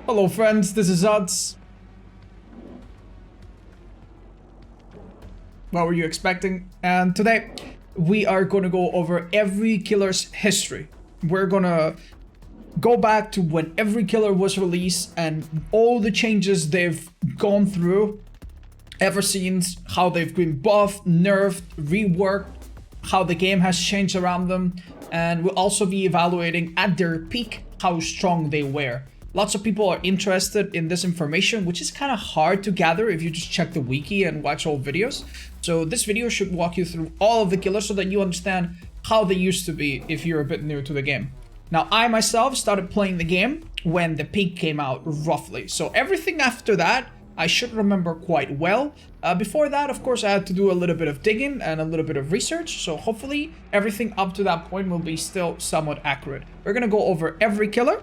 Hello friends, this is Odds. What were you expecting? And today we are going to go over every killer's history. We're going to go back to when every killer was released and all the changes they've gone through ever since, how they've been buffed, nerfed, reworked, how the game has changed around them, and we'll also be evaluating at their peak how strong they were. Lots of people are interested in this information, which is kind of hard to gather if you just check the wiki and watch old videos. So this video should walk you through all of the killers so that you understand how they used to be if you're a bit new to the game. Now, I myself started playing the game when the peak came out, roughly. So everything after that, I should remember quite well. Before that, of course, I had to do a little bit of digging and a little bit of research. So hopefully everything up to that point will be still somewhat accurate. We're going to go over every killer.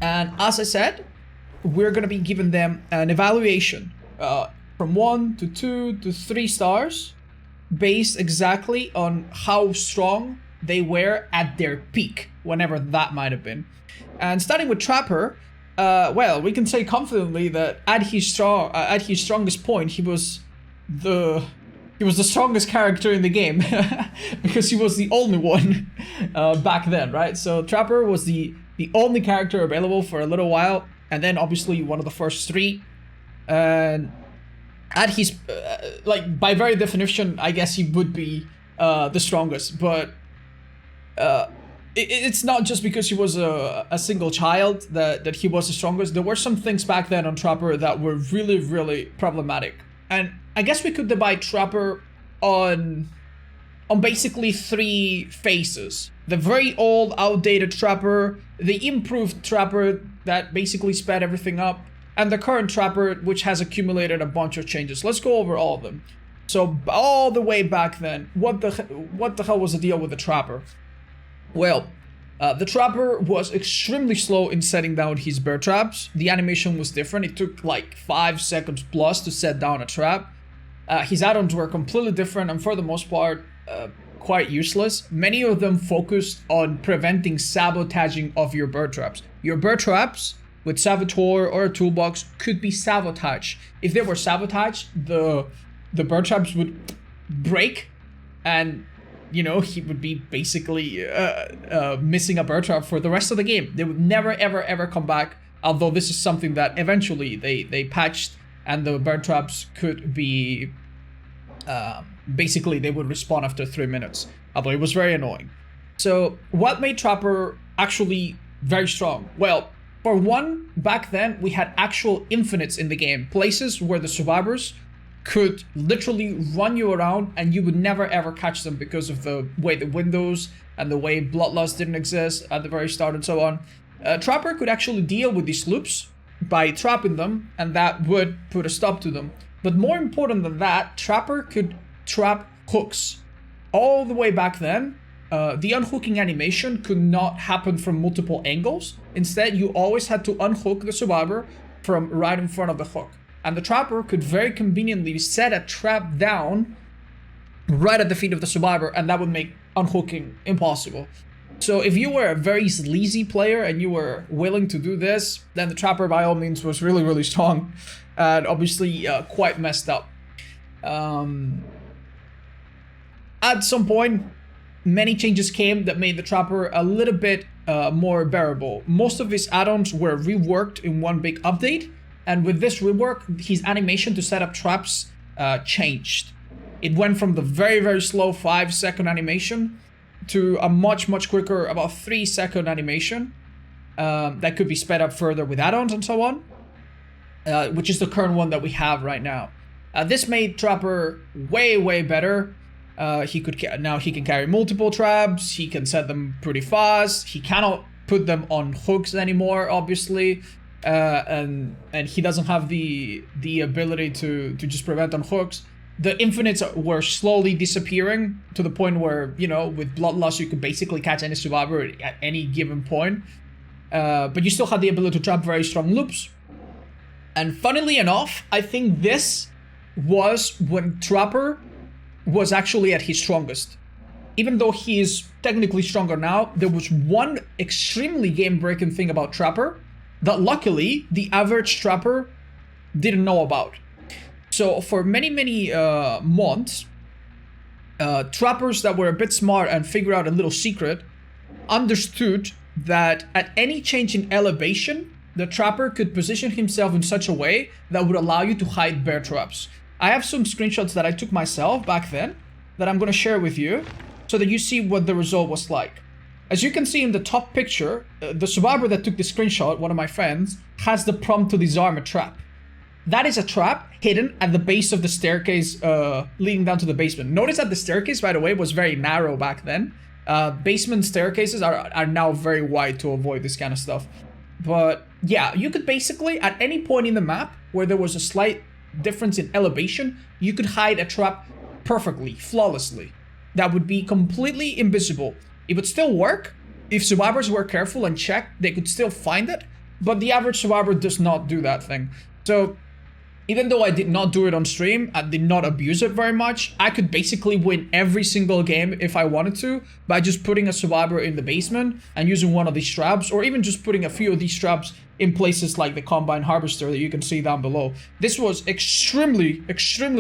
And as I said, we're going to be giving them an evaluation from 1 to 2 to 3 stars based exactly on how strong they were at their peak, whenever that might have been. And starting with Trapper, well, we can say confidently that at his strongest point, he was the strongest character in the game because he was the only one back then, right? So Trapper was the only character available for a little while, and then obviously one of the first 3. And at his, like, by very definition, I guess he would be the strongest, but it's not just because he was a single child that he was the strongest. There were some things back then on Trapper that were really, really problematic. And I guess we could divide Trapper on basically 3 phases. The very old, outdated Trapper, the improved Trapper that basically sped everything up, and the current Trapper, which has accumulated a bunch of changes. Let's go over all of them. So all the way back then, what the hell was the deal with the Trapper? Well, the Trapper was extremely slow in setting down his bear traps. The animation was different. It took like 5 seconds plus to set down a trap. His add-ons were completely different and for the most part, quite useless. Many of them focused on preventing sabotaging of your bear traps. Your bear traps with Saboteur or a toolbox could be sabotaged. If they were sabotaged, the bear traps would break and, you know, he would be basically missing a bear trap for the rest of the game. They would never, ever, ever come back. Although this is something that eventually they patched, and the bear traps could be basically they would respawn after 3 minutes. Although it was very annoying. So what made Trapper actually very strong? Well, for one, back then we had actual infinites in the game, places where the survivors could literally run you around and you would never ever catch them because of the way the windows and the way bloodlust didn't exist at the very start and so on. Trapper could actually deal with these loops by trapping them, and that would put a stop to them. But more important than that, Trapper could trap hooks. All the way back then, the unhooking animation could not happen from multiple angles. Instead, you always had to unhook the survivor from right in front of the hook. And the Trapper could very conveniently set a trap down right at the feet of the survivor, and that would make unhooking impossible. So if you were a very sleazy player and you were willing to do this, then the Trapper by all means was really, really strong and obviously quite messed up. At some point, many changes came that made the Trapper a little bit more bearable. Most of his add-ons were reworked in one big update. And with this rework, his animation to set up traps changed. It went from the very, very slow 5-second animation to a much, much quicker, about 3-second animation that could be sped up further with add-ons and so on, which is the current one that we have right now. This made Trapper way, way better. Now he can carry multiple traps. He can set them pretty fast. He cannot put them on hooks anymore, obviously. And he doesn't have the ability to just prevent on hooks. The infinites were slowly disappearing to the point where, you know, with Bloodlust you could basically catch any survivor at any given point. But you still had the ability to trap very strong loops. And funnily enough, I think this was when Trapper was actually at his strongest. Even though he is technically stronger now, there was one extremely game-breaking thing about Trapper that luckily the average trapper didn't know about. So for many months, trappers that were a bit smart and figured out a little secret understood that at any change in elevation, the trapper could position himself in such a way that would allow you to hide bear traps. I have some screenshots that I took myself back then that I'm going to share with you so that you see what the result was like. As you can see in the top picture, the survivor that took the screenshot, one of my friends, has the prompt to disarm a trap. That is a trap hidden at the base of the staircase leading down to the basement. Notice that the staircase, by the way, was very narrow back then. Basement staircases are now very wide to avoid this kind of stuff. But yeah, you could basically, at any point in the map where there was a slight difference in elevation, you could hide a trap perfectly, flawlessly. That would be completely invisible. It would still work. If survivors were careful and checked, they could still find it. But the average survivor does not do that thing. So even though I did not do it on stream, I did not abuse it very much, I could basically win every single game if I wanted to by just putting a survivor in the basement and using one of these traps, or even just putting a few of these traps in places like the Combine Harvester that you can see down below. This was extremely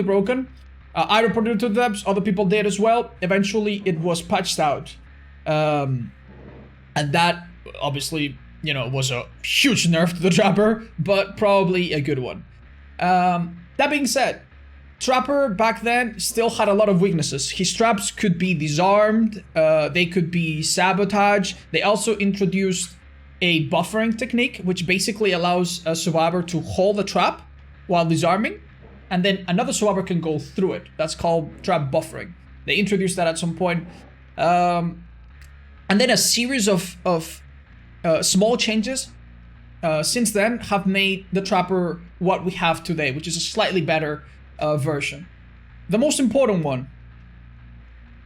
broken. I reported it to the devs, other people did as well. Eventually it was patched out. And that obviously, you know, was a huge nerf to the trapper, but probably a good one. That being said, trapper back then still had a lot of weaknesses. His traps could be disarmed, they could be sabotaged. They also introduced a buffering technique, which basically allows a survivor to hold the trap while disarming, and then another survivor can go through it. That's called trap buffering. They introduced that at some point. And then a series of small changes since then have made the trapper what we have today, which is a slightly better version. The most important one,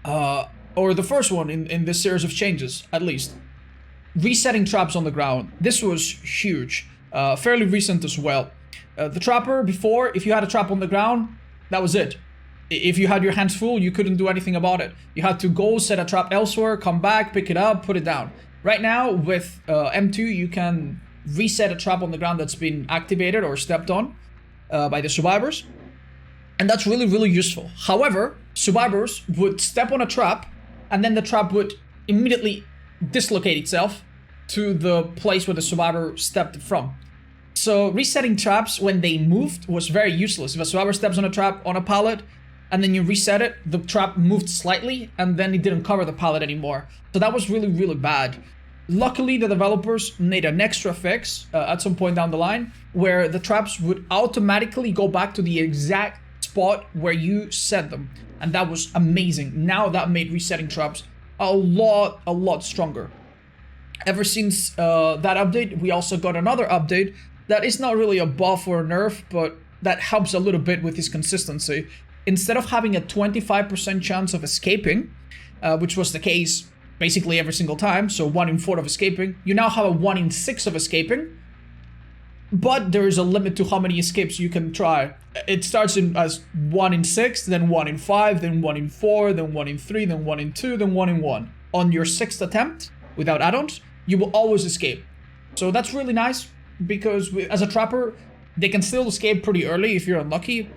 or the first one in this series of changes, at least, resetting traps on the ground. This was huge, fairly recent as well. The trapper before, if you had a trap on the ground, that was it. If you had your hands full, you couldn't do anything about it. You had to go set a trap elsewhere, come back, pick it up, put it down. Right now with M2, you can reset a trap on the ground that's been activated or stepped on by the survivors. And that's really useful. However, survivors would step on a trap and then the trap would immediately dislocate itself to the place where the survivor stepped from. So resetting traps when they moved was very useless. If a survivor steps on a trap on a pallet and then you reset it, the trap moved slightly and then it didn't cover the pallet anymore. So that was really bad. Luckily, the developers made an extra fix at some point down the line where the traps would automatically go back to the exact spot where you set them. And that was amazing. Now that made resetting traps a lot stronger. Ever since that update, we also got another update that is not really a buff or a nerf, but that helps a little bit with his consistency. Instead of having a 25% chance of escaping, which was the case basically every single time, so 1 in 4 of escaping, you now have a 1 in 6 of escaping, but there is a limit to how many escapes you can try. It starts as 1 in 6, then 1 in 5, then 1 in 4, then 1 in 3, then 1 in 2, then 1 in 1. On your 6th attempt, without add-ons, you will always escape. So that's really nice, because as a trapper, they can still escape pretty early if you're unlucky,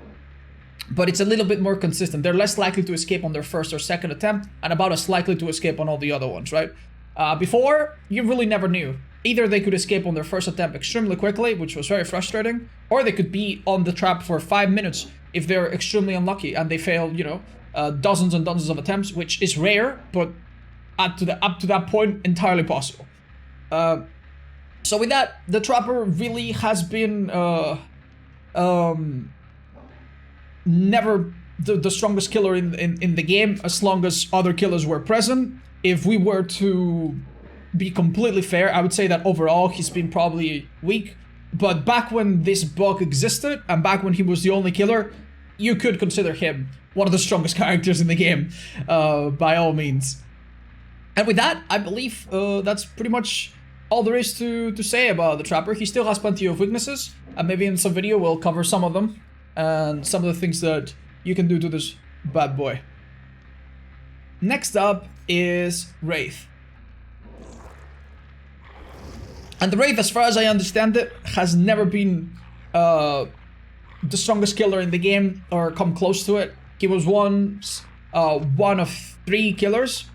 but it's a little bit more consistent. They're less likely to escape on their first or second attempt, and about as likely to escape on all the other ones, right? Before, you really never knew. Either they could escape on their first attempt extremely quickly, which was very frustrating, or they could be on the trap for 5 minutes if they're extremely unlucky and they fail, you know, dozens and dozens of attempts, which is rare, but up to that point, entirely possible. So with that, the trapper really has been never the strongest killer in the game, as long as other killers were present. If we were to be completely fair, I would say that overall he's been probably weak. But back when this bug existed, and back when he was the only killer, you could consider him one of the strongest characters in the game, by all means. And with that, I believe that's pretty much all there is to say about the trapper. He still has plenty of weaknesses, and maybe in some video we'll cover some of them, and some of the things that you can do to this bad boy. Next up is Wraith. And the Wraith, as far as I understand it, has never been the strongest killer in the game or come close to it. He was once one of 3 killers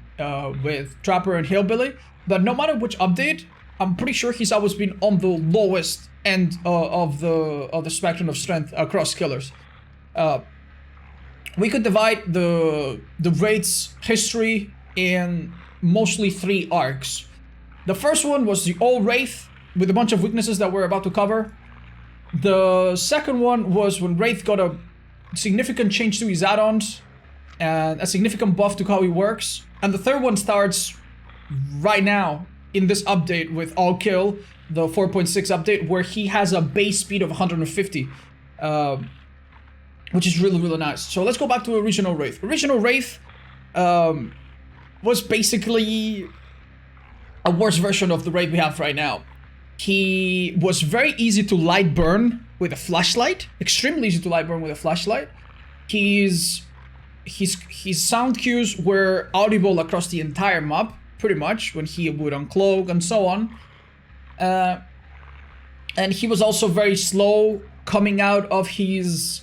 with Trapper and Hillbilly, but no matter which update, I'm pretty sure he's always been on the lowest end of the spectrum of strength across killers. We could divide the Wraith's history in mostly 3 arcs. The first one was the old Wraith with a bunch of weaknesses that we're about to cover. The second one was when Wraith got a significant change to his add-ons and a significant buff to how he works. And the third one starts right now in this update with All Kill, the 4.6 update, where he has a base speed of 150, which is really, really nice. So let's go back to original Wraith. Original Wraith was basically a worse version of the Wraith we have right now. He was very easy to light burn with a flashlight, extremely easy to light burn with a flashlight. His sound cues were audible across the entire map, pretty much, when he would uncloak and so on. And he was also very slow coming out of his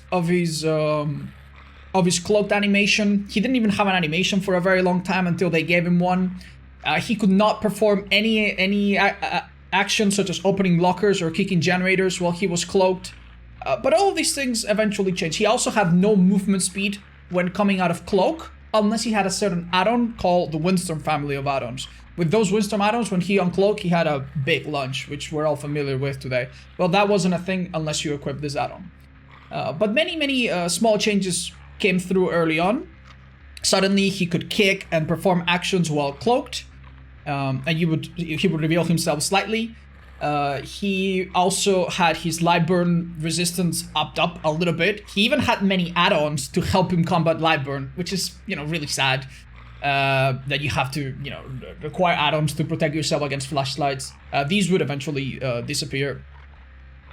cloaked animation. He didn't even have an animation for a very long time until they gave him one. He could not perform any actions such as opening lockers or kicking generators while he was cloaked. But all of these things eventually changed. He also had no movement speed when coming out of cloak, unless he had a certain add-on called the Windstorm family of add-ons. With those Windstorm add-ons, when he uncloaked, he had a big lunge, which we're all familiar with today. Well, that wasn't a thing unless you equipped this add-on. But many small changes came through early on. Suddenly, he could kick and perform actions while cloaked. And he would reveal himself slightly. He also had his light burn resistance upped up a little bit. He even had many add-ons to help him combat light burn, which is, really sad. That you have to, require add-ons to protect yourself against flashlights. These would eventually disappear.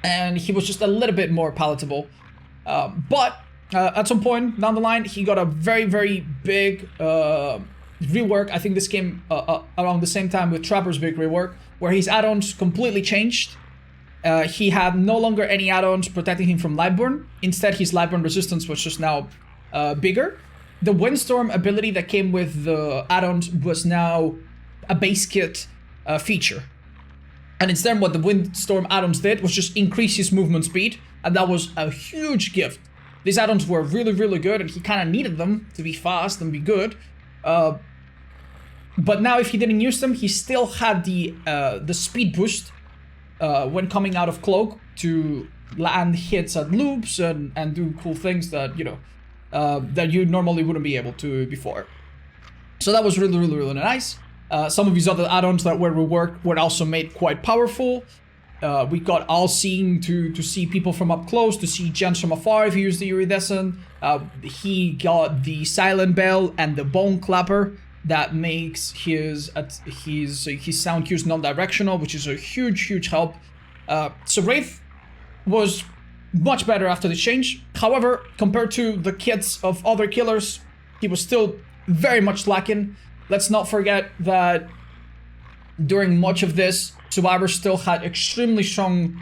And he was just a little bit more palatable. But at some point down the line, he got a very, very big rework. I think this came around the same time with Trapper's big rework, where his add-ons completely changed. He had no longer any add-ons protecting him from Lightburn. Instead, his Lightburn resistance was just now bigger. The Windstorm ability that came with the add-ons was now a base kit feature. And instead, what the Windstorm add-ons did was just increase his movement speed, and that was a huge gift. These add-ons were really, really good, and he kind of needed them to be fast and be good. But now, if he didn't use them, he still had the speed boost when coming out of cloak to land hits at loops and do cool things that that you normally wouldn't be able to before. So that was really, really, really nice. Some of his other add-ons that were reworked were also made quite powerful. We got All Seeing to see people from up close, to see gens from afar if you use the Iridescent. He got the Silent Bell and the Bone Clapper that makes his sound cues non-directional, which is a huge, huge help. So Wraith was much better after the change. However, compared to the kits of other killers, he was still very much lacking. Let's not forget that during much of this, Survivor still had extremely strong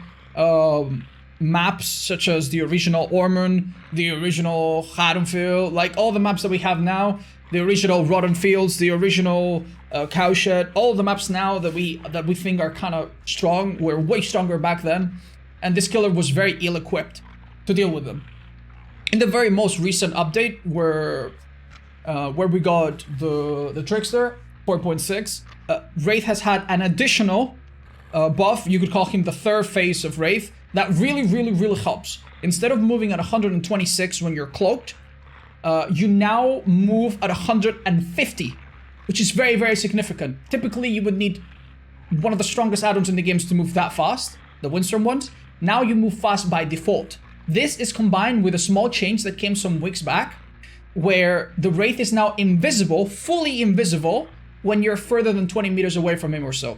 maps, such as the original Ormond, the original Haddonfield, like all the maps that we have now, the original Rotten Fields, the original Cowshed, all the maps now that we think are kind of strong were way stronger back then, and this killer was very ill-equipped to deal with them. In the very most recent update, where we got the Trickster 4.6, Wraith has had an additional buff. You could call him the third phase of Wraith. That really, really, really helps. Instead of moving at 126 when you're cloaked, you now move at 150, which is very, very significant. Typically, you would need one of the strongest add-ons in the games to move that fast, the Windstorm ones. Now you move fast by default. This is combined with a small change that came some weeks back, where the Wraith is now invisible, fully invisible, when you're further than 20 meters away from him or so.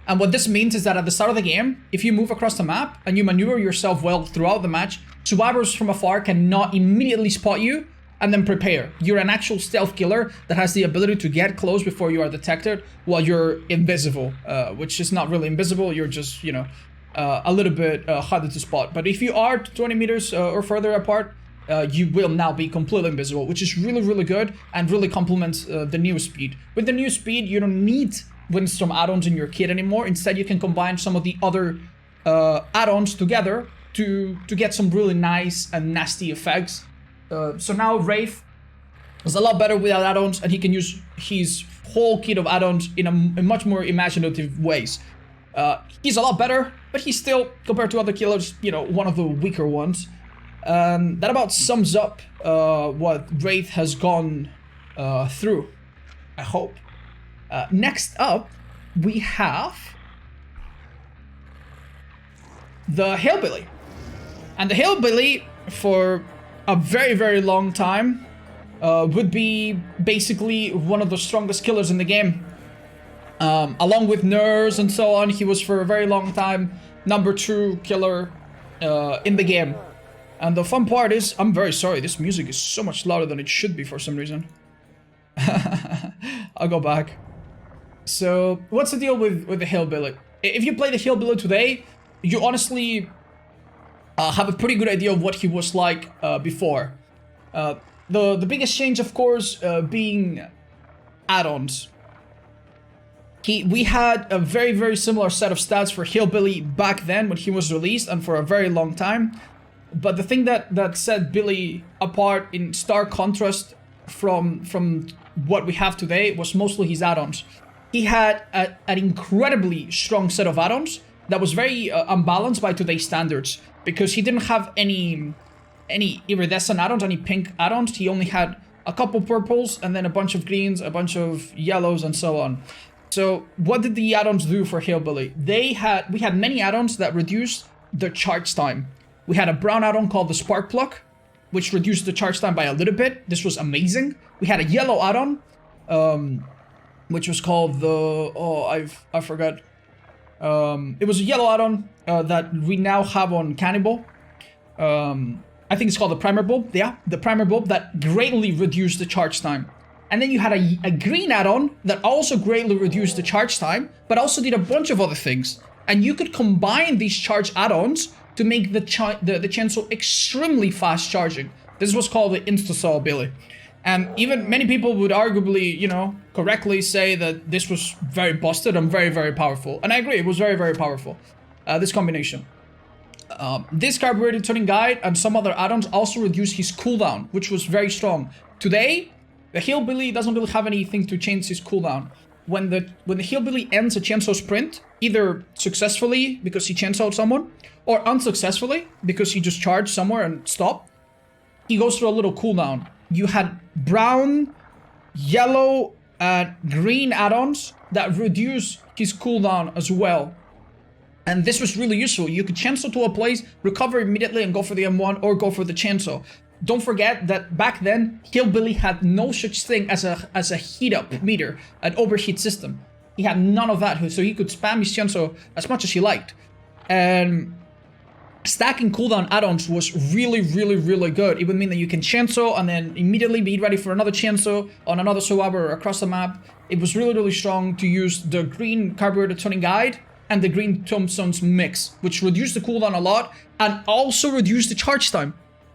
And what this means is that at the start of the game, if you move across the map and you maneuver yourself well throughout the match, survivors from afar cannot immediately spot you and then prepare. You're an actual stealth killer that has the ability to get close before you are detected while you're invisible, which is not really invisible, you're just, you know, a little bit harder to spot. But if you are 20 meters or further apart, you will now be completely invisible, which is really, really good and really complements the new speed. With the new speed, you don't need Windstorm add-ons in your kit anymore. Instead, you can combine some of the other add-ons together to get some really nice and nasty effects. So now Wraith is a lot better without add-ons, and he can use his whole kit of add-ons in much more imaginative ways. He's a lot better, but he's still, compared to other killers, you know, one of the weaker ones. That about sums up what Wraith has gone through, I hope. Next up, we have the Hillbilly. And the Hillbilly, for a very, very long time, would be basically one of the strongest killers in the game. Along with Nerves and so on, he was for a very long time #2 killer in the game. And the fun part is, I'm very sorry, this music is so much louder than it should be for some reason. I'll go back. So, what's the deal with the Hillbilly? If you play the Hillbilly today, you honestly have a pretty good idea of what he was like before. The biggest change, of course, being add-ons. We had a very, very similar set of stats for Hillbilly back then when he was released and for a very long time. But the thing that set Billy apart in stark contrast from what we have today was mostly his add-ons. He had an incredibly strong set of add-ons that was very unbalanced by today's standards, because he didn't have any iridescent add-ons, any pink add-ons. He only had a couple purples and then a bunch of greens, a bunch of yellows, and so on. So what did the add-ons do for Hillbilly? We had many add-ons that reduced the charge time. We had a brown add-on called the Spark Plug, which reduced the charge time by a little bit. This was amazing. We had a yellow add-on, which was called the... I forgot. It was a yellow add-on that we now have on Cannibal. I think it's called the Primer Bulb. Yeah, the Primer Bulb that greatly reduced the charge time. And then you had a green add-on that also greatly reduced the charge time, but also did a bunch of other things. And you could combine these charge add-ons to make the chainsaw extremely fast charging. This was called the Insta-Saw ability. And even many people would arguably, you know, correctly say that this was very busted and very, very powerful. And I agree, it was very, very powerful, this combination. This carbureted tuning guide and some other add-ons also reduced his cooldown, which was very strong. Today, the Hillbilly doesn't really have anything to change his cooldown. When the Hillbilly ends a chainsaw sprint, either successfully because he chainsawed someone, or unsuccessfully because he just charged somewhere and stopped, he goes through a little cooldown. You had brown, yellow, and green add-ons that reduce his cooldown as well. And this was really useful. You could chainsaw to a place, recover immediately, and go for the M1 or go for the chainsaw. Don't forget that back then, Hillbilly had no such thing as a heat-up meter, an overheat system. He had none of that, so he could spam his chainsaw as much as he liked. And stacking cooldown add-ons was really, really, really good. It would mean that you can chainsaw and then immediately be ready for another chainsaw on another survivor across the map. It was really, really strong to use the green carburetor tuning guide and the green tombstones mix, which reduced the cooldown a lot and also reduced the charge time.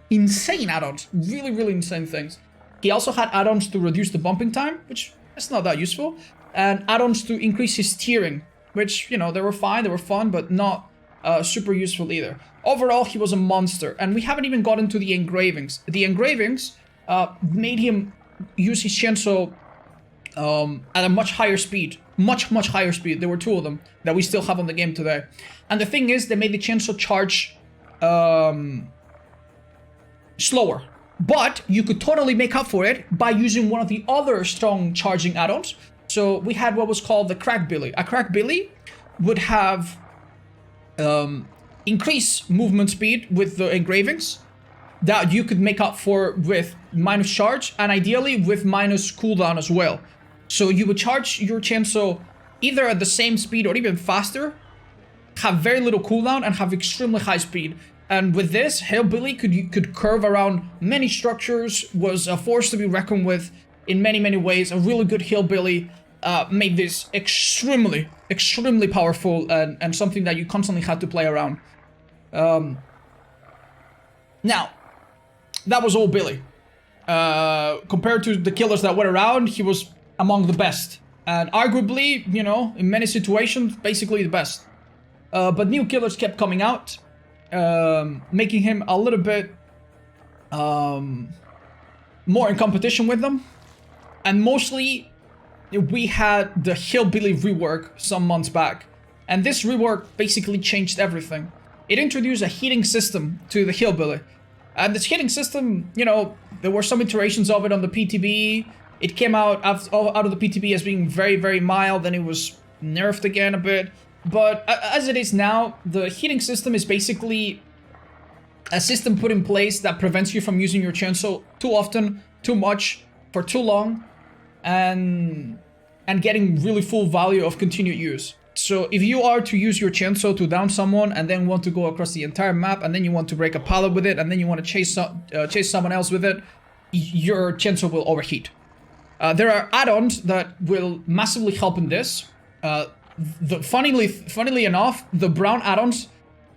Insane add-ons, really, really insane things. He also had add-ons to reduce the bumping time, which is not that useful, and add-ons to increase his steering, which, you know, they were fine, they were fun, but not super useful either. Overall, he was a monster, and we haven't even gotten to the engravings. The engravings made him use his chainsaw at a much higher speed. Much higher speed. There were two of them that we still have on the game today. And the thing is, they made the chainsaw charge slower. But you could totally make up for it by using one of the other strong charging add-ons. So we had what was called the Crack Billy. A Crack Billy would have increased movement speed with the engravings that you could make up for with minus charge and ideally with minus cooldown as well. So you would charge your chainsaw either at the same speed or even faster, have very little cooldown, and have extremely high speed. And with this, Hillbilly could curve around many structures, was a force to be reckoned with in many ways. A really good Hillbilly made this extremely powerful and something that you constantly had to play around. Now, that was all Billy. Compared to the killers that went around, he was among the best. And arguably, you know, in many situations, basically the best. But new killers kept coming out, making him a little bit more in competition with them. And mostly, we had the Hillbilly rework some months back. And this rework basically changed everything. It introduced a heating system to the Hillbilly. And this heating system, you know, there were some iterations of it on the PTB. It came out of the PTB as being very mild, then it was nerfed again a bit. But as it is now, the heating system is basically a system put in place that prevents you from using your chainsaw too often, too much, for too long, and getting really full value of continued use. So if you are to use your chainsaw to down someone and then want to go across the entire map and then you want to break a pallet with it and then you want to chase someone else with it, your chainsaw will overheat. There are add-ons that will massively help in this. Funnily enough, the brown add-ons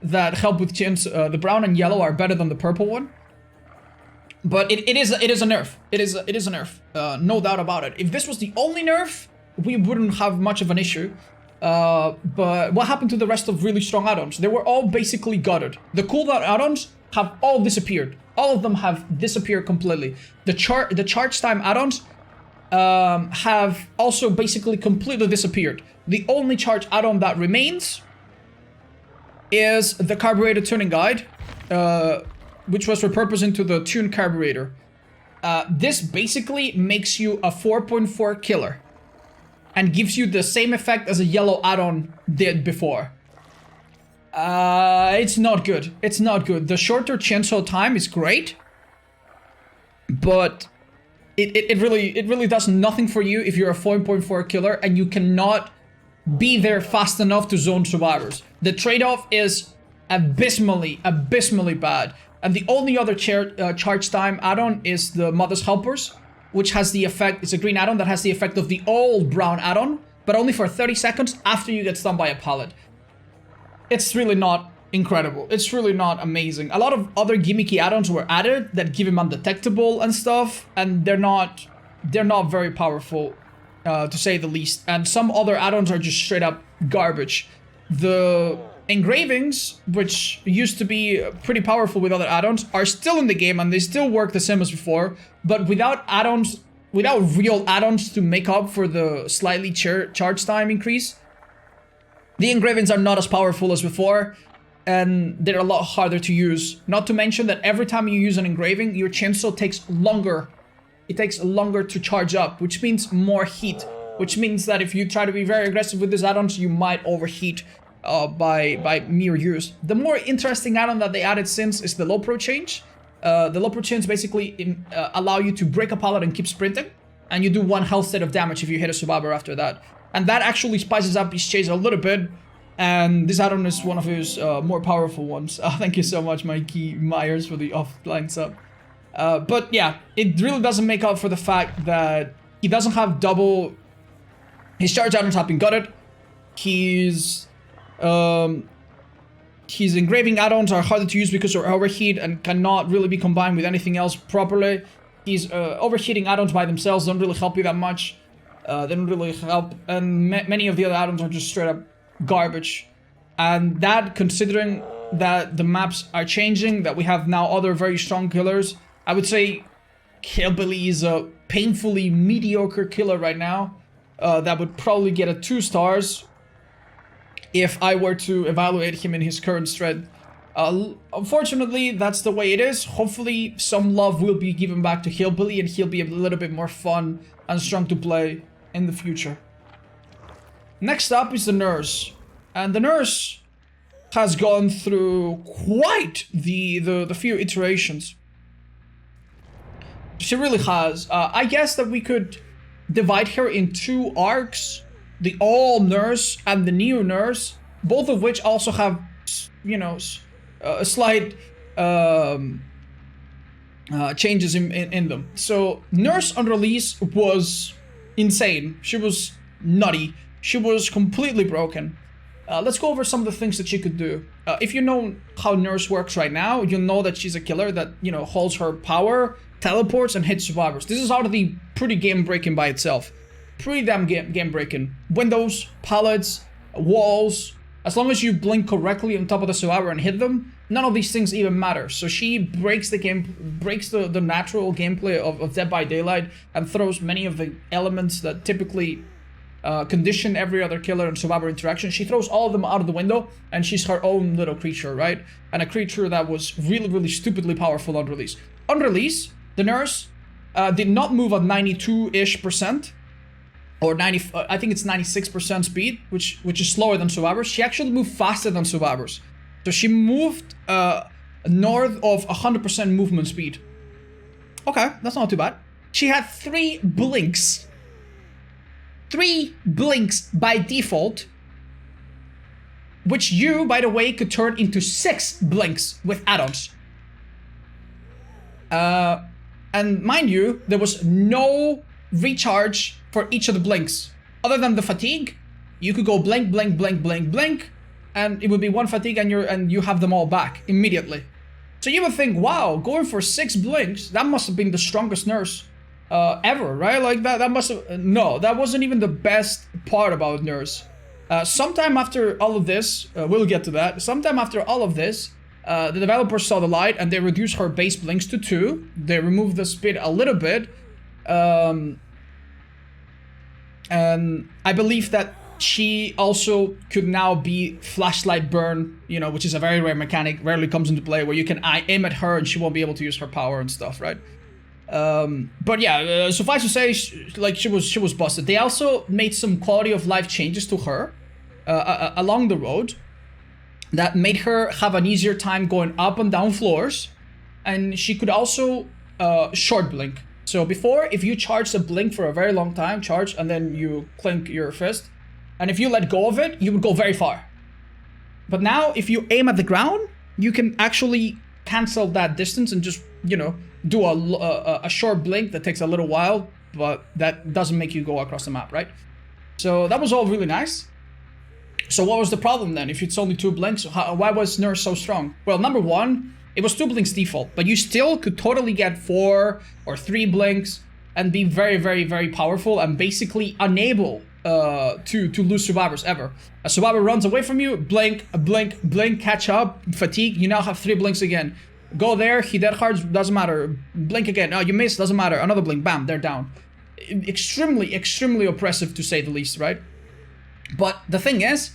that help with chainsaw, the brown and yellow are better than the purple one. But it is a nerf. It is a nerf. No doubt about it. If this was the only nerf, we wouldn't have much of an issue. But what happened to the rest of really strong add-ons? They were all basically gutted. The cooldown add-ons have all disappeared. All of them have disappeared completely. The charge time add-ons have also basically completely disappeared. The only charge add-on that remains is the carburetor tuning guide, which was repurposed into the tune carburetor. This basically makes you a 4.4 killer and gives you the same effect as a yellow add-on did before. It's not good. It's not good. The shorter chainsaw time is great, but it really does nothing for you if you're a 4.4 killer and you cannot be there fast enough to zone survivors. The trade-off is abysmally bad. And the only other charge time add-on is the Mother's Helpers, which has the effect, it's a green add-on that has the effect of the old brown add-on, but only for 30 seconds after you get stunned by a pallet. It's really not incredible. It's really not amazing. A lot of other gimmicky add-ons were added that give him undetectable and stuff, and they're not very powerful, to say the least. And some other add-ons are just straight up garbage. The engravings, which used to be pretty powerful with other add-ons, are still in the game and they still work the same as before, but without add-ons, without real add-ons to make up for the slightly charge time increase, the engravings are not as powerful as before, and they're a lot harder to use. Not to mention that every time you use an engraving, your chainsaw takes longer. It takes longer to charge up, which means more heat, which means that if you try to be very aggressive with these add-ons, you might overheat by mere use. The more interesting add-on that they added since is the low pro change. The low pro change basically allow you to break a pallet and keep sprinting, and you do 1 health set of damage if you hit a survivor after that. And that actually spices up his chase a little bit, and this add-on is one of his more powerful ones. Thank you so much, Mikey Myers, for the offline sub. But yeah, it really doesn't make up for the fact that he doesn't have double. His charge add-ons have been gutted. His engraving add-ons are harder to use because they're overheat and cannot really be combined with anything else properly. His overheating add-ons by themselves don't really help you that much. They don't really help, and many of the other add-ons are just straight up garbage. And that, considering that the maps are changing, that we have now other very strong killers, I would say Hillbilly is a painfully mediocre killer right now. That would probably get a 2 stars if I were to evaluate him in his current strength. Unfortunately, that's the way it is. Hopefully, some love will be given back to Hillbilly and he'll be a little bit more fun and strong to play in the future. Next up is the Nurse. And the Nurse has gone through quite the few iterations. She really has. I guess that we could divide her in 2 arcs. The old Nurse and the new Nurse, both of which also have, you know, slight changes in them. So Nurse on release was insane. She was nutty. She was completely broken. Let's go over some of the things that she could do. If you know how Nurse works right now, you'll know that she's a killer that, you know, holds her power, teleports, and hits survivors. This is already pretty game-breaking by itself. Pretty damn game-breaking. Windows, pallets, walls. As long as you blink correctly on top of the survivor and hit them, none of these things even matter. So she breaks the natural gameplay of Dead by Daylight and throws many of the elements that typically condition every other killer and survivor interaction. She throws all of them out of the window, and she's her own little creature, right? And a creature that was really, really stupidly powerful on release. On release, the Nurse did not move at 92-ish%, or 90. I think it's 96% speed, which is slower than survivors. She actually moved faster than survivors. So she moved north of 100% movement speed. Okay, that's not too bad. She had 3 blinks. 3 blinks by default, which you, by the way, could turn into 6 blinks with add-ons. And mind you, there was no recharge for each of the blinks. Other than the fatigue, you could go blink, blink, blink, blink, blink, and it would be 1 fatigue and you have them all back immediately. So you would think, wow, going for 6 blinks, that must have been the strongest Nurse ever, right? Like that must have, no, that wasn't even the best part about Nurse. Sometime after all of this, we'll get to that. Sometime after all of this, the developers saw the light and they reduced her base blinks to 2. They removed the speed a little bit. And I believe that she also could now be flashlight burn, you know, which is a very rare mechanic, rarely comes into play, where you can aim at her and she won't be able to use her power and stuff, right? But yeah, suffice to say, she was busted. They also made some quality of life changes to her along the road that made her have an easier time going up and down floors, and she could also short blink. So before, if you charged a blink for a very long time, charge, and then you clink your fist, and if you let go of it, you would go very far. But now, if you aim at the ground, you can actually cancel that distance and just, you know, do a short blink that takes a little while, but that doesn't make you go across the map, right? So that was all really nice. So what was the problem then? If it's only 2 blinks, why was Nurse so strong? Well, number 1, it was 2 blinks default, but you still could totally get 4 or 3 blinks and be very, very, very powerful and basically unable to lose survivors ever. A survivor runs away from you, blink, blink, blink, catch up, fatigue, you now have 3 blinks again. Go there, he dead hard, doesn't matter. Blink again, oh, you missed, doesn't matter. Another blink, bam, they're down. Extremely, extremely oppressive to say the least, right? But the thing is,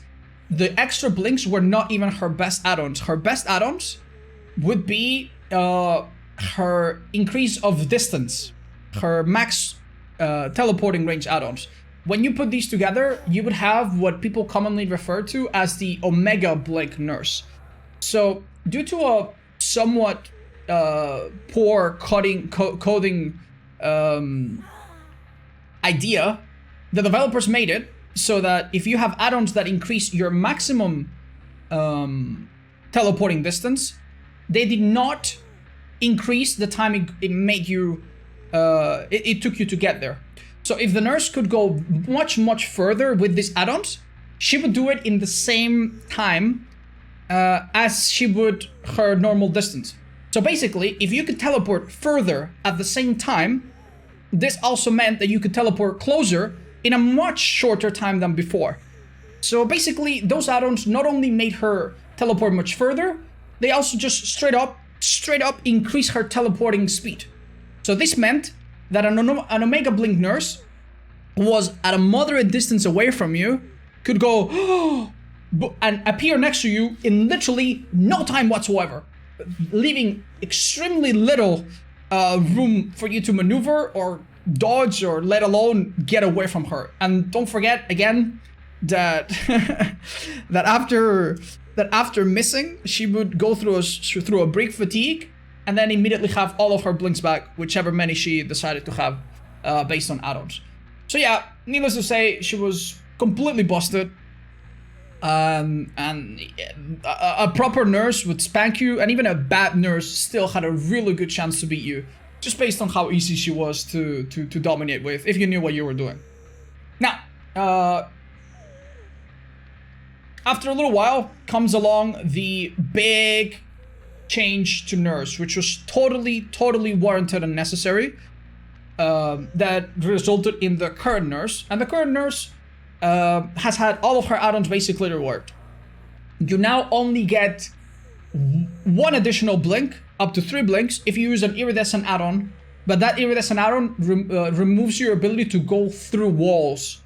the extra blinks were not even her best add-ons. Her best add-ons would be her increase of distance, her max teleporting range add-ons. When you put these together, you would have what people commonly refer to as the Omega Blink Nurse. So, due to a somewhat poor coding idea, the developers made it so that if you have add-ons that increase your maximum teleporting distance, they did not increase the time it made you, it took you to get there. So if the Nurse could go much, much further with these add-ons, she would do it in the same time as she would her normal distance. So basically, if you could teleport further at the same time, this also meant that you could teleport closer in a much shorter time than before. So basically, those add-ons not only made her teleport much further, they also just straight up increase her teleporting speed. So this meant that an Omega Blink Nurse who was at a moderate distance away from you could go and appear next to you in literally no time whatsoever, leaving extremely little room for you to maneuver or dodge or let alone get away from her. And don't forget again that that after missing, she would go through a brief fatigue and then immediately have all of her blinks back, whichever many she decided to have based on add-ons. So yeah, needless to say, she was completely busted. And a proper nurse would spank you, and even a bad nurse still had a really good chance to beat you, just based on how easy she was to dominate with, if you knew what you were doing. Now, after a little while comes along the big change to nurse, which was totally warranted and necessary, that resulted in the current nurse. And the current nurse has had all of her add-ons basically reworked. You now only get one additional blink, up to 3 blinks, if you use an iridescent add-on, but that iridescent add-on removes your ability to go through walls,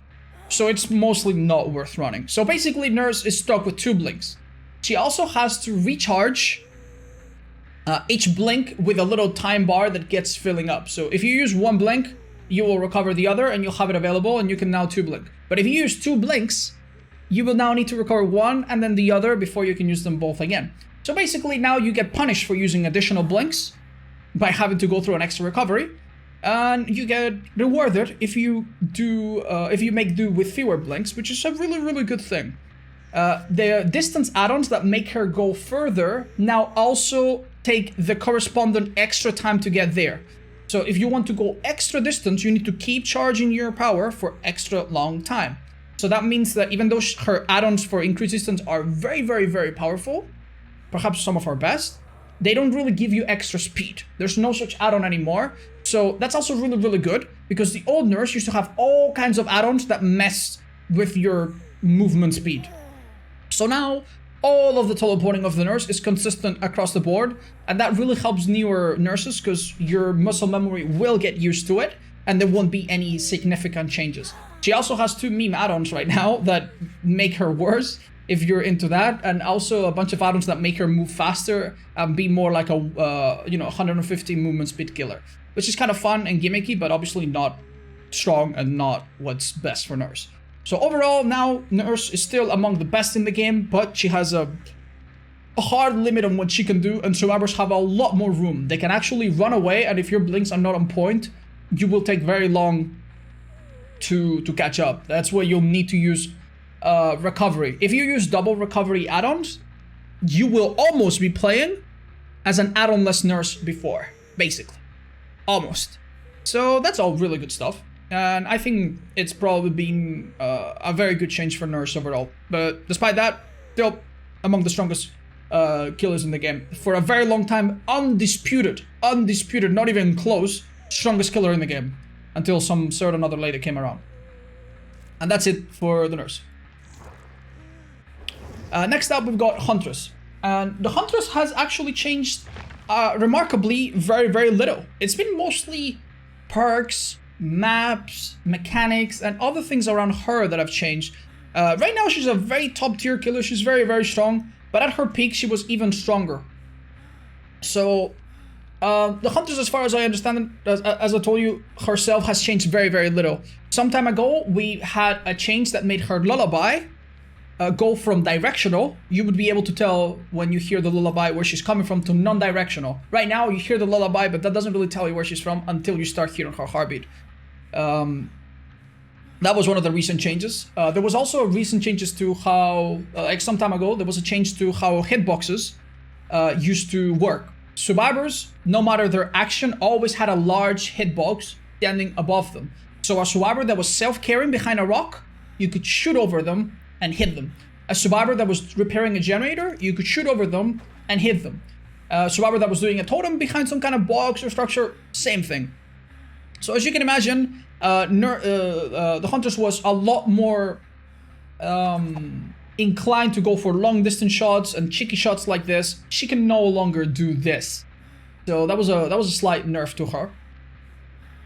so it's mostly not worth running. So basically, Nurse is stuck with 2 blinks. She also has to recharge each blink with a little time bar that gets filling up. So if you use 1 blink, you will recover the other and you'll have it available, and you can now 2 blink. But if you use 2 blinks, you will now need to recover 1 and then the other before you can use them both again. So basically now you get punished for using additional blinks by having to go through an extra recovery, and you get rewarded if you make do with fewer blinks, which is a really good thing. The distance add-ons that make her go further now also take the corresponding extra time to get there. So if you want to go extra distance, you need to keep charging your power for extra long time. So that means that even though her add-ons for increased distance are very powerful, perhaps some of our best, they don't really give you extra speed. There's no such add-on anymore. So that's also really good, because the old Nurse used to have all kinds of add-ons that mess with your movement speed. So now all of the teleporting of the Nurse is consistent across the board, and that really helps newer nurses because your muscle memory will get used to it and there won't be any significant changes. She also has 2 meme add-ons right now that make her worse, if you're into that, and also a bunch of add-ons that make her move faster and be more like a 150 movement speed killer, which is kind of fun and gimmicky, but obviously not strong and not what's best for Nurse. So overall, now Nurse is still among the best in the game, but she has a hard limit on what she can do, and survivors have a lot more room. They can actually run away, and if your blinks are not on point, you will take very long to catch up. That's where you'll need to use recovery. If you use double recovery add-ons, you will almost be playing as an add-on-less Nurse before, basically. Almost. So that's all really good stuff. And I think it's probably been a very good change for Nurse overall. But despite that, still among the strongest killers in the game. For a very long time, undisputed, not even close, strongest killer in the game. Until some certain other lady came around. And that's it for the Nurse. Next up, we've got Huntress. And the Huntress has actually changed remarkably very little. It's been mostly perks, maps, mechanics, and other things around her that have changed. Right now, she's a very top tier killer. She's very strong. But at her peak, she was even stronger. So, the Huntress, as far as I understand it, as I told you, herself has changed very little. Some time ago, we had a change that made her lullaby go from directional. You would be able to tell when you hear the lullaby where she's coming from, to non-directional. Right now, you hear the lullaby, but that doesn't really tell you where she's from until you start hearing her heartbeat. That was one of the recent changes. There was also recent changes to how, like some time ago, there was a change to how hitboxes used to work. Survivors, no matter their action, always had a large hitbox standing above them. So a survivor that was self-carrying behind a rock, you could shoot over them and hit them. A survivor that was repairing a generator, you could shoot over them and hit them. A survivor that was doing a totem behind some kind of box or structure, same thing. So as you can imagine, the Huntress was a lot more inclined to go for long distance shots and cheeky shots like this. She can no longer do this. So that was a slight nerf to her.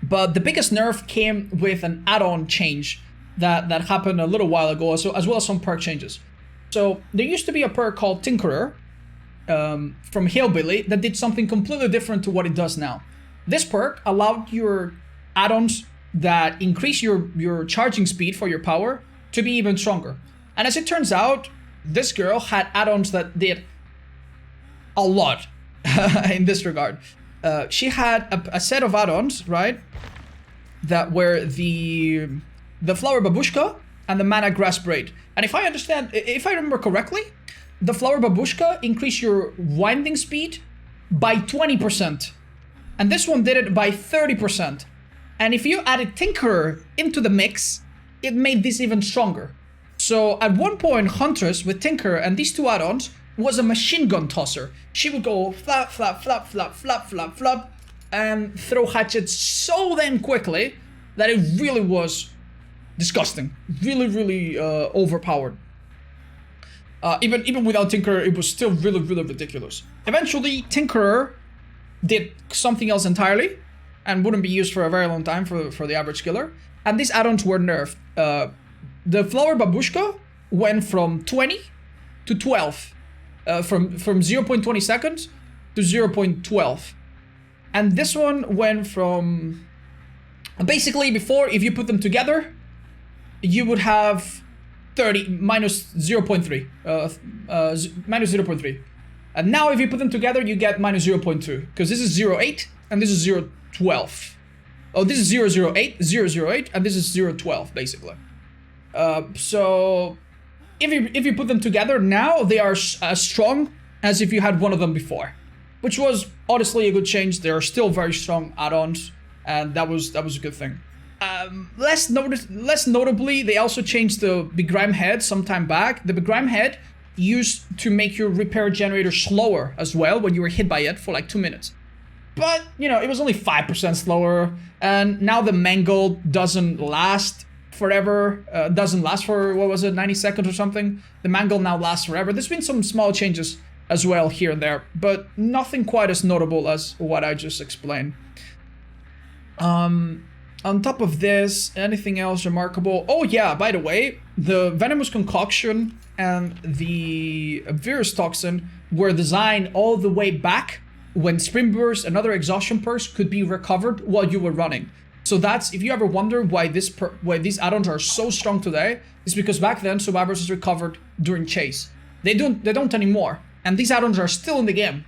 But the biggest nerf came with an add-on change that happened a little while ago, as well as some perk changes. So there used to be a perk called Tinkerer from Hillbilly that did something completely different to what it does now. This perk allowed your add-ons that increase your charging speed for your power to be even stronger. And as it turns out, this girl had add-ons that did a lot in this regard. She had a set of add-ons, right? That were the flower babushka and the Mana Grasp Braid. And if I remember correctly, the Flower Babushka increased your winding speed by 20. And this one did it by 30%. And if you added Tinkerer into the mix, it made this even stronger. So at one point, Huntress with Tinkerer and these two add-ons was a machine gun tosser. She would go flap, flap, flap, flap, flap, flap, flap, and throw hatchets so damn quickly that it really was disgusting. Really, really overpowered. Even without Tinkerer, it was still really, really ridiculous. Eventually, Tinkerer did something else entirely and wouldn't be used for a very long time for the average killer. And these add-ons were nerfed. The Flower Babushka went from 20 to 12. From 0.20 seconds to 0.12. And this one went from... Basically, before, if you put them together, you would have 30 minus 0.3. Minus 0.3. And now if you put them together, you get minus 0.2. Because this is 0.8 and this is 0.12. Oh, this is 0.08, 0.08, and this is 0.12, basically. So... If you put them together now, they are as strong as if you had one of them before, which was honestly a good change. They are still very strong add-ons, and that was a good thing. Less notably, they also changed the Begrime Head some time back. The Begrime Head used to make your repair generator slower as well when you were hit by it for like 2 minutes. But, you know, it was only 5% slower, and now the Mangle doesn't last forever, doesn't last for, what was it, 90 seconds or something. The Mangle now lasts forever. There's been some small changes as well here and there, but nothing quite as notable as what I just explained. On top of this, anything else remarkable? Oh yeah, by the way, the Venomous Concoction and the Virus Toxin were designed all the way back when Spring Burst and other exhaustion perks could be recovered while you were running. So that's, if you ever wonder why these add-ons are so strong today, it's because back then Survivors is recovered during chase. They don't anymore. And these add-ons are still in the game.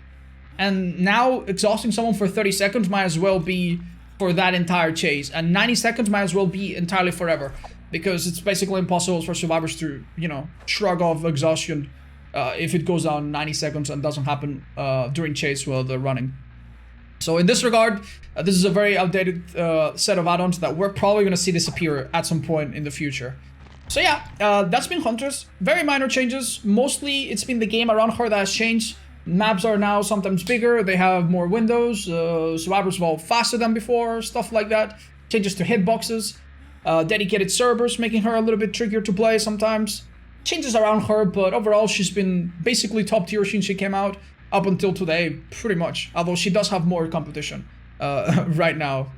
And now exhausting someone for 30 seconds might as well be for that entire chase. And 90 seconds might as well be entirely forever. Because it's basically impossible for Survivors to, you know, shrug off exhaustion if it goes down 90 seconds and doesn't happen during chase while they're running. So in this regard, this is a very outdated set of add-ons that we're probably going to see disappear at some point in the future. So yeah, that's been Huntress. Very minor changes. Mostly it's been the game around her that has changed. Maps are now sometimes bigger. They have more windows. Survivors evolve faster than before. Stuff like that. Changes to hitboxes. Dedicated servers, making her a little bit trickier to play sometimes. Changes around her, but overall she's been basically top tier since she came out. Up until today, pretty much. Although she does have more competition right now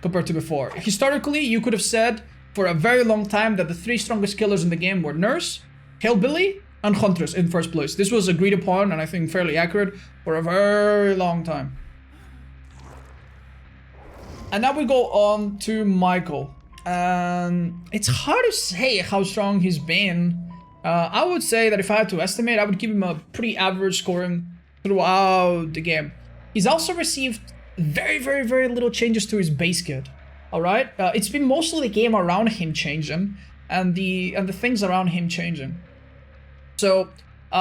compared to before. Historically, you could have said for a very long time that the 3 strongest killers in the game were Nurse, Hillbilly, and Huntress in first place. This was agreed upon and I think fairly accurate for a very long time. And now we go on to Michael. It's hard to say how strong he's been. I would say that if I had to estimate, I would give him a pretty average scoring throughout the game. He's also received very, very, very little changes to his base kit. Alright? It's been mostly the game around him changing and the things around him changing. So,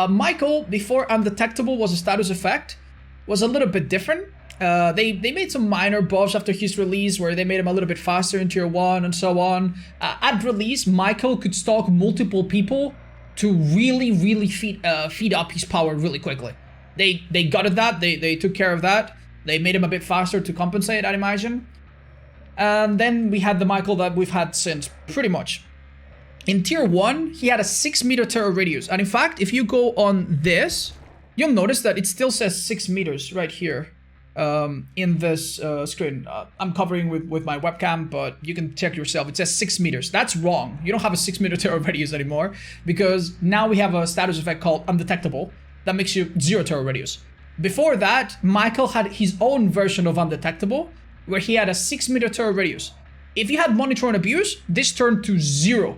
Michael, before Undetectable was a status effect, was a little bit different. They made some minor buffs after his release where they made him a little bit faster in tier 1 and so on. At release, Michael could stalk multiple people to really feed up his power really quickly. They gutted that, they took care of that. They made him a bit faster to compensate, I'd imagine. And then we had the Michael that we've had since, pretty much. In tier 1, he had a 6-meter terror radius. And in fact, if you go on this, you'll notice that it still says 6 meters right here in this screen. I'm covering with my webcam, but you can check yourself. It says 6 meters. That's wrong. You don't have a 6-meter terror radius anymore because now we have a status effect called Undetectable that makes you 0 terror radius. Before that, Michael had his own version of Undetectable where he had a 6-meter terror radius. If you had Monitor and Abuse, this turned to 0.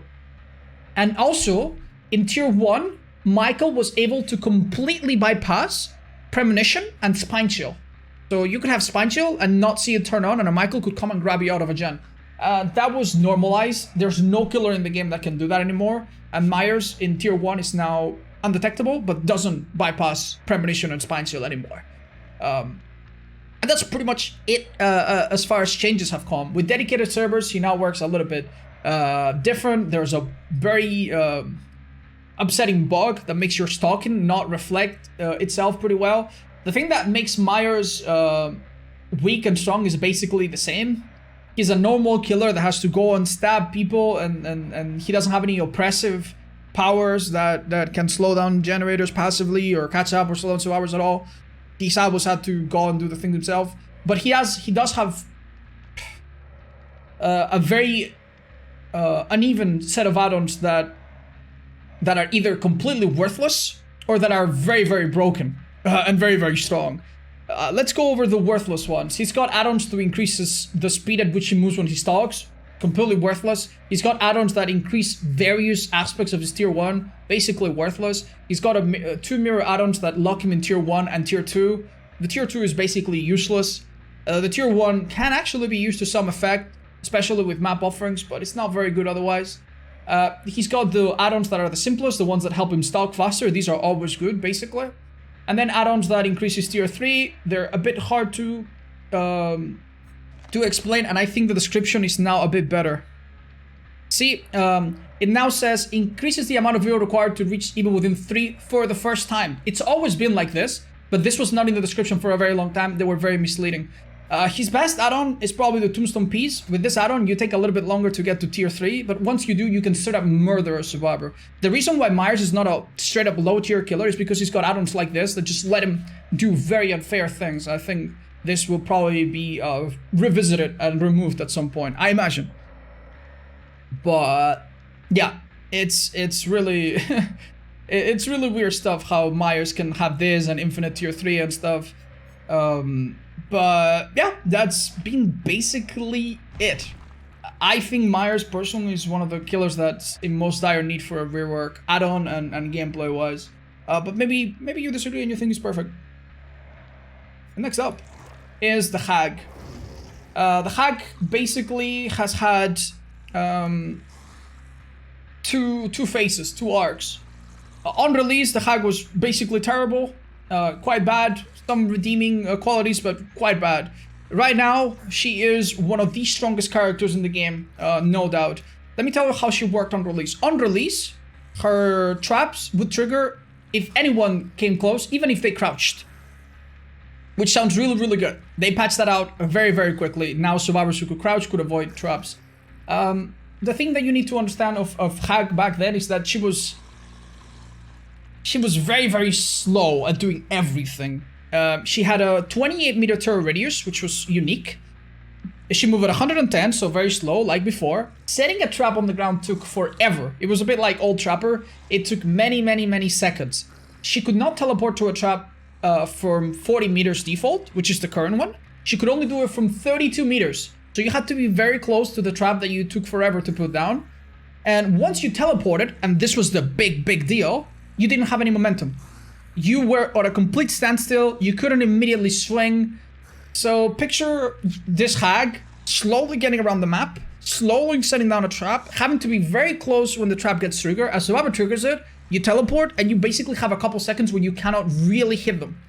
And also, in tier 1, Michael was able to completely bypass Premonition and Spine Chill. So you could have Spine Chill and not see it turn on, and a Michael could come and grab you out of a gen. That was normalized. There's no killer in the game that can do that anymore. And Myers in tier 1 is now undetectable, but doesn't bypass Premonition and Spine Seal anymore. And that's pretty much it as far as changes have come. With dedicated servers, he now works a little bit different. There's a very upsetting bug that makes your stalking not reflect itself pretty well. The thing that makes Myers weak and strong is basically the same. He's a normal killer that has to go and stab people, and he doesn't have any oppressive powers that can slow down generators passively or catch up or slow down survivors at all. He's always had to go and do the thing himself. But he does have a very uneven set of add-ons that are either completely worthless or that are very, very broken and very, very strong. Let's go over the worthless ones. He's got add-ons to increase the speed at which he moves when he stalks. Completely worthless. He's got add-ons that increase various aspects of his tier 1. Basically worthless. He's got 2 mirror add-ons that lock him in tier 1 and tier 2. The tier 2 is basically useless. The tier 1 can actually be used to some effect, especially with map offerings, but it's not very good otherwise. He's got the add-ons that are the simplest, the ones that help him stalk faster. These are always good, basically. And then add-ons that increases tier 3. They're a bit hard to explain, and I think the description is now a bit better. See, it now says increases the amount of fuel required to reach even within 3 for the first time. It's always been like this, but this was not in the description for a very long time. They were very misleading. His best add-on is probably the Tombstone Piece. With this add-on, you take a little bit longer to get to tier 3, but once you do, you can straight up murder a survivor. The reason why Myers is not a straight up low tier killer is because he's got add-ons like this that just let him do very unfair things. I think this will probably be revisited and removed at some point, I imagine. But yeah, it's really it's really weird stuff how Myers can have this and infinite tier 3 and stuff. But yeah, that's been basically it. I think Myers personally is one of the killers that's in most dire need for a rework, add-on and gameplay wise. But maybe you disagree and you think he's perfect. And next up is the Hag. The Hag basically has had two phases, 2 arcs. On release, the Hag was basically terrible, quite bad. Some redeeming qualities, but quite bad. Right now, she is one of the strongest characters in the game, no doubt. Let me tell you how she worked on release. On release, her traps would trigger if anyone came close, even if they crouched. Which sounds really, really good. They patched that out very, very quickly. Now survivors who could crouch could avoid traps. The thing that you need to understand of Hag back then is that she was very, very slow at doing everything. She had a 28-meter terror radius, which was unique. She moved at 110, so very slow, like before. Setting a trap on the ground took forever. It was a bit like Old Trapper. It took many, many, many seconds. She could not teleport to a trap from 40 meters default, which is the current one. She could only do it from 32 meters. So you had to be very close to the trap that you took forever to put down. And once you teleported, and this was the big, big deal, you didn't have any momentum. You were at a complete standstill. You couldn't immediately swing. So picture this Hag slowly getting around the map, slowly setting down a trap, having to be very close when the trap gets triggered. As survivor triggers it, you teleport, and you basically have a couple seconds when you cannot really hit them.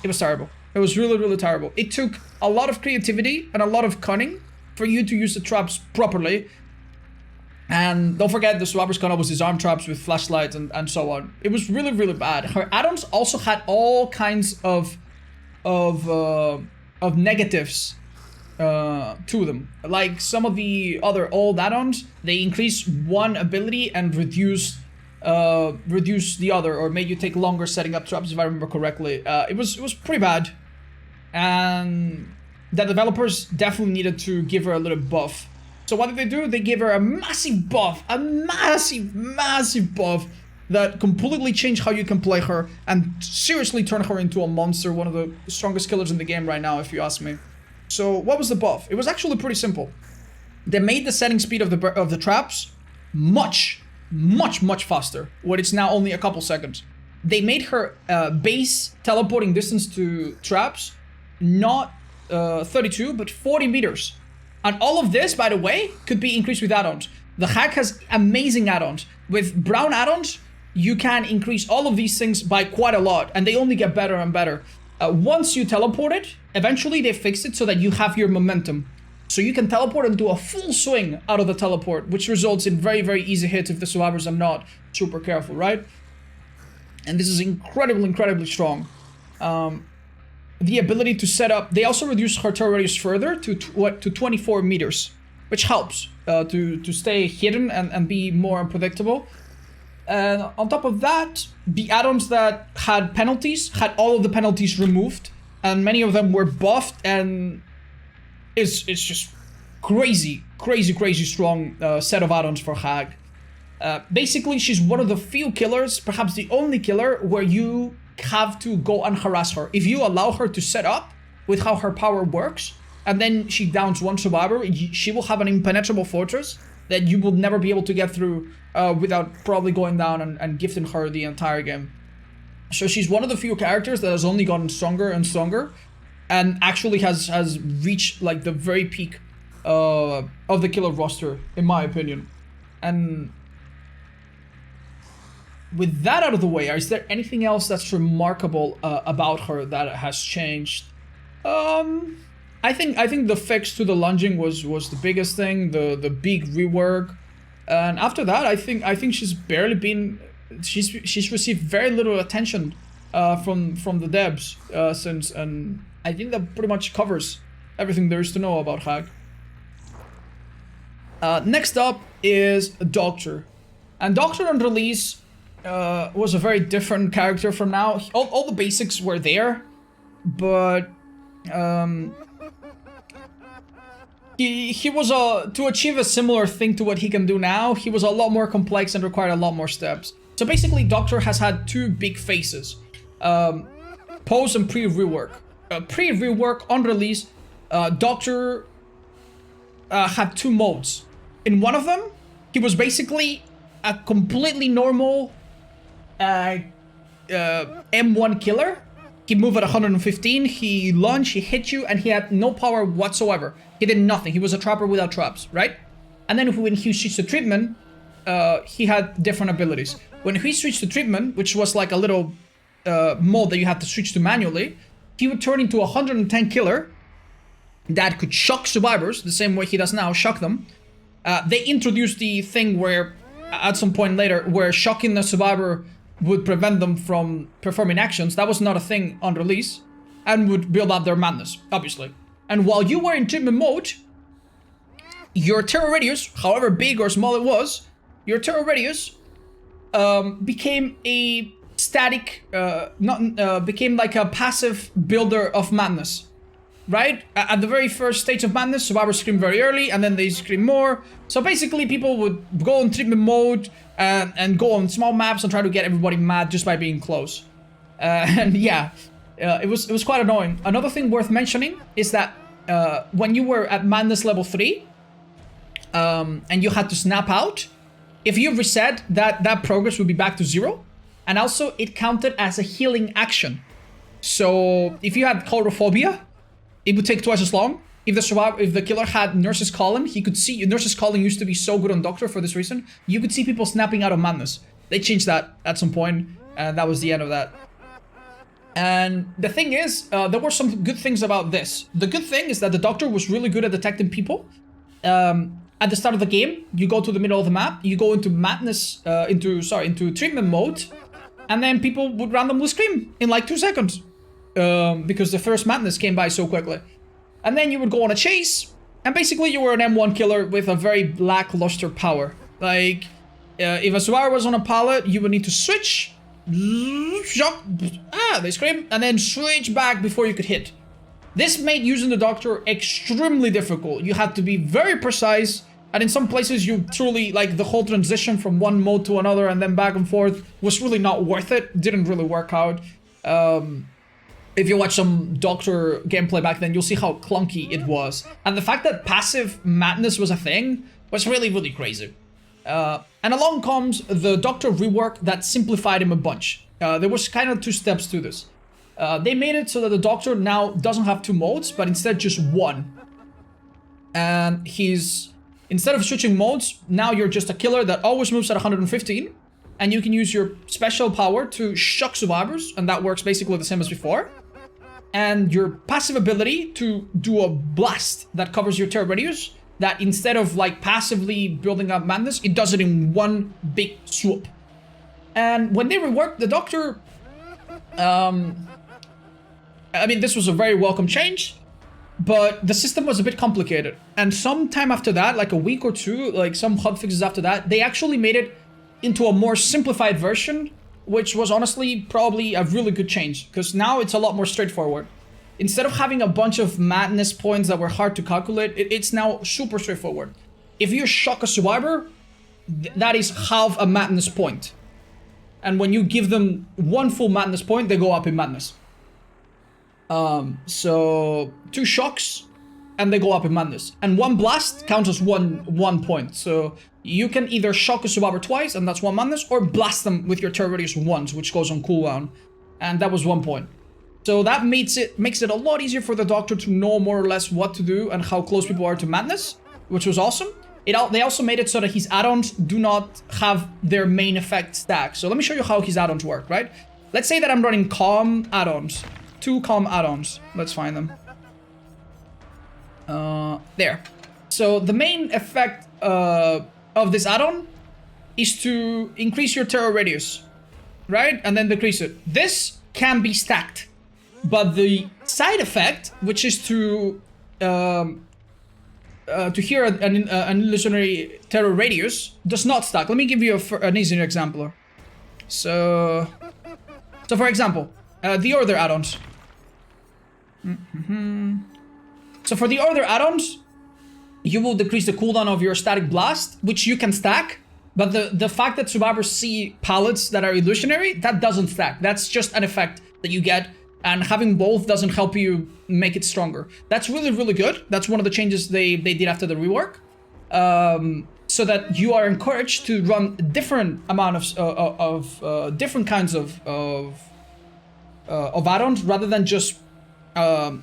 It was terrible. It was really, really terrible. It took a lot of creativity and a lot of cunning for you to use the traps properly. And don't forget, the survivors can always disarm traps with flashlights and so on. It was really, really bad. Her add-ons also had all kinds of negatives to them. Like some of the other old add-ons, they increase one ability and reduce the other, or made you take longer setting up traps, if I remember correctly. It was pretty bad, and the developers definitely needed to give her a little buff. So what did they do? They gave her a massive buff, a massive buff that completely changed how you can play her and seriously turned her into a monster, one of the strongest killers in the game right now, if you ask me. So what was the buff? It was actually pretty simple. They made the setting speed of the traps much faster, when it's now only a couple seconds. They made her base teleporting distance to traps not 32, but 40 meters. And all of this, by the way, could be increased with add-ons. The hack has amazing add-ons. With brown add-ons, you can increase all of these things by quite a lot, and they only get better and better. Once you teleport it, eventually they fixed it so that you have your momentum. So you can teleport and do a full swing out of the teleport, which results in very, very easy hits if the survivors are not super careful, right? And this is incredibly, incredibly strong. The ability to set up... They also reduce her turret radius further to 24 meters, which helps to stay hidden and be more unpredictable. And on top of that, the add-ons that had penalties had all of the penalties removed, and many of them were buffed, and it's just crazy strong set of add-ons for Hag. Basically, she's one of the few killers, perhaps the only killer, where you have to go and harass her. If you allow her to set up with how her power works, and then she downs one survivor, she will have an impenetrable fortress that you will never be able to get through without probably going down and gifting her the entire game. So she's one of the few characters that has only gotten stronger and stronger, and actually has reached like the very peak of the killer roster, in my opinion. And with that out of the way, is there anything else that's remarkable about her that has changed? I think the fix to the lunging was the biggest thing, the big rework, and after that, I think she's barely been, she's received very little attention from the devs since, and I think that pretty much covers everything there is to know about Hag. Next up is Doctor, and Doctor on release was a very different character from now. All the basics were there, but he was to achieve a similar thing to what he can do now, he was a lot more complex and required a lot more steps. So basically, Doctor has had two big phases, post and pre-rework. Pre-rework on release, Doctor had two modes. In one of them, he was basically a completely normal M1 killer. He moved at 115, he lunged, he hit you, and he had no power whatsoever. He did nothing. He was a trapper without traps, right? And then when he switched to treatment, he had different abilities. When he switched to treatment, which was like a little mode that you had to switch to manually, he would turn into a 110 killer that could shock survivors the same way he does now, shock them. They introduced the thing where, at some point later, where shocking the survivor would prevent them from performing actions. That was not a thing on release, and would build up their madness, obviously. And while you were in treatment mode, your terror radius, however big or small it was, your terror radius became a static, became like a passive builder of madness, right? At the very first stage of madness, survivors scream very early, and then they scream more. So basically, people would go in treatment mode and go on small maps and try to get everybody mad just by being close. And yeah, it was quite annoying. Another thing worth mentioning is that when you were at madness level 3, and you had to snap out, if you reset, that progress would be back to 0. And also, it counted as a healing action. So if you had claustrophobia, it would take twice as long. If the killer had Nurse's Calling, he could see... Nurse's Calling used to be so good on Doctor for this reason. You could see people snapping out of madness. They changed that at some point, and that was the end of that. And the thing is, there were some good things about this. The good thing is that the Doctor was really good at detecting people. At the start of the game, you go to the middle of the map, you go into madness, into treatment mode, and then people would randomly scream in like 2 seconds. Because the first madness came by so quickly. And then you would go on a chase, and basically you were an M1 killer with a very lackluster power. Like, if a survivor was on a pallet, you would need to switch, shock, they scream, and then switch back before you could hit. This made using the Doctor extremely difficult. You had to be very precise, and in some places you truly, like, the whole transition from one mode to another and then back and forth was really not worth it. Didn't really work out. If you watch some Doctor gameplay back then, you'll see how clunky it was. And the fact that passive madness was a thing was really, really crazy. And along comes the Doctor rework that simplified him a bunch. There was kind of 2 steps to this. They made it so that the Doctor now doesn't have 2 modes, but instead just 1. And he's, instead of switching modes, now you're just a killer that always moves at 115. And you can use your special power to shock survivors, and that works basically the same as before. And your passive ability to do a blast that covers your terror radius, that instead of like passively building up madness, it does it in one big swoop. And when they reworked the Doctor, I mean, this was a very welcome change, but the system was a bit complicated. And sometime after that, like a week or two, like some hotfixes after that, they actually made it into a more simplified version, which was honestly probably a really good change, because now it's a lot more straightforward. Instead of having a bunch of madness points that were hard to calculate, it's now super straightforward. If you shock a survivor, that is half a madness point. And when you give them one full madness point, they go up in madness. So 2 shocks and they go up in madness. And 1 blast counts as one point. So you can either shock a survivor twice, and that's 1 madness, or blast them with your terror radius once, which goes on cooldown. And that was 1 point. So that makes it a lot easier for the Doctor to know more or less what to do and how close people are to madness, which was awesome. They also made it so that his add-ons do not have their main effect stack. So let me show you how his add-ons work, right? Let's say that I'm running calm add-ons. 2 calm add-ons. Let's find them. There. So the main effect of this add-on is to increase your terror radius, right? And then decrease it. This can be stacked, but the side effect, which is to hear an illusionary terror radius, does not stack. Let me give you an easier example. So for example, the Order add-ons. So for the Order add-ons, you will decrease the cooldown of your static blast, which you can stack, but the fact that survivors see pallets that are illusionary, that doesn't stack. That's just an effect that you get, and having both doesn't help you make it stronger. That's really, really good. That's one of the changes they did after the rework, so that you are encouraged to run different amount of different kinds of add-ons rather than just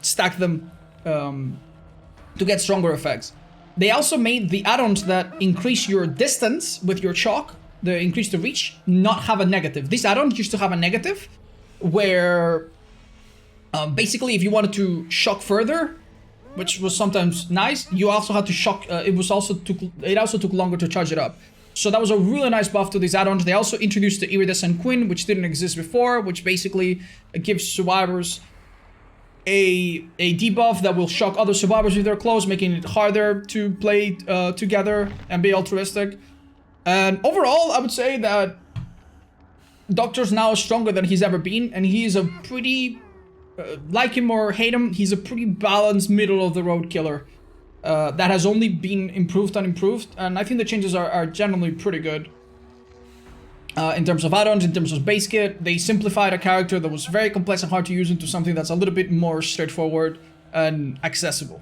stack them to get stronger effects. They also made the add-ons that increase your distance with your chalk, the increase the reach, not have a negative. These add-ons used to have a negative, where basically if you wanted to shock further, which was sometimes nice, you also had to shock. It also took longer to charge it up. So that was a really nice buff to these add-ons. They also introduced the Iridescent Queen, which didn't exist before, which basically gives survivors a debuff that will shock other survivors if they're close, making it harder to play together and be altruistic. And overall, I would say that Doctor's now stronger than he's ever been, and he's a pretty, like him or hate him, he's a pretty balanced, middle-of-the-road killer that has only been improved and improved, and I think the changes are generally pretty good. In terms of add-ons, in terms of base kit, they simplified a character that was very complex and hard to use into something that's a little bit more straightforward and accessible.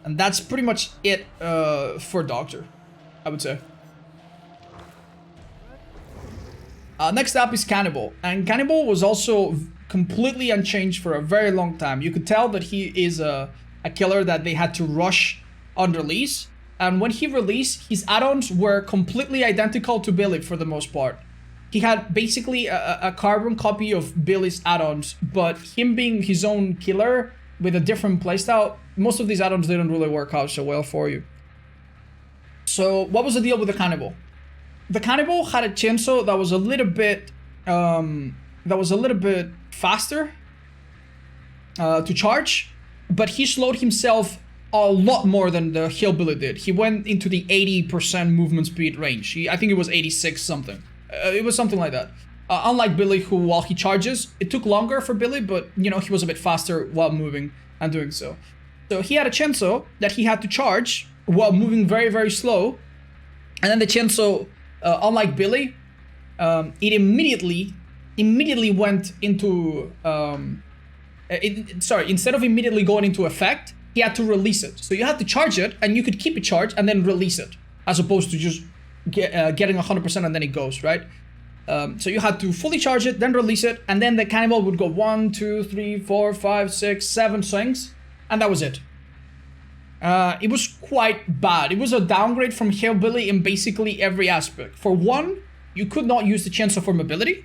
And that's pretty much it for Doctor, I would say. Next up is Cannibal. And Cannibal was also completely unchanged for a very long time. You could tell that he is a killer that they had to rush on release. And when he released, his add-ons were completely identical to Billy for the most part. He had basically a carbon copy of Billy's add-ons, but him being his own killer with a different playstyle, most of these add-ons didn't really work out so well for you. So what was the deal with the Cannibal? The Cannibal had a chainsaw that was a little bit faster to charge, but he slowed himself a lot more than the Hillbilly did. He went into the 80% movement speed range. I think it was 86 something. It was something like that. Unlike Billy, who while he charges, it took longer for Billy, but you know, he was a bit faster while moving and doing so. So he had a chainsaw that he had to charge while moving very, very slow. And then the chainsaw, unlike Billy, it immediately went into, instead of immediately going into effect, he had to release it. So you had to charge it, and you could keep it charged and then release it, as opposed to just getting 100% and then it goes, right? So you had to fully charge it, then release it, and then the Cannibal would go 1, 2, 3, 4, 5, 6, 7 swings, and that was it. it was quite bad. It was a downgrade from Hillbilly in basically every aspect. For one, you could not use the chainsaw for mobility.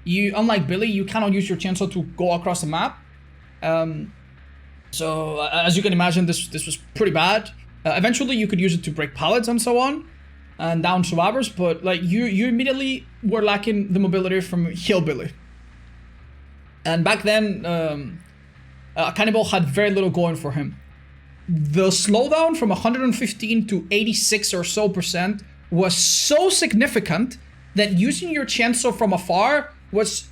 Unlike Billy, you cannot use your chainsaw to go across the map. So as you can imagine, this was pretty bad. Eventually, you could use it to break pallets and so on, and down survivors. But like you immediately were lacking the mobility from Hillbilly. And back then, Cannibal had very little going for him. The slowdown from 115 to 86 or so % was so significant that using your chainsaw from afar was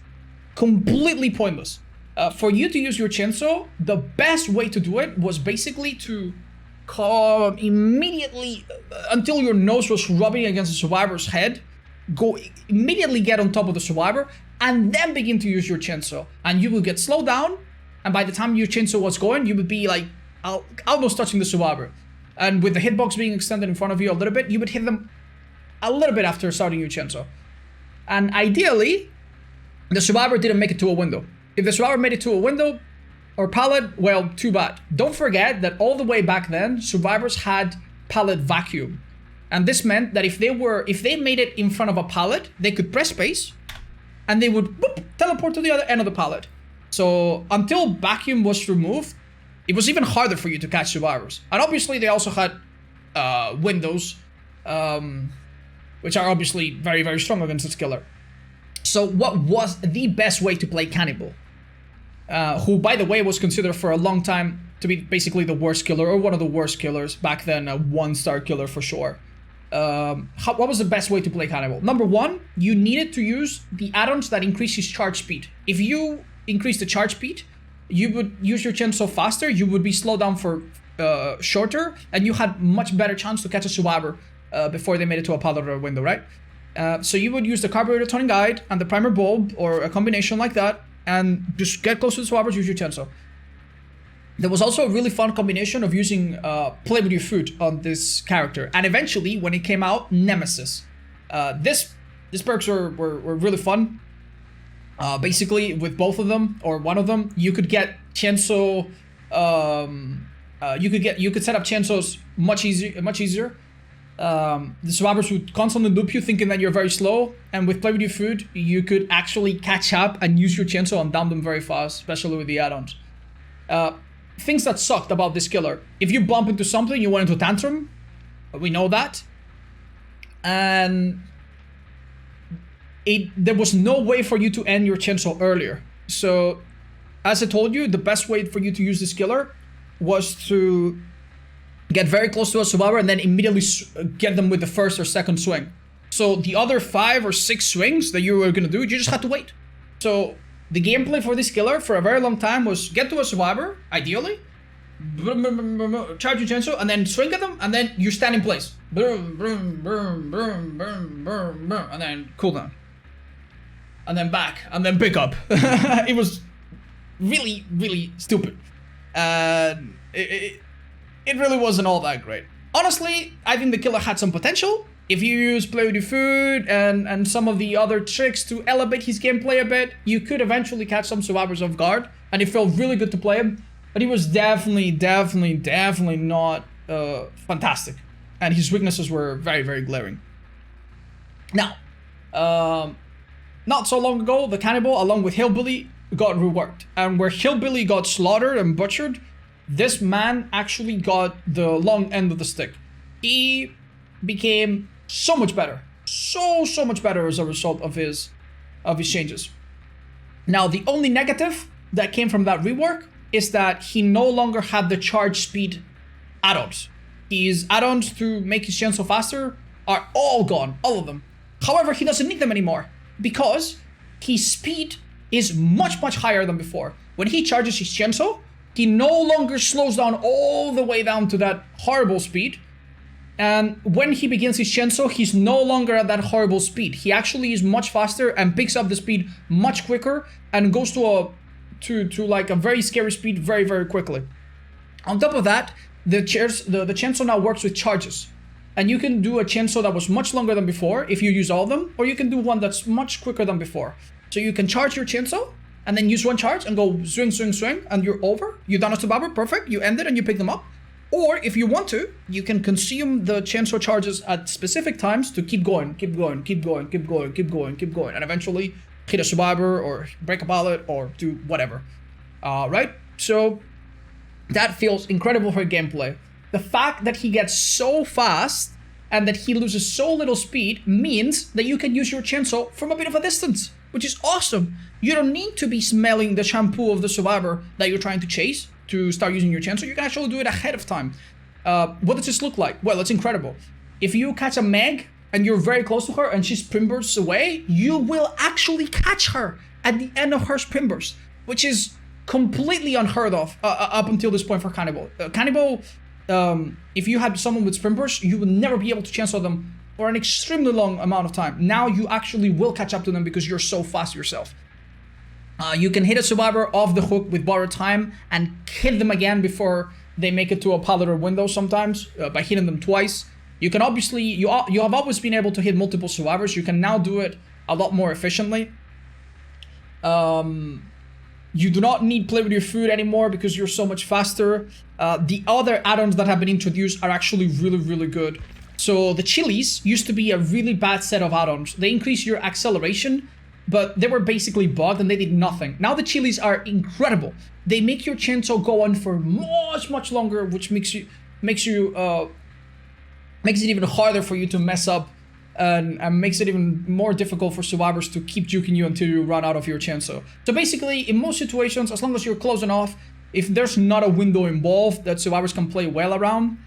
completely pointless. For you to use your chainsaw, the best way to do it was basically to come immediately until your nose was rubbing against the survivor's head, go immediately get on top of the survivor, and then begin to use your chainsaw. And you will get slowed down, and by the time your chainsaw was going, you would be like almost touching the survivor. And with the hitbox being extended in front of you a little bit, you would hit them a little bit after starting your chainsaw. And ideally, the survivor didn't make it to a window. If the survivor made it to a window or pallet, well, too bad. Don't forget that all the way back then, survivors had pallet vacuum. And this meant that if they made it in front of a pallet, they could press space and they would boop, teleport to the other end of the pallet. So until vacuum was removed, it was even harder for you to catch survivors. And obviously they also had windows, which are obviously very, very strong against this killer. So what was the best way to play Cannibal? Who, by the way, was considered for a long time to be basically the worst killer, or one of the worst killers back then, a 1-star killer for sure. What was the best way to play Cannibal? Number one, you needed to use the add-ons that increase his charge speed. If you increase the charge speed, you would use your chainsaw faster, you would be slowed down for shorter, and you had much better chance to catch a survivor before they made it to a pallet or a window, right? So you would use the carburetor turning guide and the primer bulb, or a combination like that, and just get close to the survivors, use your chainsaw. There was also a really fun combination of using play with your food on this character, and eventually, when it came out, Nemesis. These perks were really fun. Basically, with both of them or one of them, you could get chainsaw. You could set up chainsaws much easier. The survivors would constantly loop you, thinking that you're very slow, and with play with your food, you could actually catch up and use your chainsaw and down them very fast, especially with the add-ons. Things that sucked about this killer: if you bump into something, you went into a tantrum. We know that, and there was no way for you to end your chainsaw earlier. So, as I told you, the best way for you to use this killer was to get very close to a survivor and then immediately get them with the first or second swing. So the other 5 or 6 swings that you were gonna do, you just had to wait. So the gameplay for this killer for a very long time was get to a survivor, ideally, charge your chainsaw, and then swing at them, and then you stand in place. And then cool down. And then back, and then pick up. It was really, really stupid. And it really wasn't all that great. Honestly, I think the killer had some potential. If you use play with your food and some of the other tricks to elevate his gameplay a bit, you could eventually catch some survivors off guard, and it felt really good to play him. But he was definitely not fantastic. And his weaknesses were very, very glaring. Now, not so long ago, the Cannibal, along with Hillbilly, got reworked. And where Hillbilly got slaughtered and butchered, this man actually got the long end of the stick. He became so much better. So much better as a result of his changes. Now, the only negative that came from that rework is that he no longer had the charge speed add-ons. His add-ons to make his chainsaw faster are all gone, all of them. However, he doesn't need them anymore because his speed is much higher than before. When he charges his chainsaw, he no longer slows down all the way down to that horrible speed. And when he begins his chainsaw, he's no longer at that horrible speed. He actually is much faster and picks up the speed much quicker and goes to like a very scary speed very, very quickly. On top of that, the chainsaw now works with charges. And you can do a chainsaw that was much longer than before if you use all of them, or you can do one that's much quicker than before. So you can charge your chainsaw and then use one charge and go swing, and you're over. You done a survivor, perfect. You end it and you pick them up. Or if you want to, you can consume the chainsaw charges at specific times to keep going, keep going, keep going, keep going, keep going, keep going, and eventually hit a survivor or break a pallet or do whatever. Right? So that feels incredible for gameplay. The fact that he gets so fast and that he loses so little speed means that you can use your chainsaw from a bit of a distance, which is awesome. You don't need to be smelling the shampoo of the survivor that you're trying to chase to start using your chainsaw. You can actually do it ahead of time. What does this look like? Well, it's incredible. If you catch a Meg and you're very close to her and she sprint bursts away, you will actually catch her at the end of her sprint burst, which is completely unheard of up until this point for Cannibal. Cannibal, if you had someone with sprint burst, you would never be able to chainsaw them for an extremely long amount of time. Now you actually will catch up to them because you're so fast yourself. You can hit a survivor off the hook with borrowed time and hit them again before they make it to a pallet or window sometimes by hitting them twice. You can obviously, you have always been able to hit multiple survivors. You can now do it a lot more efficiently. You do not need play with your food anymore because you're so much faster. The other add-ons that have been introduced are actually really, really good. So the chilies used to be a really bad set of add-ons. They increase your acceleration, but they were basically bugged and they did nothing. Now the chilies are incredible. They make your chainsaw go on for much, much longer, which makes it even harder for you to mess up and makes it even more difficult for survivors to keep juking you until you run out of your chainsaw. So basically, in most situations, as long as you're close enough, if there's not a window involved that survivors can play well around,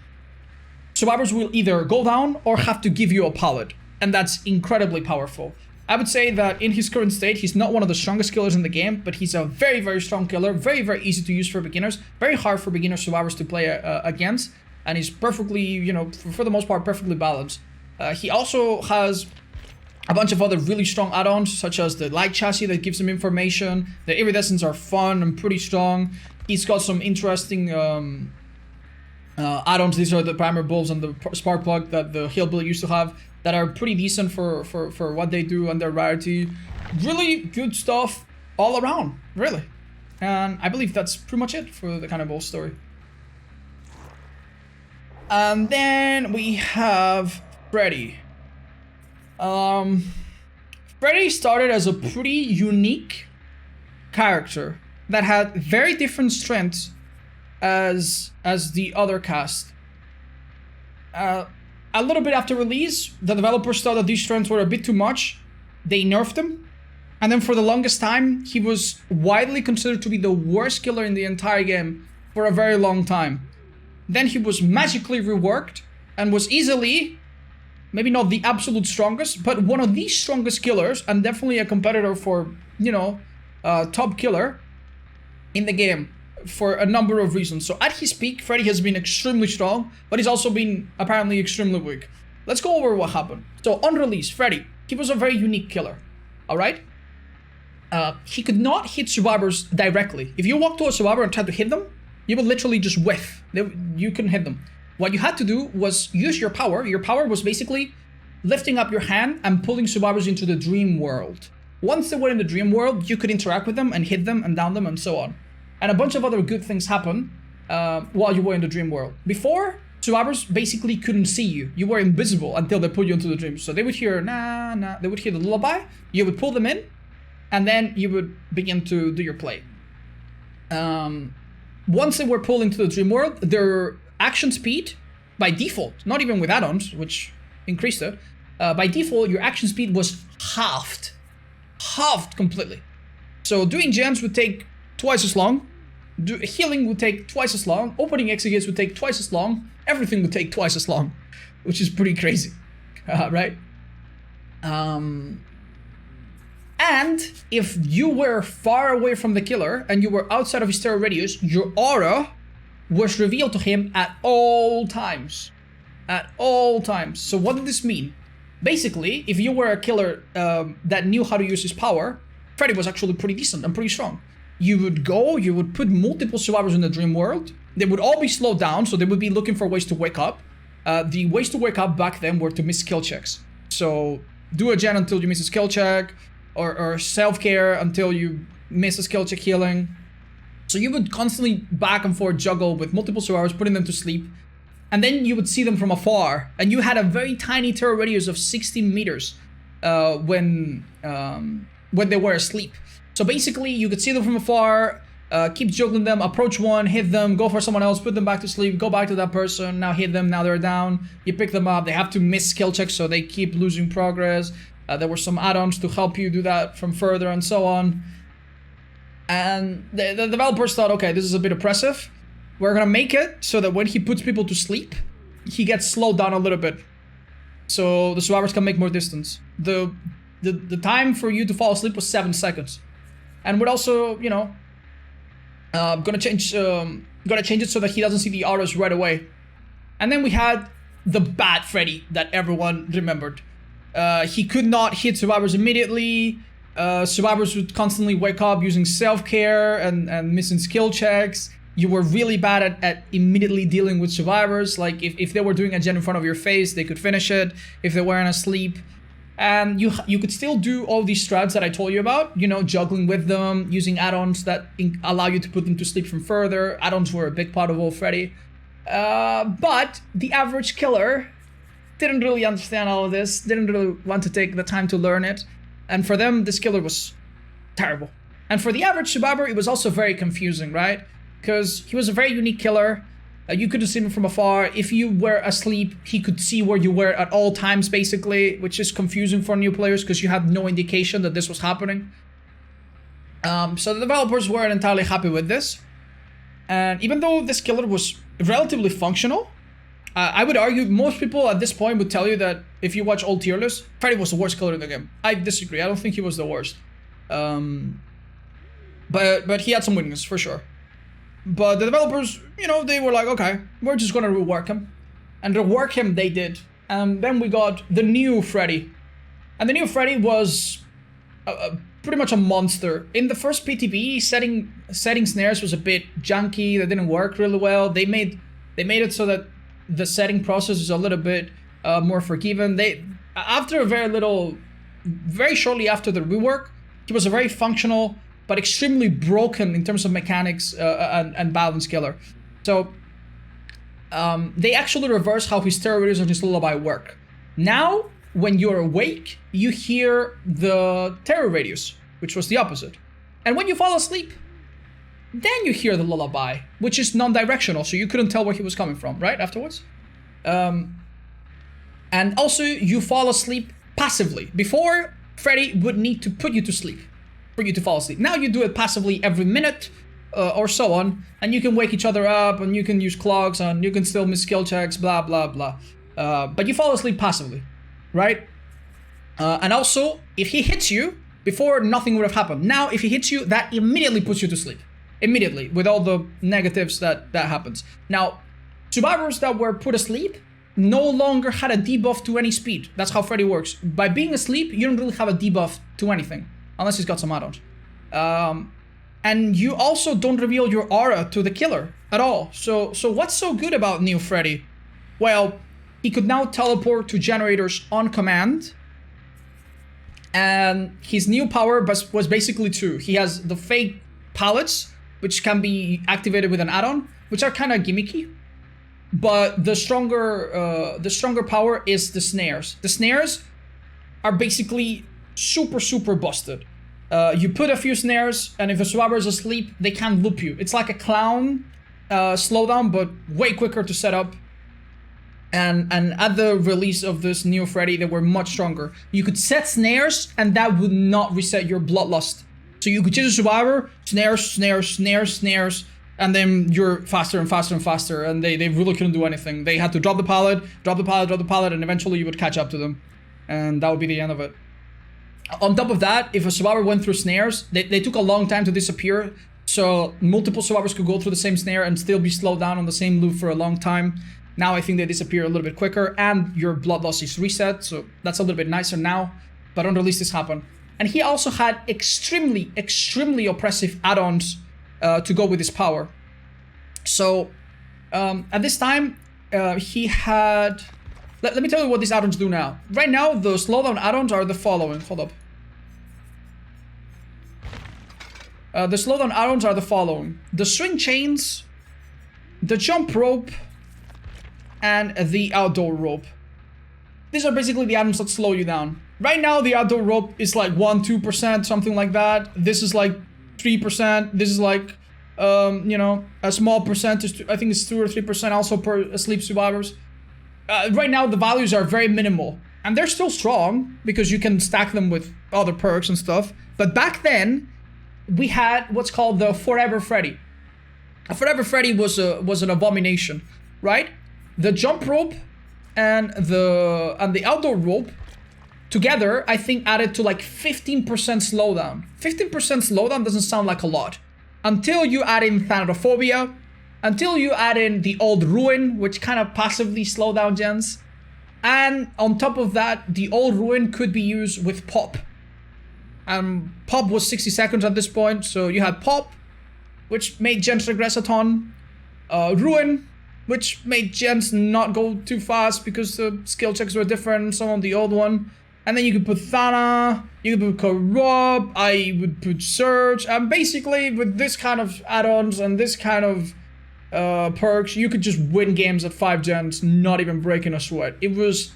survivors will either go down or have to give you a pallet, and that's incredibly powerful. I would say that in his current state, he's not one of the strongest killers in the game, but he's a very, very strong killer, very, very easy to use for beginners, very hard for beginner survivors to play against, and he's perfectly, you know, for the most part, perfectly balanced. He also has a bunch of other really strong add-ons, such as the light chassis that gives him information. The iridescents are fun and pretty strong. He's got some interesting add-ons. These are the primer bulbs and the spark plug that the Hillbilly used to have that are pretty decent for what they do and their rarity. Really good stuff all around, really. And I believe that's pretty much it for the Cannibal story. And then we have Freddy. Freddy started as a pretty unique character that had very different strengths as the other cast. A little bit after release, the developers thought that these strengths were a bit too much. They nerfed him. And then for the longest time, he was widely considered to be the worst killer in the entire game for a very long time. Then he was magically reworked and was easily, maybe not the absolute strongest, but one of the strongest killers and definitely a competitor for, you know, top killer in the game for a number of reasons. So at his peak, Freddy has been extremely strong, but he's also been apparently extremely weak. Let's go over what happened. So on release, Freddy, he was a very unique killer, all right? He could not hit survivors directly. If you walk to a survivor and try to hit them, you would literally just whiff. You couldn't hit them. What you had to do was use your power. Your power was basically lifting up your hand and pulling survivors into the dream world. Once they were in the dream world, you could interact with them and hit them and down them and so on. And a bunch of other good things happen while you were in the dream world. Before, survivors basically couldn't see you. You were invisible until they put you into the dream. So they would hear, nah, nah. They would hear the lullaby. You would pull them in, and then you would begin to do your play. Once they were pulled into the dream world, their action speed, by default, not even with add-ons, which increased it, by default, your action speed was halved. Halved completely. So doing gens would take twice as long. Healing would take twice as long. Opening exegates would take twice as long. Everything would take twice as long, which is pretty crazy, right? And if you were far away from the killer and you were outside of his terror radius, your aura was revealed to him at all times. At all times. So what did this mean? Basically, if you were a killer that knew how to use his power, Freddy was actually pretty decent and pretty strong. You would go, you would put multiple survivors in the dream world. They would all be slowed down, so they would be looking for ways to wake up. The ways to wake up back then were to miss skill checks. So do a gen until you miss a skill check, or self-care until you miss a skill check healing. So you would constantly back and forth juggle with multiple survivors, putting them to sleep. And then you would see them from afar. And you had a very tiny terror radius of 60 meters when they were asleep. So basically, you could see them from afar, keep juggling them, approach one, hit them, go for someone else, put them back to sleep, go back to that person, now hit them, now they're down. You pick them up, they have to miss skill checks, so they keep losing progress. There were some add-ons to help you do that from further and so on. And the developers thought, okay, this is a bit oppressive. We're gonna make it so that when he puts people to sleep, he gets slowed down a little bit. So the survivors can make more distance. The time for you to fall asleep was 7 seconds. And we're also, you know, gonna change it so that he doesn't see the autos right away. And then we had the bad Freddy that everyone remembered. He could not hit survivors immediately. Survivors would constantly wake up using self-care and missing skill checks. You were really bad at immediately dealing with survivors. Like if they were doing a gen in front of your face, they could finish it. If they weren't asleep. And you could still do all these strats that I told you about, you know, juggling with them, using add-ons that allow you to put them to sleep from further. Add-ons were a big part of old Freddy. But the average killer didn't really understand all of this, didn't really want to take the time to learn it. And for them, this killer was terrible. And for the average survivor, it was also very confusing, right? Because he was a very unique killer. You could have seen him from afar. If you were asleep, he could see where you were at all times, basically, which is confusing for new players because you have no indication that this was happening. So the developers weren't entirely happy with this. And even though this killer was relatively functional, I would argue most people at this point would tell you that if you watch old tier lists, Freddy was the worst killer in the game. I disagree. I don't think he was the worst. But he had some weaknesses, for sure. But the developers, you know, they were like, okay, we're just gonna rework him. And rework him they did. And then we got the new Freddy. And the new Freddy was pretty much a monster. In the first PTB, setting snares was a bit junky. That didn't work really well. They made it so that the setting process is a little bit more forgiving. After very shortly after the rework, he was a very functional but extremely broken in terms of mechanics and balance killer. So they actually reverse how his terror radius and his lullaby work. Now, when you're awake, you hear the terror radius, which was the opposite. And when you fall asleep, then you hear the lullaby, which is non-directional, so you couldn't tell where he was coming from, right, afterwards? And also, you fall asleep passively. Before, Freddy would need to put you to sleep for you to fall asleep. Now you do it passively every minute or so on, and you can wake each other up, and you can use clogs, and you can still miss skill checks, blah, blah, blah. But you fall asleep passively, right? And also, if he hits you, before nothing would have happened. Now, if he hits you, that immediately puts you to sleep. Immediately, with all the negatives that happens. Now, survivors that were put asleep no longer had a debuff to any speed. That's how Freddy works. By being asleep, you don't really have a debuff to anything. Unless he's got some add-ons. And you also don't reveal your aura to the killer at all. So what's so good about new Freddy? Well, he could now teleport to generators on command. And his new power was basically two. He has the fake pallets, which can be activated with an add-on, which are kind of gimmicky. But the stronger power is the snares. The snares are basically super busted. You put a few snares, and if a survivor is asleep, they can't loop you. It's like a clown slowdown, but way quicker to set up. And at the release of this new Freddy, they were much stronger. You could set snares, and that would not reset your bloodlust. So you could chase a survivor, snares, and then you're faster and faster and faster, and they really couldn't do anything. They had to drop the pallet, and eventually you would catch up to them. And that would be the end of it. On top of that, if a survivor went through snares, they took a long time to disappear. So multiple survivors could go through the same snare and still be slowed down on the same loop for a long time. Now I think they disappear a little bit quicker, and your blood loss is reset, so that's a little bit nicer now. But on release this happened. And he also had extremely oppressive add-ons to go with his power. So at this time, he had... Let me tell you what these add-ons do now. Right now, the slowdown add-ons are the following. Hold up. The slowdown add-ons are the following: the swing chains, the jump rope, and the outdoor rope. These are basically the add-ons that slow you down. Right now, the outdoor rope is like 1-2%, something like that. This is like 3%. This is like, you know, a small percentage. I think it's 2 or 3% also per sleep survivors. Right now, the values are very minimal. And they're still strong because you can stack them with other perks and stuff. But back then, we had what's called the Forever Freddy. A Forever Freddy was an abomination, right? The jump rope and the outdoor rope together, I think, added to like 15% slowdown. 15% slowdown doesn't sound like a lot until you add in Thanatophobia, until you add in the old Ruin, which kind of passively slow down gens. And on top of that, the old Ruin could be used with Pop. Pop was 60 seconds at this point, so you had Pop, which made gens regress a ton. Ruin, which made gens not go too fast because the skill checks were different, some on the old one. And then you could put Thana, you could put Corrupt, I would put Surge, and basically with this kind of add-ons and this kind of perks, you could just win games at 5 gens, not even breaking a sweat. It was,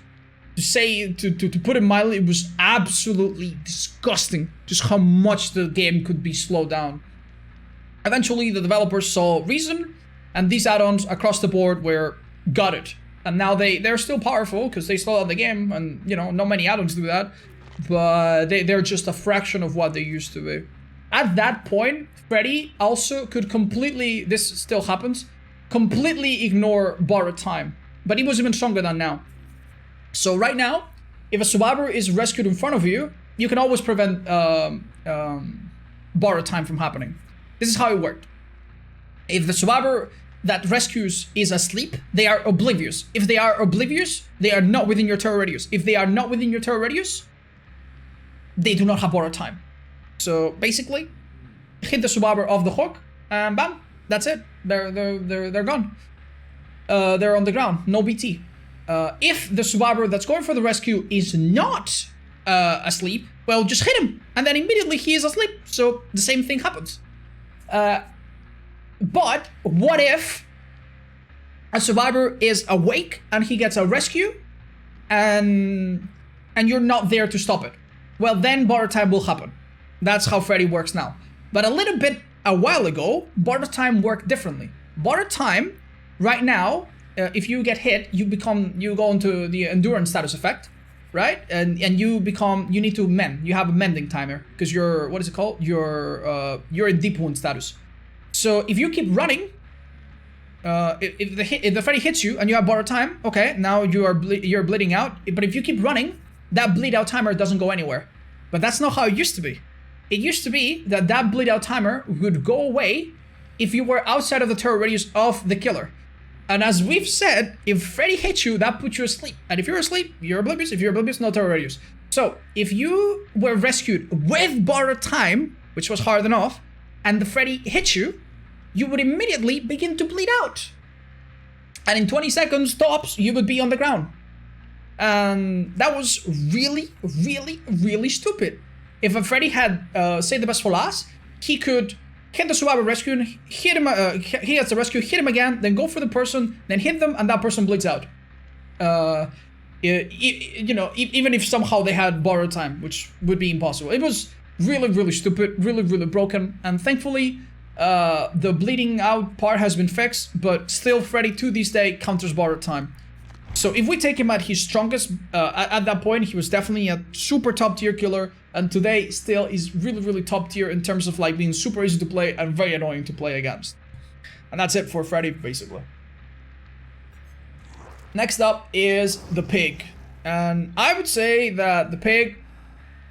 to put it mildly, it was absolutely disgusting just how much the game could be slowed down. Eventually, the developers saw reason, and these add-ons across the board were gutted. And now they're still powerful because they slow down the game, and you know, not many add-ons do that, but they're just a fraction of what they used to be. At that point, Freddy also could completely, this still happens, completely ignore borrowed time. But he was even stronger than now. So right now, if a survivor is rescued in front of you, you can always prevent borrowed time from happening. This is how it worked. If the survivor that rescues is asleep, they are oblivious. If they are oblivious, they are not within your terror radius. If they are not within your terror radius, they do not have borrowed time. So basically, hit the survivor off the hook, and bam, that's it. They're gone. They're on the ground, no BT. If the survivor that's going for the rescue is not asleep, well, just hit him, and then immediately he is asleep. So the same thing happens. But what if a survivor is awake and he gets a rescue, and you're not there to stop it? Well, then borrowed time will happen. That's how Freddy works now. But a while ago, borrowed time worked differently. Borrowed time, right now, if you get hit, you go into the endurance status effect, right? And you need to mend. You have a mending timer because you're, what is it called? You're in deep wound status. So if you keep running, if the Freddy hits you and you have borrowed time, okay, now you're bleeding out. But if you keep running, that bleed out timer doesn't go anywhere. But that's not how it used to be. It used to be that bleed out timer would go away if you were outside of the terror radius of the killer. And as we've said, if Freddy hits you, that puts you asleep. And if you're asleep, you're oblivious. If you're oblivious, no terror radius. So if you were rescued with borrowed time, which was hard enough, and the Freddy hits you, you would immediately begin to bleed out. And in 20 seconds tops, you would be on the ground. And that was really, really, really stupid. If a Freddy had saved the best for last, he could hit the survivor rescue, hit him, he gets the rescue, hit him again, then go for the person, then hit them, and that person bleeds out. You know, even if somehow they had borrowed time, which would be impossible. It was really, really stupid, really, really broken, and thankfully, the bleeding out part has been fixed, but still Freddy to this day counters borrowed time. So if we take him at his strongest, at that point, he was definitely a super top tier killer, and today still is really, really top tier in terms of like being super easy to play and very annoying to play against. And that's it for Freddy, basically. Next up is the pig. And I would say that the pig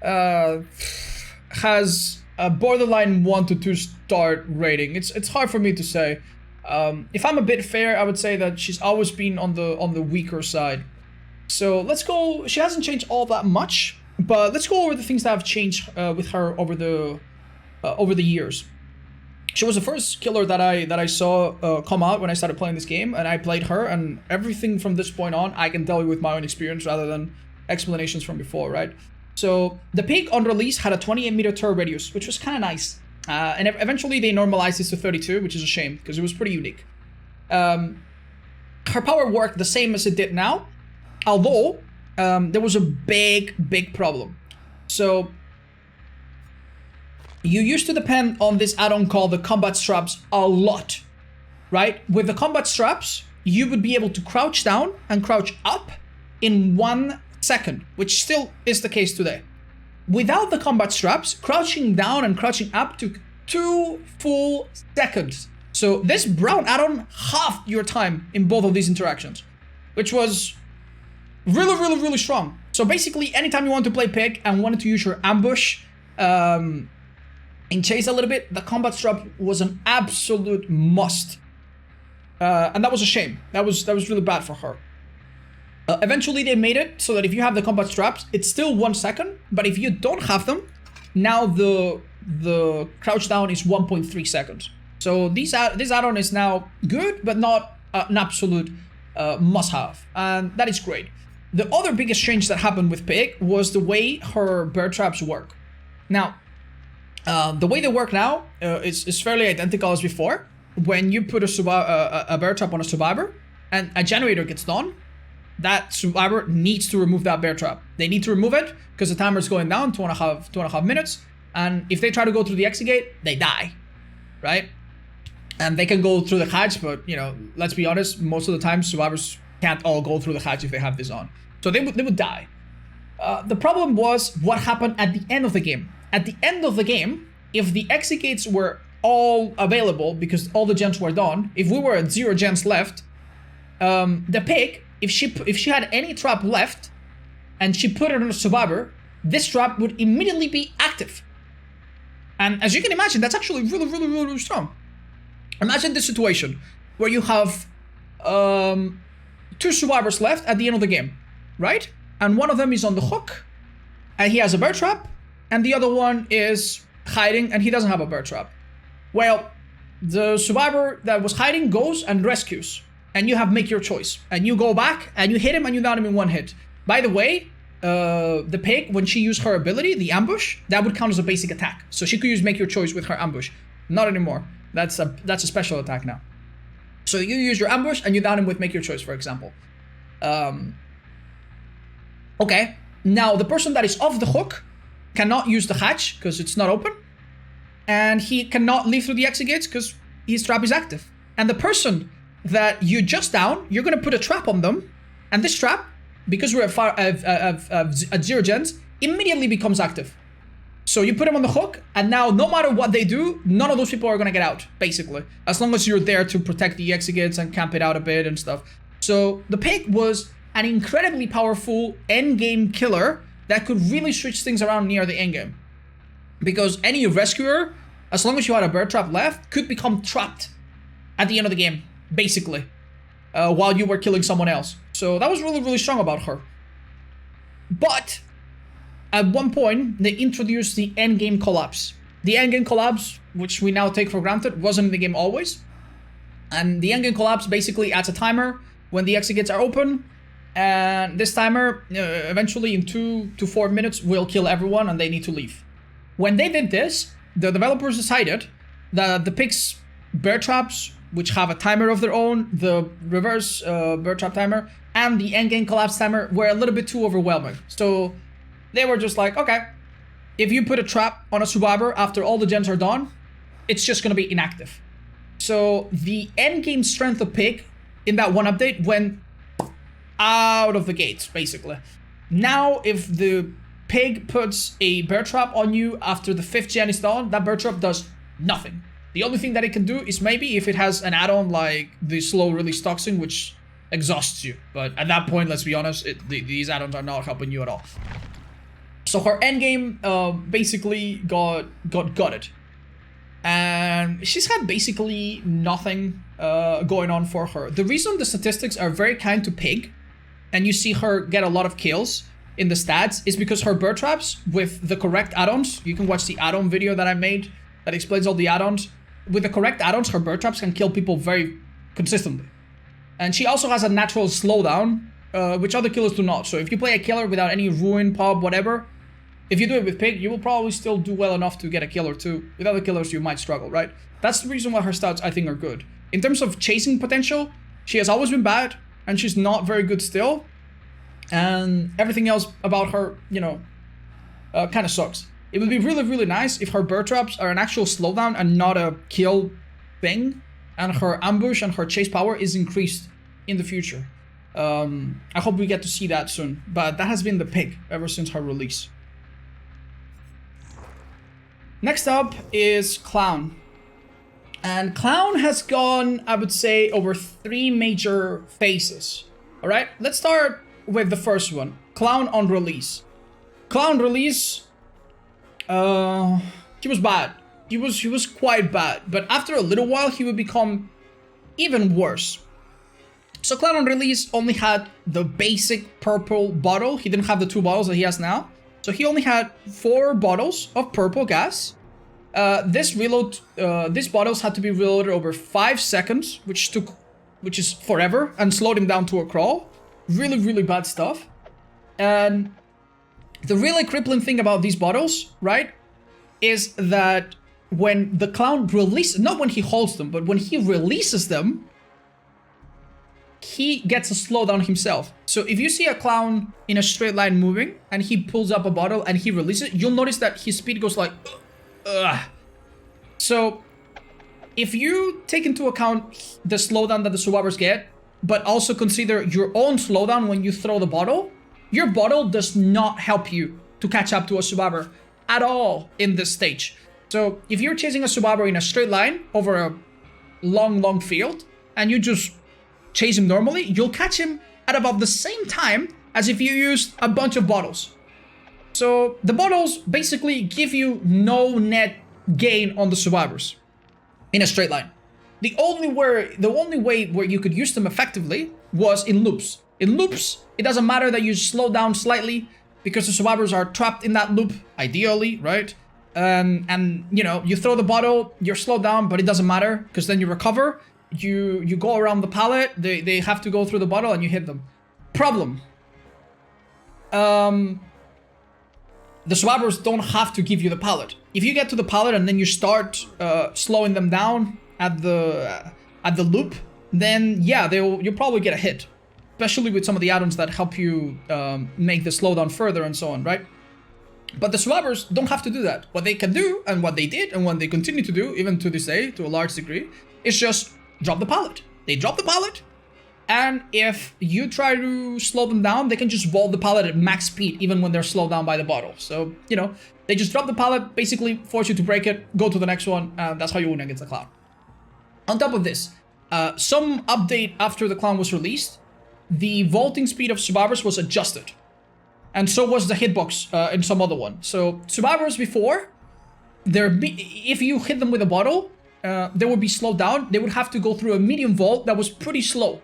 has a borderline 1 to 2 star rating. It's hard for me to say. If I'm a bit fair, I would say that she's always been on the weaker side. So let's go. She hasn't changed all that much, but let's go over the things that have changed with her over the years. She was the first killer that I saw come out when I started playing this game, and I played her, and everything from this point on I can tell you with my own experience rather than explanations from before, right? So the pig on release had a 28 meter terror radius, which was kind of nice. And eventually they normalized this to 32, which is a shame because it was pretty unique. Her power worked the same as it did now, although there was a big problem. So you used to depend on this add-on called the combat straps a lot, right? With the combat straps, you would be able to crouch down and crouch up in 1 second, which still is the case today. Without the combat straps, crouching down and crouching up took 2 full seconds. So this brown add-on halved your time in both of these interactions, which was really strong. So basically, anytime you want to play Pig and wanted to use your ambush and chase a little bit, the combat strap was an absolute must. And that was a shame. That was really bad for her. Eventually they made it so that if you have the combat straps, it's still 1 second, but if you don't have them, now the crouch down is 1.3 seconds. So this add-on is now good, but not an absolute must-have, and that is great. The other biggest change that happened with Pig was the way her bear traps work. Now, the way they work now is fairly identical as before. When you put a bear trap on a survivor and a generator gets done, that survivor needs to remove that bear trap. They need to remove it because the timer is going down 2.5 minutes. And if they try to go through the exit gate, they die, right? And they can go through the hatch, but you know, let's be honest, most of the time survivors can't all go through the hatch if they have this on. So they would die. The problem was what happened at the end of the game. At the end of the game, if the exit gates were all available because all the gens were done, if we were at 0 gens left, the Pig, if she had any trap left and she put it on a survivor, this trap would immediately be active. And as you can imagine, that's actually really strong. Imagine this situation where you have 2 survivors left at the end of the game, right? And one of them is on the hook and he has a bear trap, and the other one is hiding and he doesn't have a bear trap. Well, the survivor that was hiding goes and rescues, and you have make your choice, and you go back and you hit him and you down him in 1 hit. By the way, the Pig, when she used her ability, the ambush, that would count as a basic attack. So she could use make your choice with her ambush. Not anymore. That's a special attack now. So you use your ambush and you down him with make your choice, for example. Okay. Now the person that is off the hook cannot use the hatch because it's not open, and he cannot leave through the exit gates because his trap is active. And the person that you just down, you're gonna put a trap on them, and this trap, because we're at 0 gens, immediately becomes active. So you put him on the hook, and now no matter what they do, none of those people are gonna get out, basically. As long as you're there to protect the exit gates and camp it out a bit and stuff. So the Pig was an incredibly powerful endgame killer that could really switch things around near the endgame. Because any rescuer, as long as you had a bear trap left, could become trapped at the end of the game, basically, while you were killing someone else. So that was really strong about her. But at one point, they introduced the endgame collapse. The endgame collapse, which we now take for granted, wasn't in the game always. And the endgame collapse basically adds a timer when the exit gates are open. And this timer, eventually in 2 to 4 minutes, will kill everyone and they need to leave. When they did this, the developers decided that the Pig's bear traps, which have a timer of their own, the reverse bear trap timer, and the endgame collapse timer were a little bit too overwhelming. So they were just like, okay, if you put a trap on a survivor after all the gens are done, it's just going to be inactive. So the endgame strength of Pig in that one update went out of the gates, basically. Now, if the Pig puts a bear trap on you after the 5th gen is done, that bear trap does nothing. The only thing that it can do is maybe if it has an add-on like the slow release toxin, which exhausts you. But at that point, let's be honest, these add-ons are not helping you at all. So her endgame basically got gutted. And she's had basically nothing going on for her. The reason the statistics are very kind to Pig, and you see her get a lot of kills in the stats, is because her bear traps with the correct add-ons, you can watch the add-on video that I made that explains all the add-ons. With the correct add-ons, her bear traps can kill people very consistently. And she also has a natural slowdown, which other killers do not. So if you play a killer without any ruin, pop, whatever, If you do it with Pig, you will probably still do well enough to get a kill or two. With other killers, you might struggle, right? That's the reason why her stats, I think, are good. In terms of chasing potential, she has always been bad, and she's not very good still. And everything else about her, you know, kind of sucks. It would be really, really nice if her bird traps are an actual slowdown and not a kill thing, and her ambush and her chase power is increased in the future. I hope we get to see that soon, but that has been the Pig ever since her release. Next up is Clown. And Clown has gone, I would say, over 3 major phases. Alright, let's start with the first one. Clown on release. Clown release, he was bad. He was quite bad, but after a little while he would become even worse. So Clown on release only had the basic purple bottle. He didn't have the 2 bottles that he has now. So he only had 4 bottles of purple gas. These bottles had to be reloaded over 5 seconds, which is forever, and slowed him down to a crawl. Really, really bad stuff. And the really crippling thing about these bottles, right, is that when the Clown releases, not when he holds them, but when he releases them, he gets a slowdown himself. So if you see a Clown in a straight line moving and he pulls up a bottle and he releases it, you'll notice that his speed goes like, ugh. So if you take into account the slowdown that the survivors get, but also consider your own slowdown when you throw the bottle, your bottle does not help you to catch up to a survivor at all in this stage. So if you're chasing a survivor in a straight line over a long field and you just chase him normally, you'll catch him at about the same time as if you used a bunch of bottles. So the bottles basically give you no net gain on the survivors in a straight line. The only way where you could use them effectively was in loops. In loops, it doesn't matter that you slow down slightly because the survivors are trapped in that loop, ideally, right? And you know, you throw the bottle, you're slowed down, but it doesn't matter because then you recover. You go around the pallet, they have to go through the bottle and you hit them. Problem. The survivors don't have to give you the pallet. If you get to the pallet and then you start slowing them down at the loop, then yeah, you'll probably get a hit. Especially with some of the add-ons that help you make the slowdown further and so on, right? But the survivors don't have to do that. What they can do, and what they did, and what they continue to do, even to this day, to a large degree, is just drop the pallet. They drop the pallet, and if you try to slow them down, they can just vault the pallet at max speed, even when they're slowed down by the bottle. So, you know, they just drop the pallet, basically force you to break it, go to the next one, and that's how you win against the Clown. On top of this, some update after the Clown was released, the vaulting speed of survivors was adjusted. And so was the hitbox in some other one. So survivors before, if you hit them with a bottle, they would be slowed down. They would have to go through a medium vault that was pretty slow.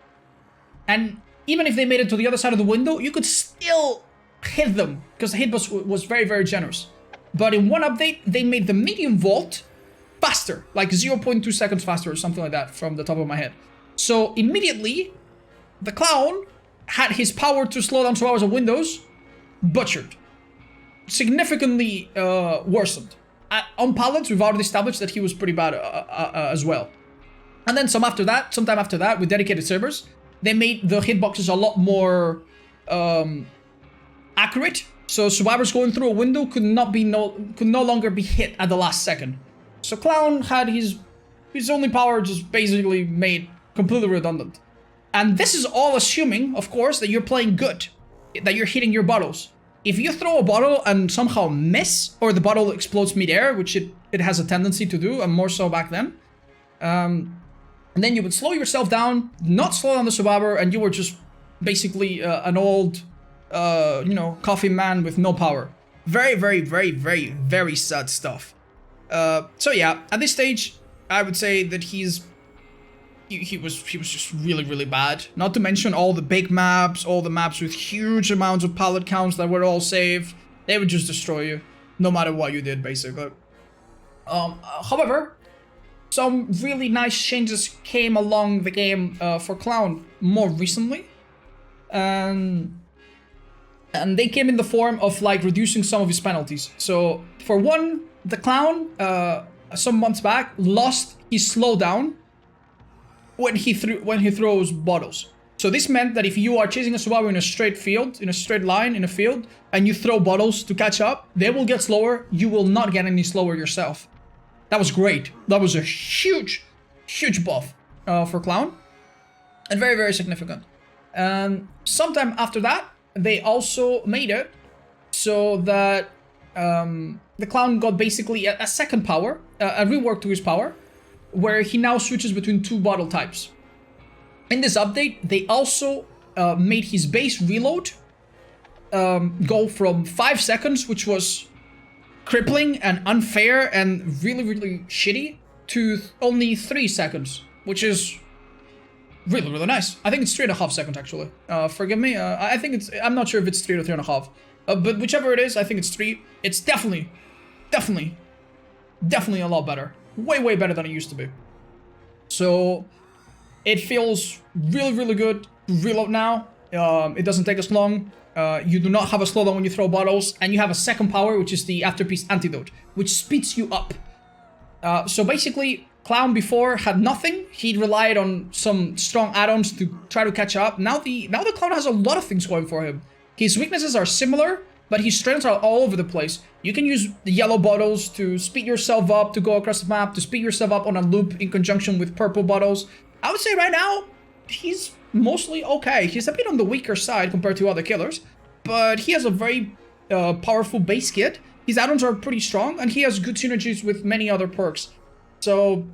And even if they made it to the other side of the window, you could still hit them because the hitbox was very, very generous. But in one update, they made the medium vault faster, like 0.2 seconds faster or something like that from the top of my head. So immediately, the Clown had his power to slow down survivors on windows butchered. Significantly worsened. On pallets, we've already established that he was pretty bad as well. And then sometime after that, with dedicated servers, they made the hitboxes a lot more accurate. So survivors going through a window could no longer be hit at the last second. So Clown had his only power just basically made completely redundant. And this is all assuming, of course, that you're playing good, that you're hitting your bottles. If you throw a bottle and somehow miss, or the bottle explodes mid-air, which it has a tendency to do, and more so back then, and then you would slow yourself down, not slow down the survivor, and you were just basically an old, coffee man with no power. Very, very, very, very, very sad stuff. So yeah, at this stage, I would say that he was just really, really bad. Not to mention all the big maps, all the maps with huge amounts of pallet counts that were all saved. They would just destroy you, no matter what you did, basically. However, some really nice changes came along the game for Clown more recently. And they came in the form of like reducing some of his penalties. So for one, the clown some months back lost his slowdown when he throws bottles. So this meant that if you are chasing a survivor in a straight field, in a straight line in a field, and you throw bottles to catch up, they will get slower. You will not get any slower yourself. That was great. That was a huge buff for clown, and very, very significant. And sometime after that, they also made it so that the clown got basically a second power, a rework to his power, where he now switches between 2 bottle types. In this update, they also made his base reload go from 5 seconds, which was crippling and unfair and really, really shitty, to only 3 seconds, which is really, really nice. I think it's 3.5 seconds, actually. Forgive me. I think it's... I'm not sure if it's 3 or 3.5. But whichever it is, I think it's 3. It's definitely a lot better. Way, way better than it used to be. So it feels really, really good to reload now. It doesn't take as long. You do not have a slowdown when you throw bottles. And you have a second power, which is the Afterpiece Antidote, which speeds you up. So basically... Clown before had nothing. He relied on some strong add-ons to try to catch up. Now the clown has a lot of things going for him. His weaknesses are similar, but his strengths are all over the place. You can use the yellow bottles to speed yourself up, to go across the map, to speed yourself up on a loop in conjunction with purple bottles. I would say right now, he's mostly okay. He's a bit on the weaker side compared to other killers, but he has a very powerful base kit. His add-ons are pretty strong, and he has good synergies with many other perks. So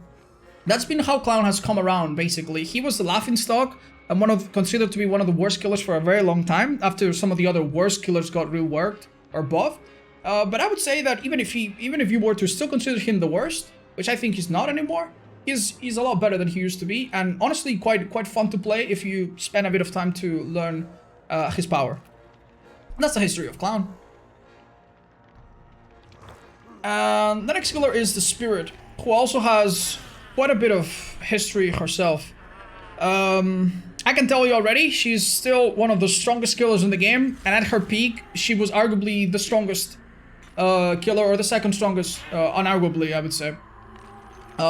that's been how Clown has come around, basically. He was the laughingstock and considered to be one of the worst killers for a very long time, after some of the other worst killers got reworked or buffed. But I would say that even if you were to still consider him the worst, which I think he's not anymore, he's a lot better than he used to be, and honestly quite fun to play if you spend a bit of time to learn his power. And that's the history of Clown. And the next killer is the Spirit, who also has quite a bit of history herself. I can tell you already, she's still one of the strongest killers in the game, and at her peak, she was arguably the strongest killer, or the second strongest, unarguably, I would say.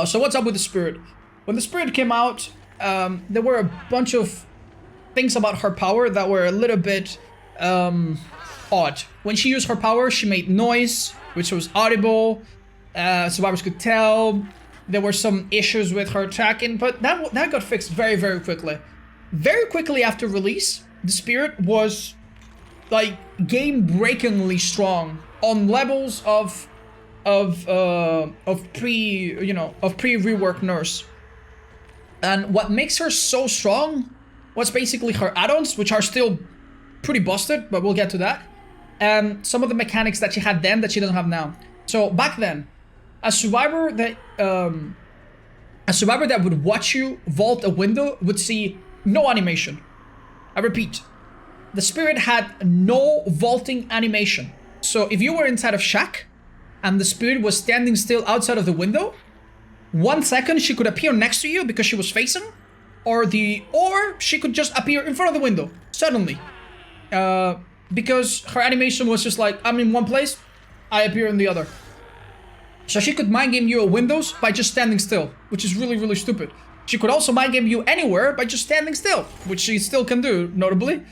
So what's up with the Spirit? When the Spirit came out, there were a bunch of things about her power that were a little bit odd. When she used her power, she made noise, which was audible. Survivors could tell. There were some issues with her tracking, but that got fixed very, very quickly. Very quickly after release, the Spirit was like game-breakingly strong on levels of pre-rework Nurse. And what makes her so strong was basically her add-ons, which are still pretty busted, but we'll get to that. And some of the mechanics that she had then that she doesn't have now. So back then, a survivor that would watch you vault a window would see no animation. I repeat, the Spirit had no vaulting animation. So if you were inside of Shack and the Spirit was standing still outside of the window, 1 second she could appear next to you because she was facing, or she could just appear in front of the window suddenly, because her animation was just like, I'm in one place, I appear in the other. So she could mind game you at windows by just standing still, which is really, really stupid. She could also mind game you anywhere by just standing still, which she still can do, notably.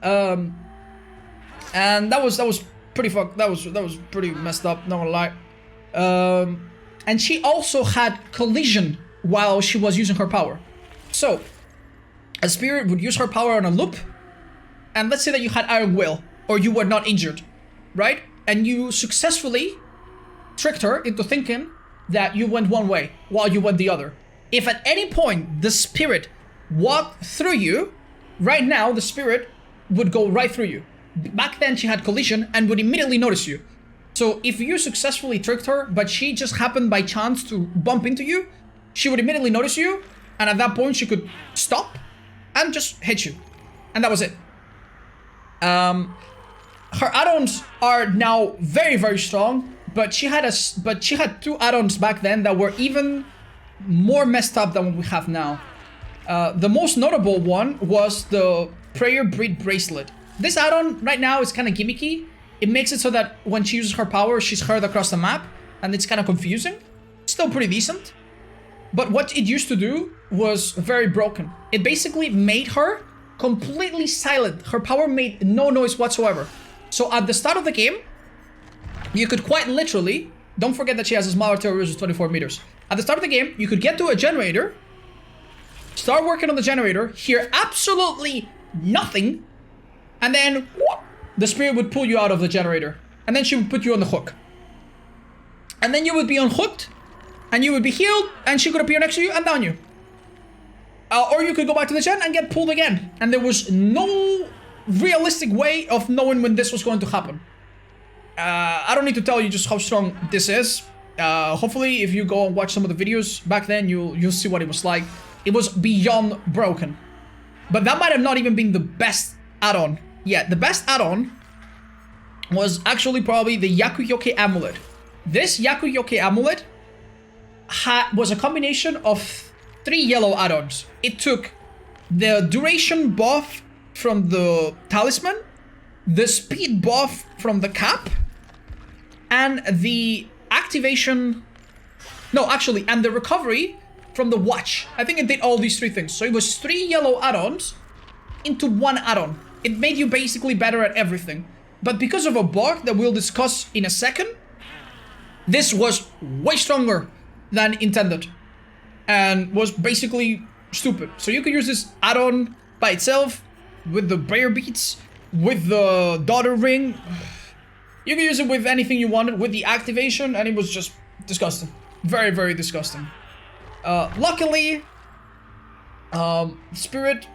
And that was pretty that was pretty messed up, not gonna lie. And she also had collision while she was using her power. So a Spirit would use her power on a loop, and let's say that you had Iron Will, or you were not injured, right? And you successfully tricked her into thinking that you went one way while you went the other. If at any point the Spirit walked through you, right now the Spirit would go right through you. Back then she had collision and would immediately notice you. So if you successfully tricked her, but she just happened by chance to bump into you, she would immediately notice you, and at that point she could stop and just hit you. And that was it. Her add-ons are now very, very strong, but she had 2 add-ons back then that were even more messed up than what we have now. The most notable one was the Prayer Breed Bracelet. This add-on right now is kind of gimmicky. It makes it so that when she uses her power, she's heard across the map, and it's kind of confusing. Still pretty decent. But what it used to do was very broken. It basically made her completely silent. Her power made no noise whatsoever. So at the start of the game, you could quite literally, don't forget that she has a smaller terror radius of 24 meters. At the start of the game, you could get to a generator, start working on the generator, hear absolutely nothing, and then whoop, the spirit would pull you out of the generator. And then she would put you on the hook. And then you would be unhooked, and you would be healed, and she could appear next to you and down you. Or you could go back to the gen and get pulled again. And there was no realistic way of knowing when this was going to happen. I don't need to tell you just how strong this is. Hopefully, if you go and watch some of the videos back then, you'll see what it was like. It was beyond broken. But that might have not even been the best add-on. Yeah, the best add-on was actually probably the Yakuyoke Amulet. This Yakuyoke Amulet was a combination of 3 yellow add-ons. It took the duration buff from the talisman, the speed buff from the cap, and the activation... No, actually, and the recovery from the watch. I think it did all these 3 things. So it was 3 yellow add-ons into 1 add-on. It made you basically better at everything. But because of a bug that we'll discuss in a second, this was way stronger than intended. And was basically stupid. So you could use this add-on by itself, with the prayer beats, with the daughter ring. You could use it with anything you wanted, with the activation, and it was just disgusting. Very, very disgusting. Luckily, Spirit,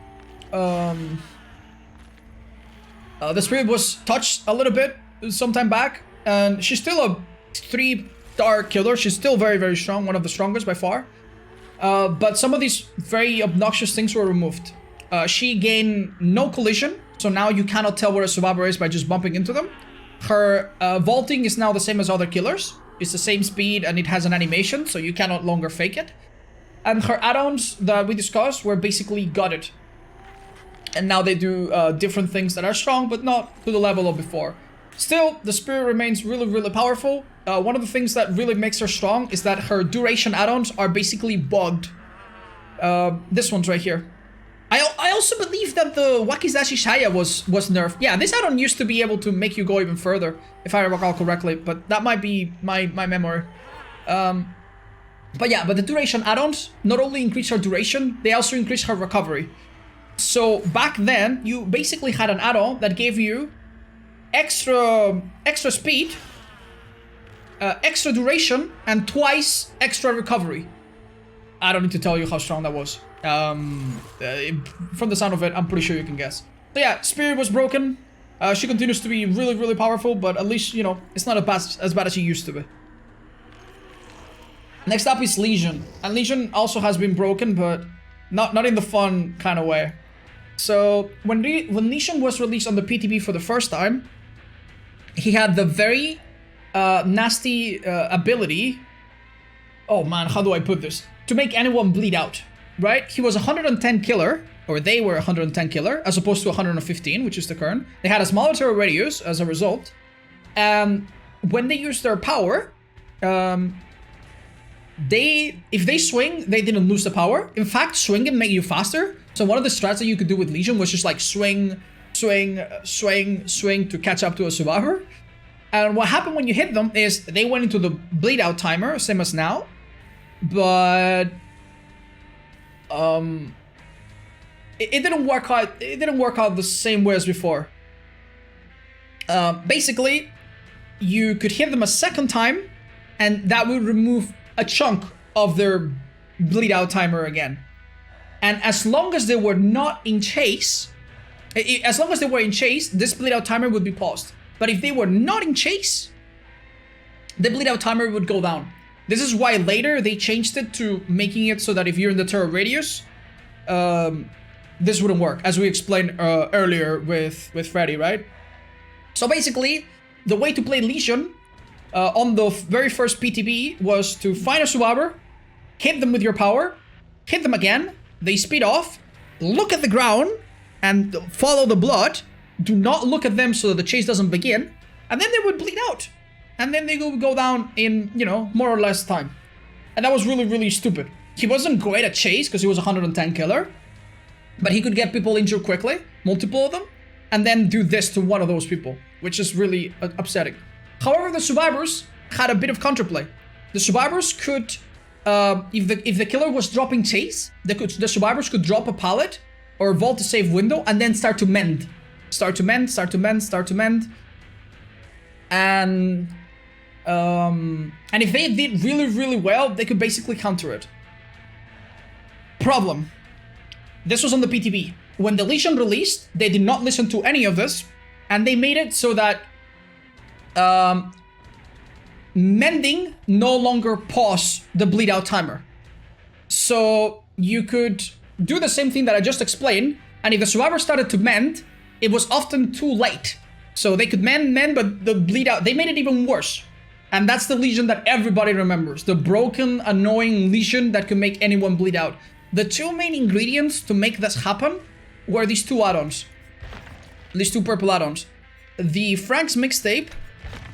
the Spirit was touched a little bit sometime back, and she's still a 3-star killer. She's still very, very strong, one of the strongest by far. But some of these very obnoxious things were removed. She gained no collision, so now you cannot tell where a survivor is by just bumping into them. Her vaulting is now the same as other killers. It's the same speed and it has an animation, so you cannot longer fake it. And her add-ons that we discussed were basically gutted. And now they do different things that are strong, but not to the level of before. Still, the Spirit remains really, really powerful. One of the things that really makes her strong is that her duration add-ons are basically bugged. This one's right here. I also believe that the Wakizashi Shaya was nerfed. Yeah, this add-on used to be able to make you go even further, if I recall correctly, but that might be my memory. But the duration add-ons not only increase her duration, they also increase her recovery. So back then, you basically had an add-on that gave you extra speed, extra duration, and twice extra recovery. I don't need to tell you how strong that was. From the sound of it, I'm pretty sure you can guess. So yeah, Spirit was broken. She continues to be really, really powerful, but at least, you know, it's not as bad as she used to be. Next up is Legion. And Legion also has been broken, but not in the fun kind of way. So when Legion was released on the PTB for the first time, he had the very nasty ability. Oh man, how do I put this? To make anyone bleed out, right? He was 110 killer, or they were 110 killer, as opposed to 115, which is the current. They had a smaller terror radius as a result. When they used their power, if they swing, they didn't lose the power. In fact, swinging made you faster. So one of the strats that you could do with Legion was just like swing to catch up to a survivor. And what happened when you hit them is they went into the bleed out timer, same as now. But it didn't work out. It didn't work out the same way as before. Basically, you could hit them a second time, and that would remove a chunk of their bleed out timer again. And as long as they were not in chase, this bleed out timer would be paused. But if they were not in chase, the bleed out timer would go down. This is why later they changed it to making it so that if you're in the terror radius, this wouldn't work, as we explained earlier with Freddy, right? So basically, the way to play Legion on the very first PTB was to find a survivor, hit them with your power, hit them again, they speed off, look at the ground, and follow the blood, do not look at them so that the chase doesn't begin, and then they would bleed out. And then they would go down in, you know, more or less time. And that was really, really stupid. He wasn't great at chase because he was a 110 killer, but he could get people injured quickly, multiple of them, and then do this to one of those people, which is really upsetting. However, the survivors had a bit of counterplay. The survivors could, if the killer was dropping chase, the survivors could drop a pallet or vault to save window and then start to mend. Start to mend. And if they did really, really well, they could basically counter it. Problem. This was on the PTB. When the Legion released, they did not listen to any of this, and they made it so that mending no longer paused the bleed out timer. So you could do the same thing that I just explained, and if the survivor started to mend, it was often too late. So they could mend, but the bleed out, they made it even worse. And that's the Legion that everybody remembers. The broken, annoying Legion that could make anyone bleed out. The two main ingredients to make this happen were these two add-ons. These two purple add-ons. The Frank's Mixtape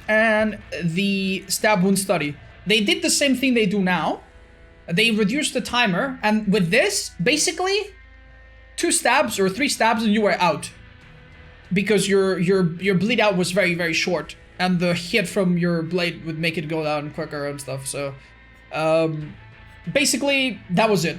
and the Stab Wound Study. They did the same thing they do now. They reduced the timer, and with this, basically, 2 stabs or 3 stabs and you were out. Because your bleed out was very, very short. And the hit from your blade would make it go down quicker and stuff. So, basically, that was it.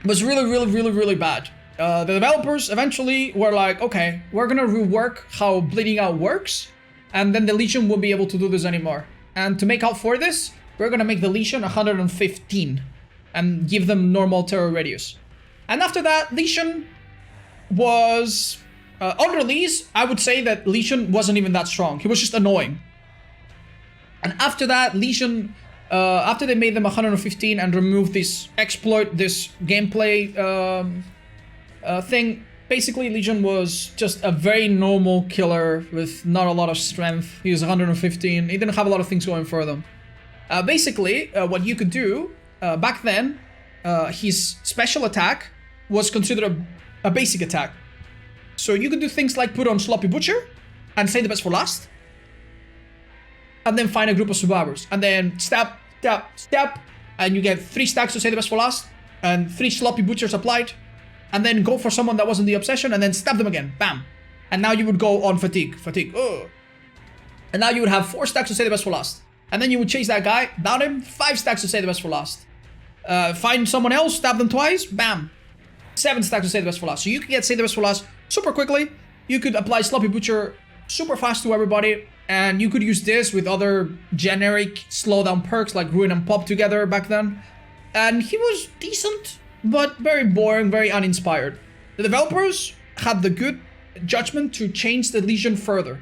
It was really, really, really, really bad. The developers eventually were like, okay, we're gonna rework how bleeding out works, and then the Legion won't be able to do this anymore. And to make out for this, we're gonna make the Legion 115 and give them normal terror radius. And after that, Legion was... on release, I would say that Legion wasn't even that strong. He was just annoying. And after that, Legion... after they made them 115 and removed this exploit, this gameplay thing, basically Legion was just a very normal killer with not a lot of strength. He was 115. He didn't have a lot of things going for them. Basically, what you could do back then, his special attack was considered a basic attack. So you could do things like put on Sloppy Butcher and save the best for last. And then find a group of survivors. And then stab, and you get 3 stacks to save the best for last. And 3 Sloppy Butchers applied. And then go for someone that wasn't the obsession and then stab them again. Bam. And now you would go on fatigue. Ugh. And now you would have 4 stacks to save the best for last. And then you would chase that guy, down him, 5 stacks to save the best for last. Find someone else, stab them twice, bam. 7 stacks to save the best for last. So you could get save the best for last super quickly. You could apply Sloppy Butcher super fast to everybody. And you could use this with other generic slowdown perks like Ruin and Pop together back then. And he was decent, but very boring, very uninspired. The developers had the good judgment to change the Legion further.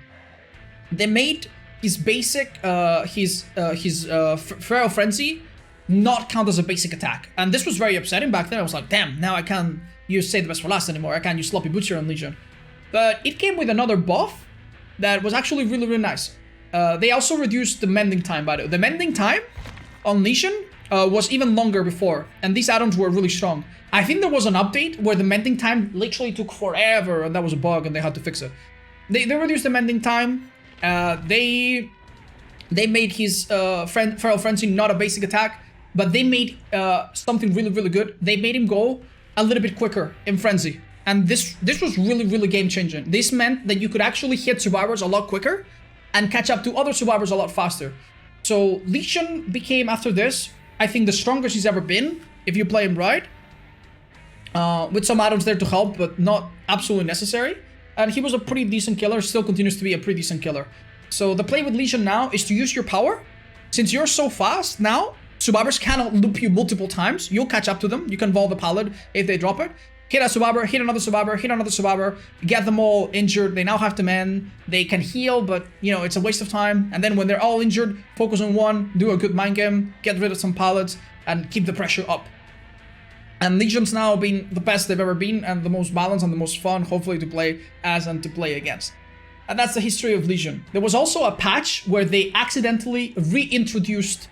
They made his basic, Feral Frenzy not count as a basic attack. And this was very upsetting back then. I was like, damn, now I can't use Save the Best for Last anymore. I can't use Sloppy Butcher on Legion. But it came with another buff that was actually really, really nice. They also reduced the mending time, by the way. The mending time on Legion was even longer before, and these add-ons were really strong. I think there was an update where the mending time literally took forever, and that was a bug, and they had to fix it. They reduced the mending time. They made his Feral Frenzy not a basic attack, but they made something really, really good. They made him go a little bit quicker in Frenzy. And this was really, really game-changing. This meant that you could actually hit survivors a lot quicker and catch up to other survivors a lot faster. So Legion became, after this, I think the strongest he's ever been, if you play him right. With some add-ons there to help, but not absolutely necessary. And he was a pretty decent killer, still continues to be a pretty decent killer. So the play with Legion now is to use your power. Since you're so fast now, survivors cannot loop you multiple times. You'll catch up to them. You can vault the pallet if they drop it. Hit a survivor, hit another survivor, hit another survivor, get them all injured. They now have to mend. They can heal, but, you know, it's a waste of time. And then when they're all injured, focus on one, do a good mind game, get rid of some pallets, and keep the pressure up. And Legion's now been the best they've ever been, and the most balanced and the most fun, hopefully, to play as and to play against. And that's the history of Legion. There was also a patch where they accidentally reintroduced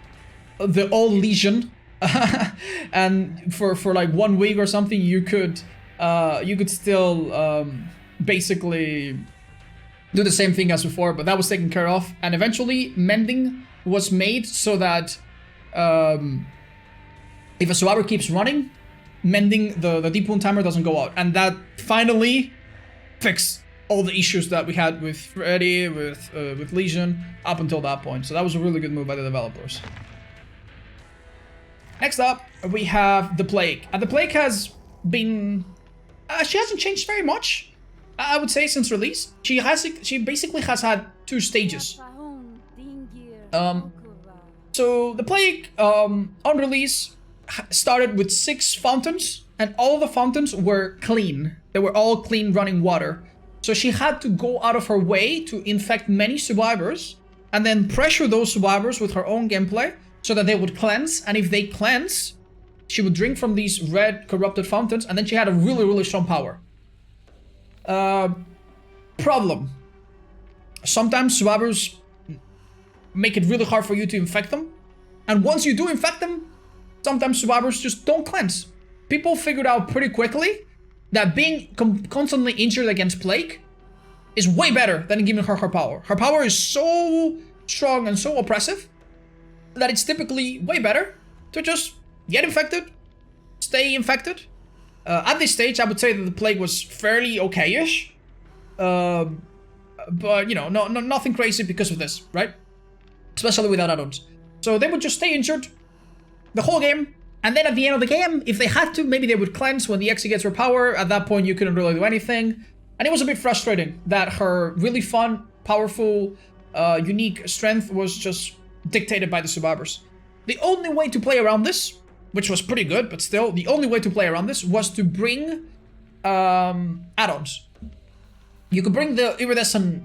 the old Legion. And for like 1 week or something, you could still basically do the same thing as before, but that was taken care of. And eventually, mending was made so that if a survivor keeps running, mending the deep wound timer doesn't go out. And that finally fixed all the issues that we had with Freddy, with Legion, up until that point. So that was a really good move by the developers. Next up, we have the Plague. And the Plague has been... she hasn't changed very much, I would say, since release. She basically has had 2 stages. So the Plague, on release, started with 6 fountains, and all of the fountains were clean. They were all clean running water. So she had to go out of her way to infect many survivors, and then pressure those survivors with her own gameplay, so that they would cleanse, and if they cleanse, she would drink from these red corrupted fountains, and then she had a really, really strong power. Problem. Sometimes survivors make it really hard for you to infect them, and once you do infect them, sometimes survivors just don't cleanse. People figured out pretty quickly that being constantly injured against Plague is way better than giving her power. Her power is so strong and so oppressive that it's typically way better to just get infected, stay infected. At this stage, I would say that the Plague was fairly okay-ish. But, you know, nothing crazy because of this, right? Especially without add-ons. So they would just stay injured the whole game, and then at the end of the game, if they had to, maybe they would cleanse when the Exe gets her power. At that point, you couldn't really do anything. And it was a bit frustrating that her really fun, powerful, unique strength was just dictated by the survivors. The only way to play around this, which was pretty good, but still, the only way to play around this was to bring add-ons. You could bring the iridescent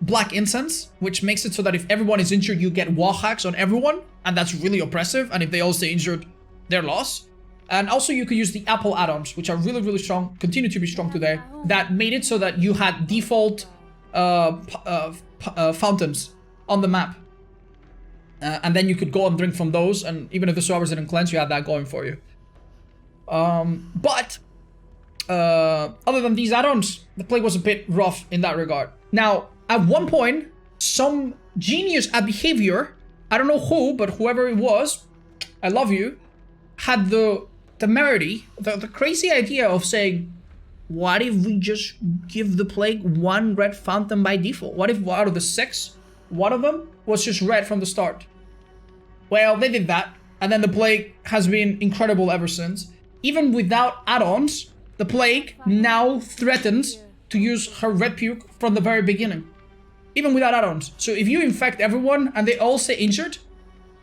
black incense, which makes it so that if everyone is injured, you get wall hacks on everyone, and that's really oppressive, and if they all stay injured, they're lost. And also you could use the apple add-ons, which are really, really strong, continue to be strong today, that made it so that you had default fountains on the map. And then you could go and drink from those, and even if the survivors didn't cleanse, you had that going for you. But other than these add-ons, the Plague was a bit rough in that regard. Now, at one point, some genius at behavior, I don't know who, but whoever it was, I love you, had the temerity, the crazy idea of saying, what if we just give the Plague 1 red fountain by default? What if out of the 6, one of them was just red from the start? Well, they did that, and then the Plague has been incredible ever since. Even without add-ons, the Plague now threatens to use her red puke from the very beginning. Even without add-ons. So if you infect everyone and they all stay injured,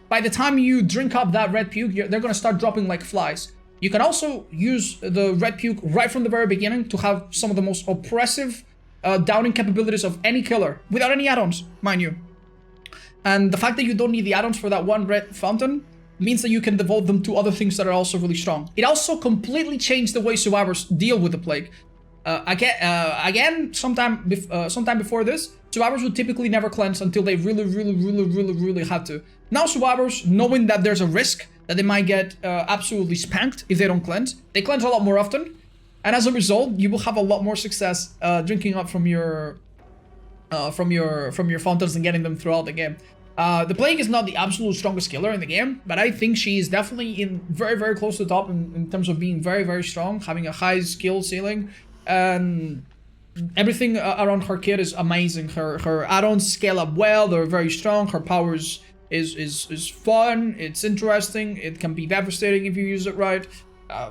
by the time you drink up that red puke, they're gonna start dropping like flies. You can also use the red puke right from the very beginning to have some of the most oppressive downing capabilities of any killer, without any add-ons, mind you. And the fact that you don't need the add-ons for that 1 red fountain means that you can devote them to other things that are also really strong. It also completely changed the way survivors deal with the Plague. Again, sometime before this, survivors would typically never cleanse until they really had to. Now survivors, knowing that there's a risk that they might get absolutely spanked if they don't cleanse, they cleanse a lot more often, and as a result, you will have a lot more success drinking up from your fountains and getting them throughout the game. The Plague is not the absolute strongest killer in the game, but I think she is definitely in very close to the top in terms of being very strong, having a high skill ceiling, and everything around her kit is amazing. Her add-ons scale up well, they're very strong, her power is fun, it's interesting, it can be devastating if you use it right.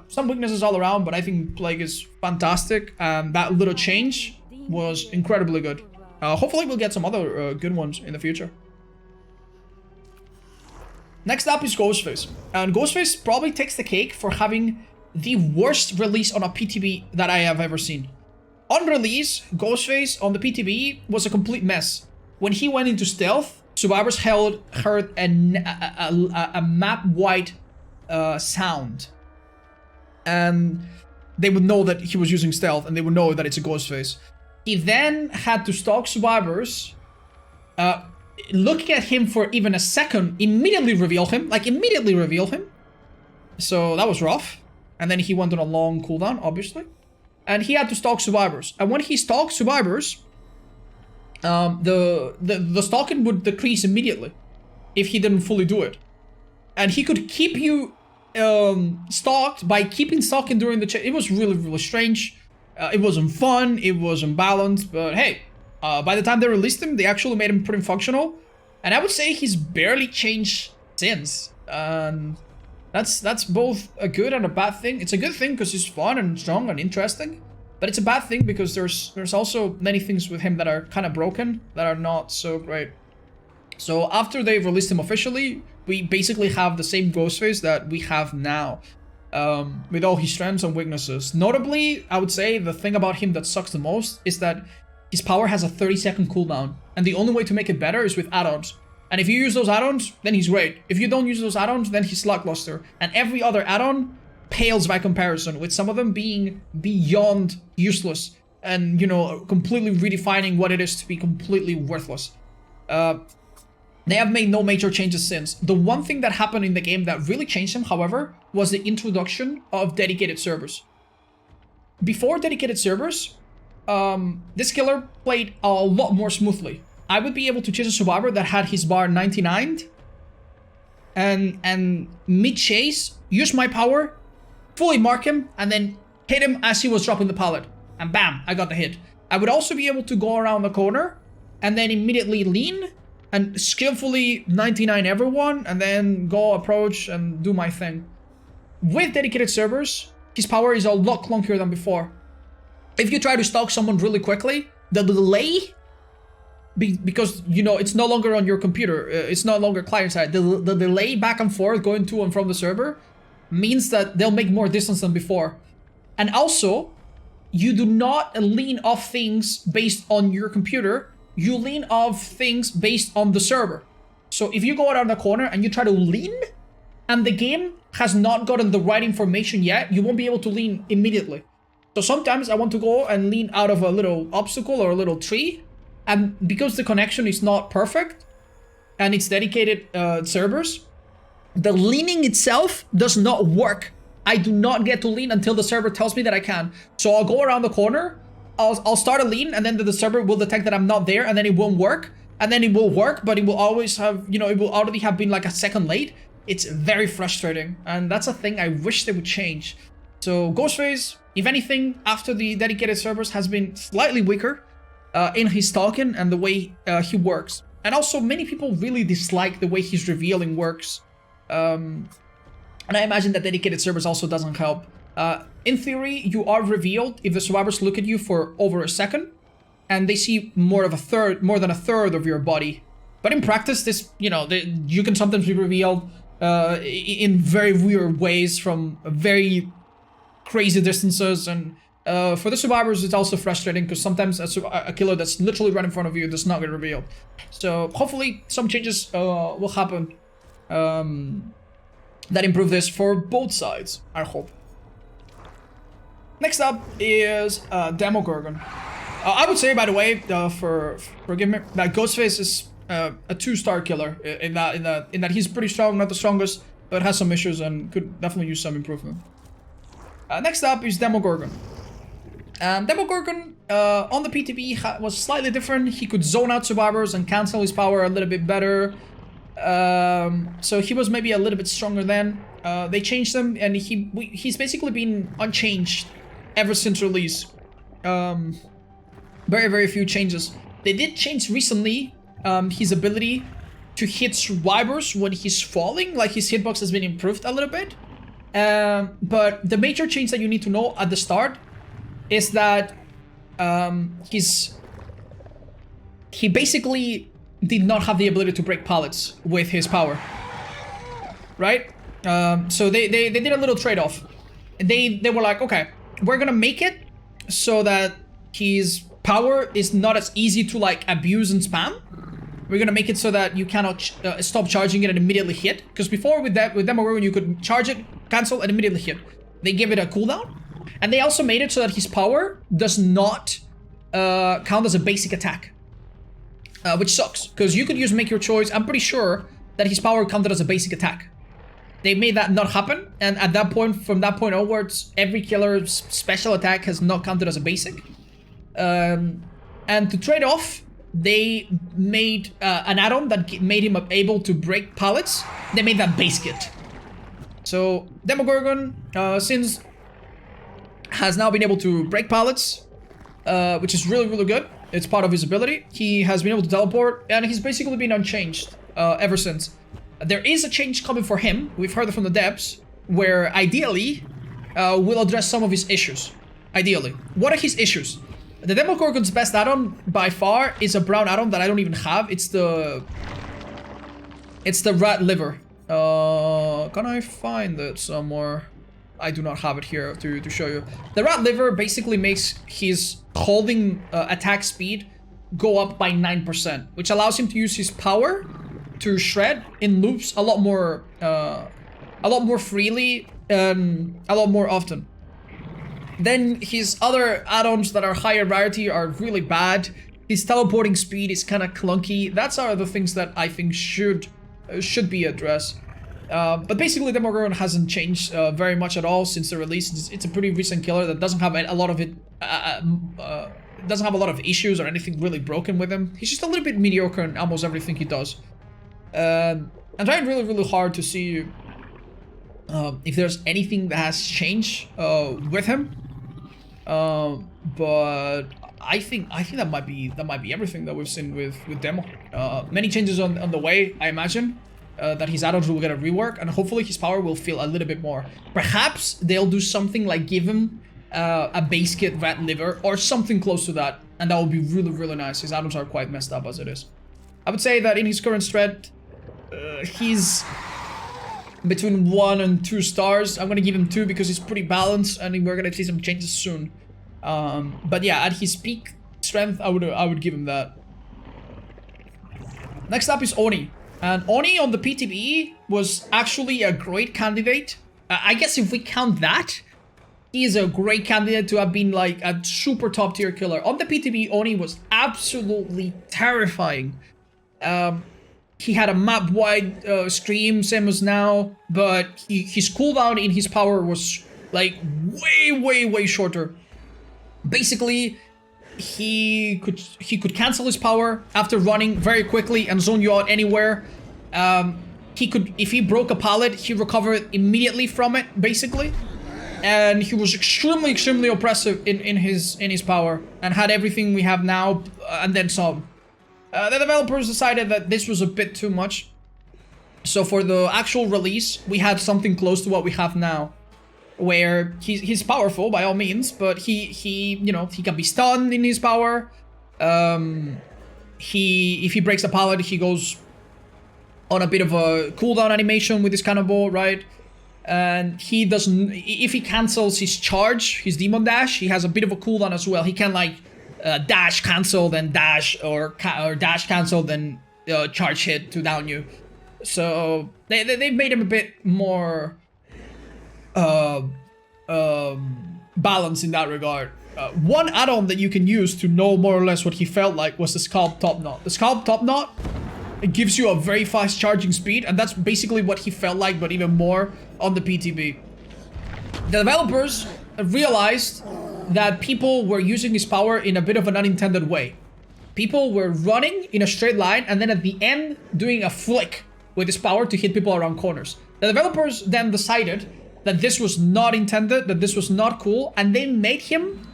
Some weaknesses all around, but I think Plague is fantastic, and that little change was incredibly good. Hopefully we'll get some other good ones in the future. Next up is Ghostface, and Ghostface probably takes the cake for having the worst release on a PTB that I have ever seen. On release, Ghostface on the PTB was a complete mess. When he went into stealth, survivors heard a map-wide sound, and they would know that he was using stealth, and they would know that it's a Ghostface. He then had to stalk survivors, looking at him for even a second, immediately reveal him. So that was rough. And then he went on a long cooldown, obviously. and he had to stalk survivors. And when he stalked survivors, the stalking would decrease immediately if he didn't fully do it. And he could keep you stalked by keeping stalking during the it was really, really strange. It wasn't fun, it wasn't balanced, but hey, by the time they released him, they actually made him pretty functional. And I would say he's barely changed since. And that's both a good and a bad thing. It's a good thing because he's fun and strong and interesting. But it's a bad thing because there's also many things with him that are kind of broken, that are not so great. So after they've released him officially, we basically have the same Ghostface that we have now, with all his strengths and weaknesses. Notably, I would say the thing about him that sucks the most is that his power has a 30-second cooldown, and the only way to make it better is with add-ons. And if you use those add-ons, then he's great. If you don't use those add-ons, then he's lackluster. And every other add-on pales by comparison, with some of them being beyond useless and, you know, completely redefining what it is to be completely worthless. They have made no major changes since. The one thing that happened in the game that really changed him, however, was the introduction of dedicated servers. Before dedicated servers, this killer played a lot more smoothly. I would be able to chase a survivor that had his bar 99 and mid-chase, use my power, fully mark him, and then hit him as he was dropping the pallet. And bam, I got the hit. I would also be able to go around the corner and then immediately lean and skillfully 99 everyone and then go approach and do my thing. With dedicated servers, his power is a lot clunkier than before. If you try to stalk someone really quickly, the delay, because, you know, it's no longer on your computer, it's no longer client side, the delay back and forth going to and from the server means that they'll make more distance than before. And also, you do not lean off things based on your computer, you lean off things based on the server. So if you go around the corner and you try to lean, and the game has not gotten the right information yet, you won't be able to lean immediately. So sometimes I want to go and lean out of a little obstacle or a little tree, and because the connection is not perfect, and it's dedicated servers, the leaning itself does not work. I do not get to lean until the server tells me that I can. So I'll go around the corner, I'll start a lean, and then the server will detect that I'm not there, and then it won't work. And then it will work, but it will always have, you know, it will already have been like a second late. It's very frustrating, and that's a thing I wish they would change. So Ghostface, if anything, after the dedicated servers has been slightly weaker in his stalking and the way he works. And also, many people really dislike the way his revealing works. And I imagine that dedicated servers also doesn't help. In theory, you are revealed if the survivors look at you for over a second, and they see more than a third of your body. But in practice, this, you know, you can sometimes be revealed in very weird ways from very crazy distances, and for the survivors, it's also frustrating because sometimes a killer that's literally right in front of you does not get revealed. So hopefully some changes will happen that improve this for both sides, I hope. Next up is Demogorgon. I would say, by the way, forgive me, that Ghostface is a 2-star killer in that he's pretty strong, not the strongest, but has some issues and could definitely use some improvement. Next up is Demogorgon. Demogorgon on the PTB was slightly different. He could zone out survivors and cancel his power a little bit better. So he was maybe a little bit stronger then. They changed him, and he's basically been unchanged ever since release. Very, very few changes. They did change recently his ability to hit survivors when he's falling. Like, his hitbox has been improved a little bit. But the major change that you need to know at the start is that he basically did not have the ability to break pallets with his power, right? So they did a little trade-off. They were like, okay, we're gonna make it so that his power is not as easy to like abuse and spam. We're gonna make it so that you cannot stop charging it and immediately hit. Because before with Demogorgon, you could charge it, cancel, and immediately hit. They give it a cooldown, and they also made it so that his power does not count as a basic attack, which sucks. Because you could use make your choice. I'm pretty sure that his power counted as a basic attack. they made that not happen, and at that point, from that point onwards, every killer's special attack has not counted as a basic. And to trade off, they made an add-on that made him able to break pallets. They made that base kit. So Demogorgon, since has now been able to break pallets, which is really, really good. It's part of his ability. He has been able to teleport, and he's basically been unchanged ever since. There is a change coming for him. We've heard it from the depths, where ideally will address some of his issues. Ideally. What are his issues? The Demogorgon's best add-on by far is a brown add-on that I don't even have. It's the rat liver. Can I find it somewhere? I do not have it here to show you. The rat liver basically makes his holding attack speed go up by 9%, which allows him to use his power to shred in loops a lot more freely and a lot more often. Then his other add-ons that are higher rarity are really bad. His teleporting speed is kind of clunky. That's are the things that I think should be addressed. But basically, Demogorgon hasn't changed very much at all since the release. It's a pretty recent killer that doesn't have a lot of it. Doesn't have a lot of issues or anything really broken with him. He's just a little bit mediocre in almost everything he does. I'm trying really, really hard to see if there's anything that has changed with him. But I think that might be everything that we've seen with Demo. Many changes on the way, I imagine. That his add-ons will get a rework, and hopefully his power will feel a little bit more. Perhaps they'll do something like give him a base kit rat liver or something close to that, and that would be really, really nice. His add-ons are quite messed up as it is. I would say that in his current strat, he's between 1 and 2 stars. I'm gonna give him 2 because he's pretty balanced, and we're gonna see some changes soon. But yeah, at his peak strength, I would give him that. Next up is Oni. And Oni on the PTB was actually a great candidate. I guess if we count that, he is a great candidate to have been like a super top tier killer. On the PTB, Oni was absolutely terrifying. He had a map-wide stream, same as now, but his cooldown in his power was like way shorter. Basically, he could cancel his power after running very quickly and zone you out anywhere. He could, if he broke a pallet, he recovered immediately from it, basically. And he was extremely oppressive in his power and had everything we have now and then some. The developers decided that this was a bit too much. So for the actual release, we had something close to what we have now, where he's powerful by all means, but he you know, he can be stunned in his power. If he breaks a pallet, he goes on a bit of a cooldown animation with his Cannibal, right? And he doesn't, if he cancels his charge, his demon dash, he has a bit of a cooldown as well. He can like dash cancel, then dash, or dash cancel, then charge hit to down you. So they've made him a bit more balance in that regard. One add-on that you can use to know more or less what he felt like was the Scalp Top Knot. The Scalp Top Knot, it gives you a very fast charging speed, and that's basically what he felt like, but even more on the PTB. The developers realized that people were using his power in a bit of an unintended way. People were running in a straight line, and then at the end doing a flick with his power to hit people around corners. The developers then decided that this was not intended, that this was not cool, and they made him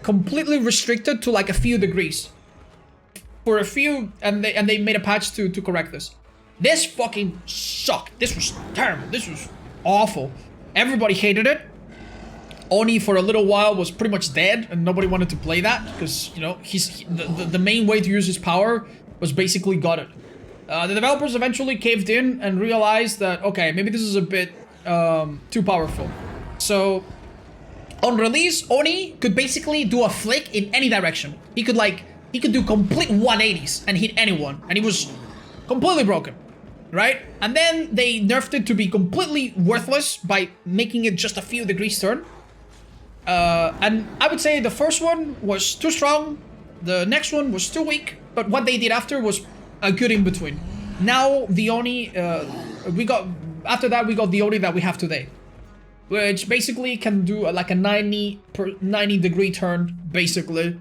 completely restricted to like a few degrees. For a few, and they made a patch to correct this. This fucking sucked. This was terrible. This was awful. Everybody hated it. Oni for a little while was pretty much dead, and nobody wanted to play that because, you know, the main way to use his power was basically gutted. The developers eventually caved in and realized that, okay, maybe this is a bit too powerful. So on release, Oni could basically do a flick in any direction. He could do complete 180s and hit anyone, and he was completely broken, right? And then they nerfed it to be completely worthless by making it just a few degrees turn. And I would say the first one was too strong, the next one was too weak, but what they did after was a good in between. Now the Oni, we got after that, we got the Oni that we have today, which basically can do like a 90-degree turn, basically,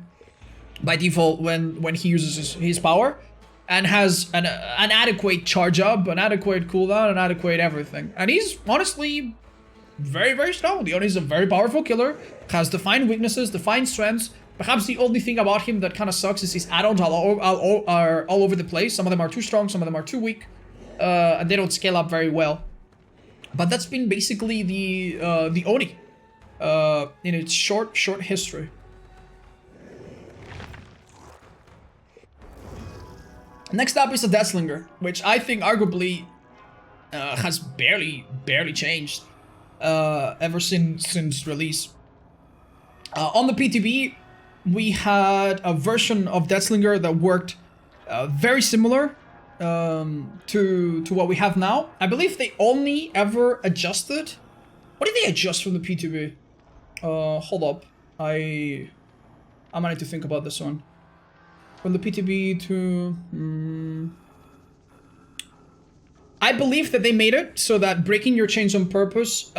by default when he uses his power, and has an adequate charge up, an adequate cooldown, an adequate everything. And he's honestly very, very strong. The Oni is a very powerful killer, has defined weaknesses, defined strengths. Perhaps the only thing about him that kind of sucks is his add-ons are all over the place. Some of them are too strong, some of them are too weak, and they don't scale up very well. But that's been basically the Oni in its short history. Next up is the Deathslinger, which I think arguably has barely changed ever since release. On the PTB, we had a version of Deathslinger that worked very similar to what we have now. I believe they only ever adjusted. What did they adjust from the PTB? Hold up, I might need to think about this one. From the PTB to I believe that they made it so that breaking your chains on purpose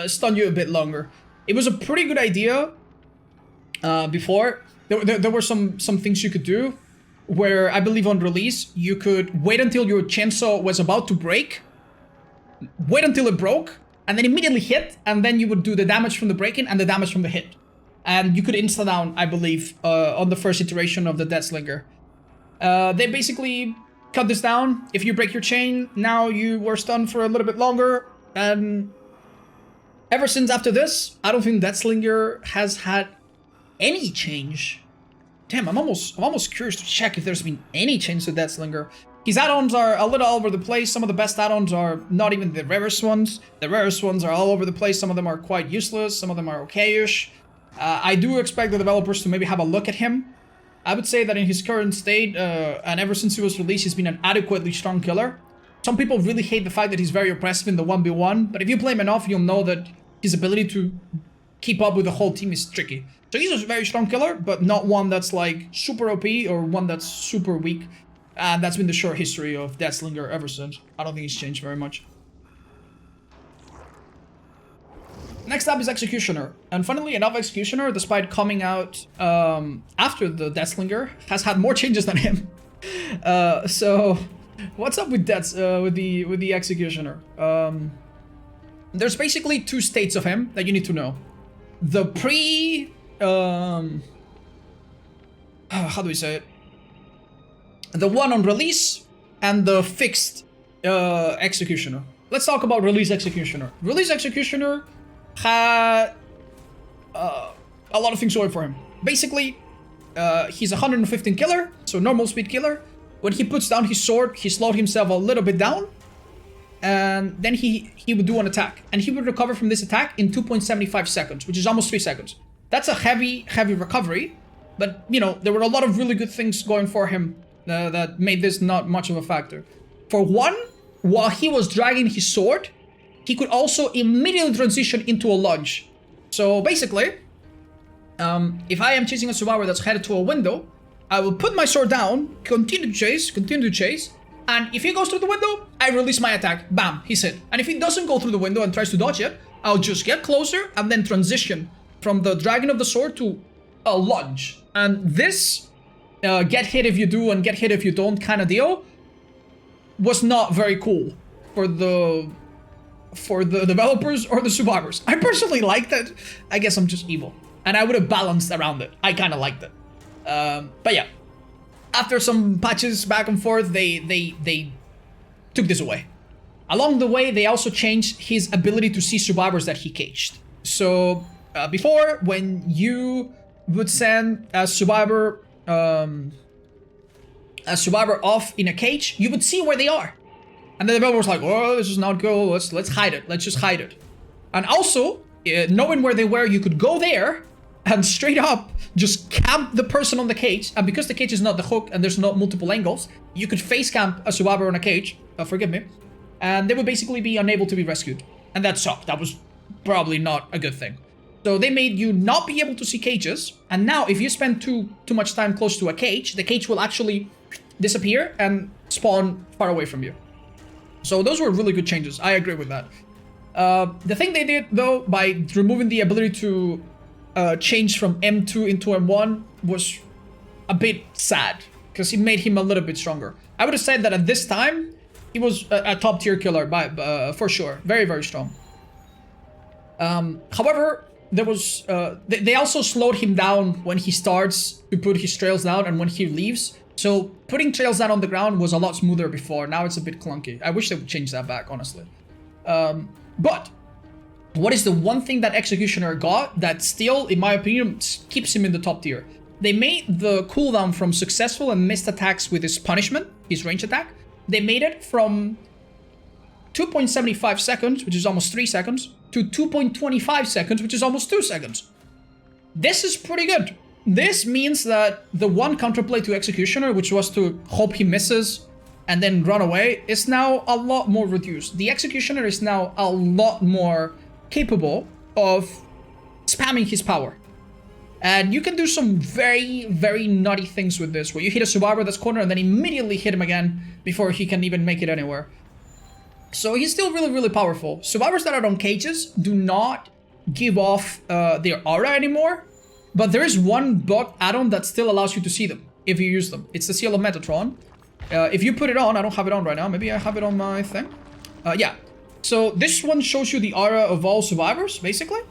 stunned you a bit longer. It was a pretty good idea before. There were some things you could do where I believe on release you could wait until your chainsaw was about to break, wait until it broke, and then immediately hit, and then you would do the damage from the break-in and the damage from the hit. And you could insta-down, I believe, on the first iteration of the Deathslinger. They basically cut this down. If you break your chain, now you were stunned for a little bit longer. And ever since after this, I don't think Deathslinger has had any change. Damn, I'm almost curious to check if there's been any change to Deathslinger. His add-ons are a little all over the place. Some of the best add-ons are not even the rarest ones. The rarest ones are all over the place. Some of them are quite useless. Some of them are okay-ish. I do expect the developers to maybe have a look at him. I would say that in his current state, and ever since he was released, he's been an adequately strong killer. Some people really hate the fact that he's very oppressive in the 1v1, but if you play him enough, you'll know that his ability to keep up with the whole team is tricky. So he's a very strong killer, but not one that's like super OP or one that's super weak. And that's been the short history of Deathslinger ever since. I don't think he's changed very much. Next up is Executioner. And funnily enough, Executioner, despite coming out after the Deathslinger, has had more changes than him. So what's up with the Executioner? There's basically two states of him that you need to know. The how do we say it? The one on release and the fixed Executioner. Let's talk about release Executioner. Release Executioner had a lot of things going for him. Basically, he's a 115 killer, so normal speed killer. When he puts down his sword, he slowed himself a little bit down, and then he would do an attack, and he would recover from this attack in 2.75 seconds, which is almost 3 seconds. That's a heavy recovery, but you know, there were a lot of really good things going for him that made this not much of a factor. For one, while he was dragging his sword, he could also immediately transition into a lunge. So basically, if I am chasing a survivor that's headed to a window, I will put my sword down, continue to chase, and if he goes through the window, I release my attack. Bam, he's hit. And if he doesn't go through the window and tries to dodge it, I'll just get closer and then transition from the dragging of the sword to a lunge. And this get hit if you do and get hit if you don't kind of deal was not very cool for the developers or the survivors. I personally liked it. I guess I'm just evil. And I would have balanced around it. I kind of liked it. But yeah, after some patches back and forth, they took this away. Along the way, they also changed his ability to see survivors that he caged. So before, when you would send a survivor off in a cage, you would see where they are. And the developer was like, oh, this is not good. Let's hide it. Let's just hide it. And also, knowing where they were, you could go there and straight up just camp the person on the cage. And because the cage is not the hook and there's not multiple angles, you could face camp a survivor on a cage. Forgive me. And they would basically be unable to be rescued. And that sucked. That was probably not a good thing. So they made you not be able to see cages. And now if you spend too much time close to a cage, the cage will actually disappear and spawn far away from you. So those were really good changes. I agree with that. The thing they did, though, by removing the ability to change from M2 into M1 was a bit sad, because it made him a little bit stronger. I would have said that at this time, he was a top tier killer, for sure. Very, very strong. However, there was they also slowed him down when he starts to put his trails down and when he leaves. So putting trails down on the ground was a lot smoother before. Now it's a bit clunky. I wish they would change that back, honestly. But what is the one thing that Executioner got that still, in my opinion, keeps him in the top tier? They made the cooldown from successful and missed attacks with his punishment, his range attack. They made it from 2.75 seconds, which is almost 3 seconds, to 2.25 seconds, which is almost 2 seconds. This is pretty good. This means that the one counterplay to Executioner, which was to hope he misses and then run away, is now a lot more reduced. The Executioner is now a lot more capable of spamming his power. And you can do some very, very nutty things with this, where you hit a survivor that's cornered and then immediately hit him again before he can even make it anywhere. So he's still really, really powerful. Survivors that are on cages do not give off their aura anymore, but there is one bug add-on that still allows you to see them if you use them. It's the Seal of Metatron. If you put it on, I don't have it on right now. Maybe I have it on my thing. Yeah. So this one shows you the aura of all survivors, basically.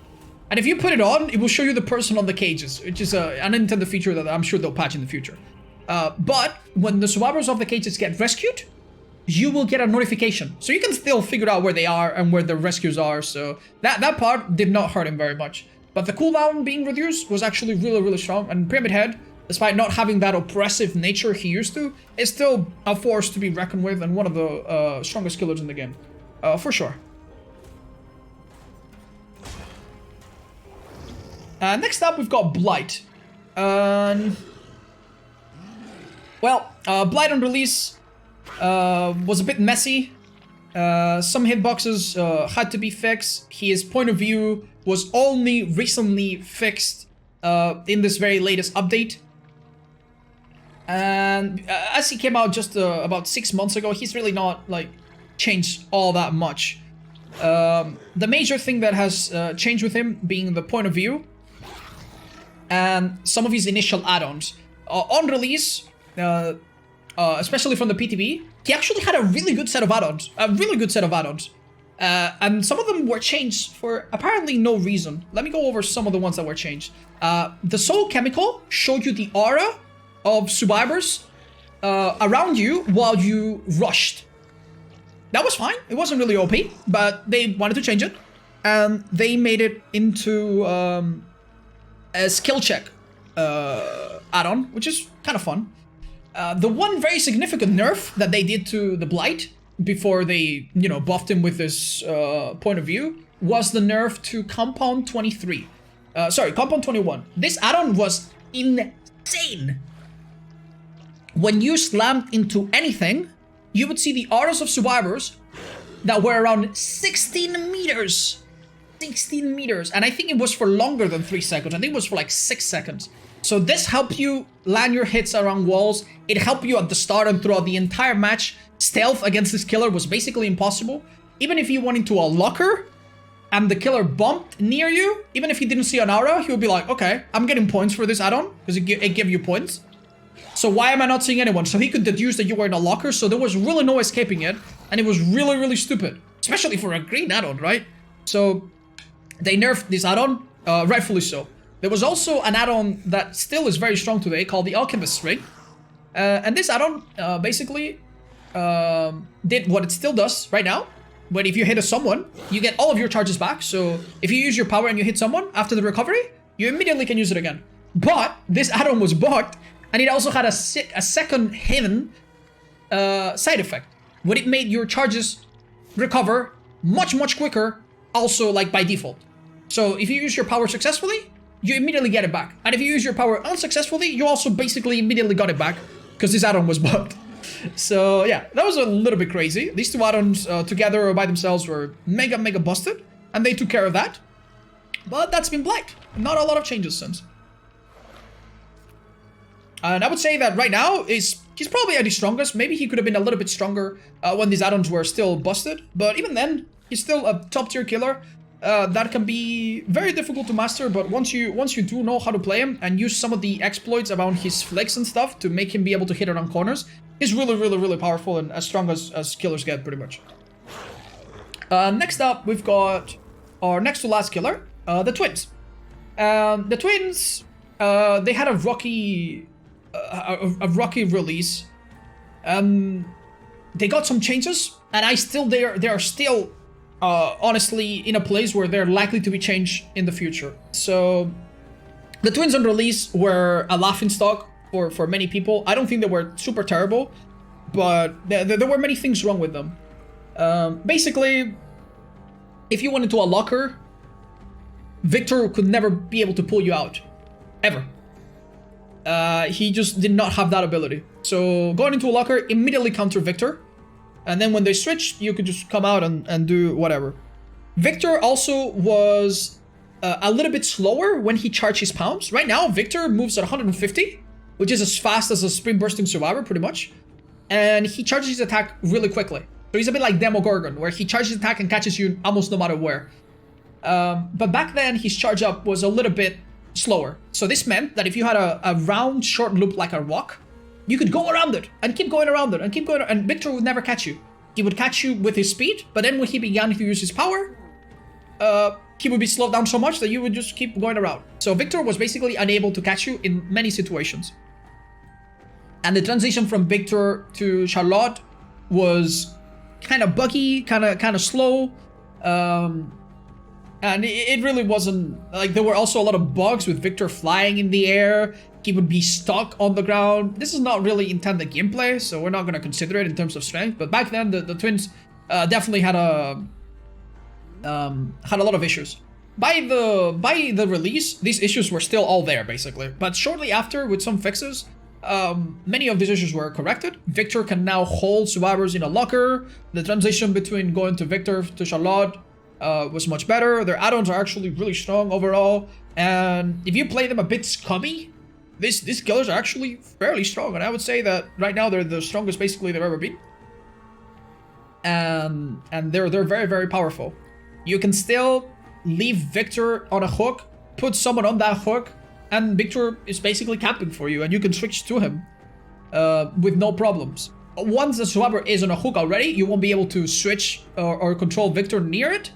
And if you put it on, it will show you the person on the cages, which is an unintended feature that I'm sure they'll patch in the future. But when the survivors of the cages get rescued, you will get a notification. So you can still figure out where they are and where the rescues are. So that part did not hurt him very much. But the cooldown being reduced was actually really, really strong. And Pyramid Head, despite not having that oppressive nature he used to, is still a force to be reckoned with and one of the strongest killers in the game. For sure. Next up, we've got Blight. Blight on release was a bit messy. Some hitboxes had to be fixed. His point of view was only recently fixed in this very latest update. And as he came out just about 6 months ago, he's really not like changed all that much. The major thing that has changed with him being the point of view and some of his initial add-ons. On release, especially from the PTB, he actually had a really good set of add-ons. And some of them were changed for apparently no reason. Let me go over some of the ones that were changed. The Soul Chemical showed you the aura of survivors around you while you rushed. That was fine. It wasn't really OP, but they wanted to change it. And they made it into a skill check add-on, which is kind of fun. The one very significant nerf that they did to the Blight before they, buffed him with this point of view was the nerf to Compound 23. Compound 21. This add-on was insane. When you slammed into anything, you would see the auras of survivors that were around 16 meters. 16 meters. And I think it was for longer than 3 seconds. I think it was for like 6 seconds. So this helped you land your hits around walls. It helped you at the start and throughout the entire match. Stealth against this killer was basically impossible. Even if you went into a locker and the killer bumped near you, even if he didn't see an aura, he would be like, okay, I'm getting points for this add-on because it gave you points. So why am I not seeing anyone? So he could deduce that you were in a locker, so there was really no escaping it. And it was really, really stupid. Especially for a green add-on, right? So they nerfed this add-on, rightfully so. There was also an add-on that still is very strong today called the Alchemist's Ring. And this add-on basically did what it still does right now. But if you hit someone, you get all of your charges back. So if you use your power and you hit someone after the recovery, you immediately can use it again. But this add-on was bugged, and it also had a second hidden side effect, where it made your charges recover much, much quicker, also like by default. So if you use your power successfully, you immediately get it back. And if you use your power unsuccessfully, you also basically immediately got it back, because this add-on was bugged. So yeah, that was a little bit crazy. These two add-ons together or by themselves were mega, mega busted, and they took care of that. But that's been Blight. Not a lot of changes since. And I would say that right now he's probably at his strongest. Maybe he could have been a little bit stronger when these add-ons were still busted. But even then, he's still a top tier killer. That can be very difficult to master, but once you do know how to play him and use some of the exploits around his flicks and stuff to make him be able to hit around corners, he's really, really, really powerful and as strong as killers get, pretty much. Next up, we've got our next to last killer, the twins. The twins, they had a rocky release. They got some changes, and they are still honestly in a place where they're likely to be changed in the future. So the twins on release were a laughingstock for many people. I don't think they were super terrible, but there were many things wrong with them. Basically, if you went into a locker, Victor could never be able to pull you out, ever. He just did not have that ability. So going into a locker, immediately counter Victor. And then when they switched, you could just come out and do whatever. Victor also was a little bit slower when he charged his pounds. Right now, Victor moves at 150, which is as fast as a sprint bursting survivor, pretty much. And he charges his attack really quickly. So he's a bit like Demogorgon, where he charges his attack and catches you almost no matter where. But back then, his charge up was a little bit slower. So this meant that if you had a round short loop like a rock, you could go around it and keep going around it and keep going, and Victor would never catch you. He would catch you with his speed, but then when he began to use his power, he would be slowed down so much that you would just keep going around. So Victor was basically unable to catch you in many situations. And the transition from Victor to Charlotte was kind of buggy, kind of slow. And it really wasn't, like, there were also a lot of bugs with Victor flying in the air. He would be stuck on the ground. This is not really intended gameplay, so we're not going to consider it in terms of strength. But back then, the twins definitely had a lot of issues. By the release, these issues were still all there, basically. But shortly after, with some fixes, many of these issues were corrected. Victor can now hold survivors in a locker. The transition between going to Victor to Charlotte was much better. Their add-ons are actually really strong overall. And if you play them a bit scummy, these killers are actually fairly strong. And I would say that right now they're the strongest basically they've ever been. And they're very, very powerful. You can still leave Victor on a hook, put someone on that hook, and Victor is basically camping for you, and you can switch to him with no problems. Once the survivor is on a hook already, you won't be able to switch or control Victor near it.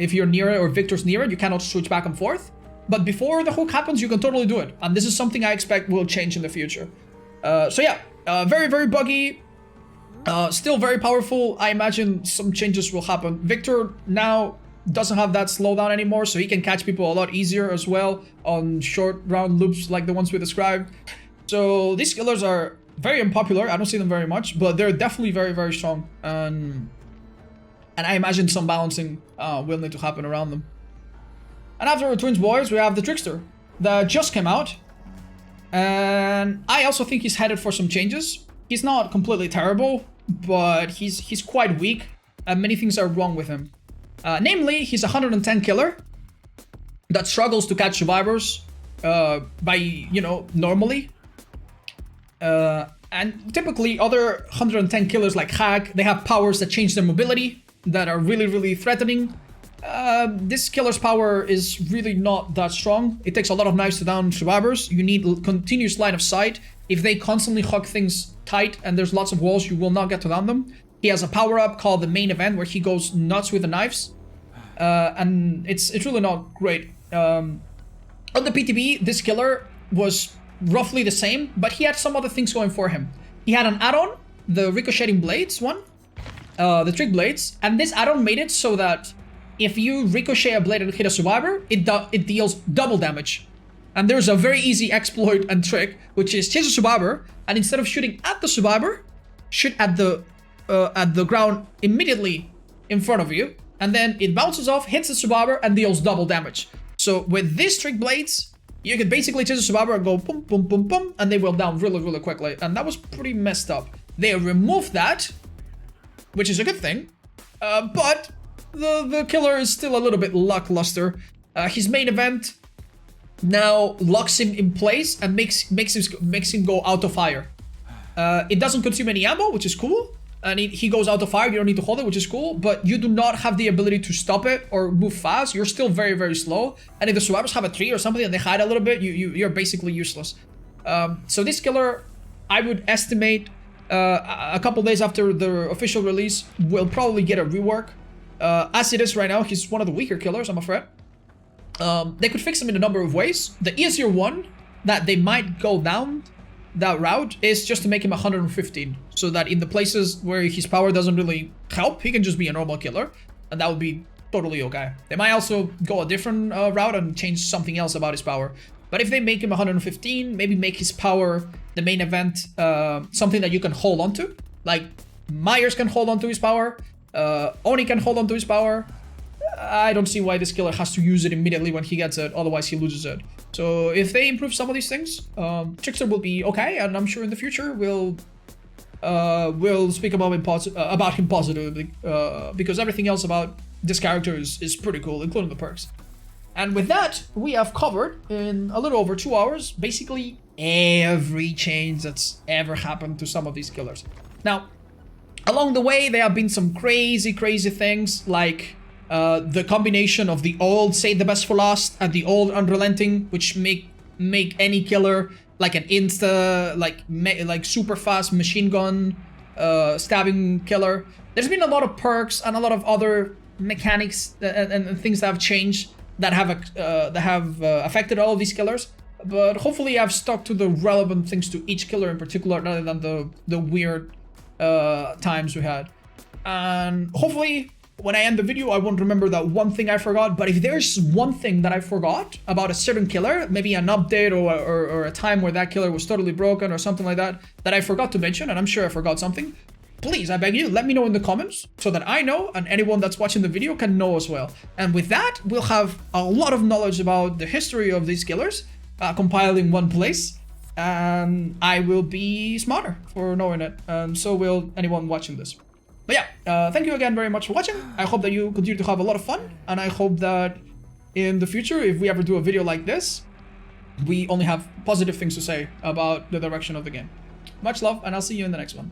If you're near it or Victor's near it, you cannot switch back and forth. But before the hook happens, you can totally do it. And this is something I expect will change in the future. So yeah, very, very buggy. Still very powerful. I imagine some changes will happen. Victor now doesn't have that slowdown anymore, so he can catch people a lot easier as well on short round loops like the ones we described. So these killers are very unpopular. I don't see them very much, but they're definitely very, very strong. And I imagine some balancing will need to happen around them. And after the Twins boys, we have the Trickster that just came out. And I also think he's headed for some changes. He's not completely terrible, but he's quite weak, and many things are wrong with him. Namely, he's a 110 killer that struggles to catch survivors normally. And typically other 110 killers like Hack, they have powers that change their mobility that are really, really threatening. This killer's power is really not that strong. It takes a lot of knives to down survivors. You need continuous line of sight. If they constantly hug things tight and there's lots of walls, you will not get to down them. He has a power-up called the main event where he goes nuts with the knives. And it's really not great. On the PTB, this killer was roughly the same, but he had some other things going for him. He had an add-on, the ricocheting blades one, the trick blades, and this add-on made it so that if you ricochet a blade and hit a survivor, it deals double damage. And there's a very easy exploit and trick, which is chase a survivor, and instead of shooting at the survivor, shoot at the ground immediately in front of you, and then it bounces off, hits the survivor, and deals double damage. So with these trick blades, you could basically chase a survivor and go boom, boom, boom, boom, and they will down really, really quickly. And that was pretty messed up. They removed that, which is a good thing, but the killer is still a little bit lackluster. His main event now locks him in place and makes him go out of fire. It doesn't consume any ammo, which is cool. And he goes out of fire, you don't need to hold it, which is cool, but you do not have the ability to stop it or move fast. You're still very, very slow. And if the survivors have a tree or something and they hide a little bit, you're basically useless. So this killer, I would estimate a couple days after the official release, will probably get a rework. As it is right now, he's one of the weaker killers, I'm afraid. They could fix him in a number of ways. The easier one that they might go down that route is just to make him 115, so that in the places where his power doesn't really help, he can just be a normal killer, and that would be totally okay. They might also go a different route and change something else about his power. But if they make him 115, maybe make his power the main event, something that you can hold on to. Like Myers can hold on to his power, Oni can hold on to his power. I don't see why this killer has to use it immediately when he gets it, otherwise he loses it. So if they improve some of these things, Trickster will be okay, and I'm sure in the future we'll speak about him positively, because everything else about this character is pretty cool, including the perks. And with that, we have covered in a little over 2 hours basically every change that's ever happened to some of these killers. Now, along the way, there have been some crazy things like the combination of the old Save the Best for Last and the old Unrelenting, which make any killer like an like super fast machine gun stabbing killer. There's been a lot of perks and a lot of other mechanics and things that have changed that have affected all of these killers. But hopefully I've stuck to the relevant things to each killer in particular, rather than the weird times we had. And hopefully when I end the video, I won't remember that one thing I forgot. But if there's one thing that I forgot about a certain killer, maybe an update or a time where that killer was totally broken or something like that, that I forgot to mention, and I'm sure I forgot something, please, I beg you, let me know in the comments so that I know and anyone that's watching the video can know as well. And with that, we'll have a lot of knowledge about the history of these killers compiled in one place. And I will be smarter for knowing it. And so will anyone watching this. But yeah, thank you again very much for watching. I hope that you continue to have a lot of fun. And I hope that in the future, if we ever do a video like this, we only have positive things to say about the direction of the game. Much love, and I'll see you in the next one.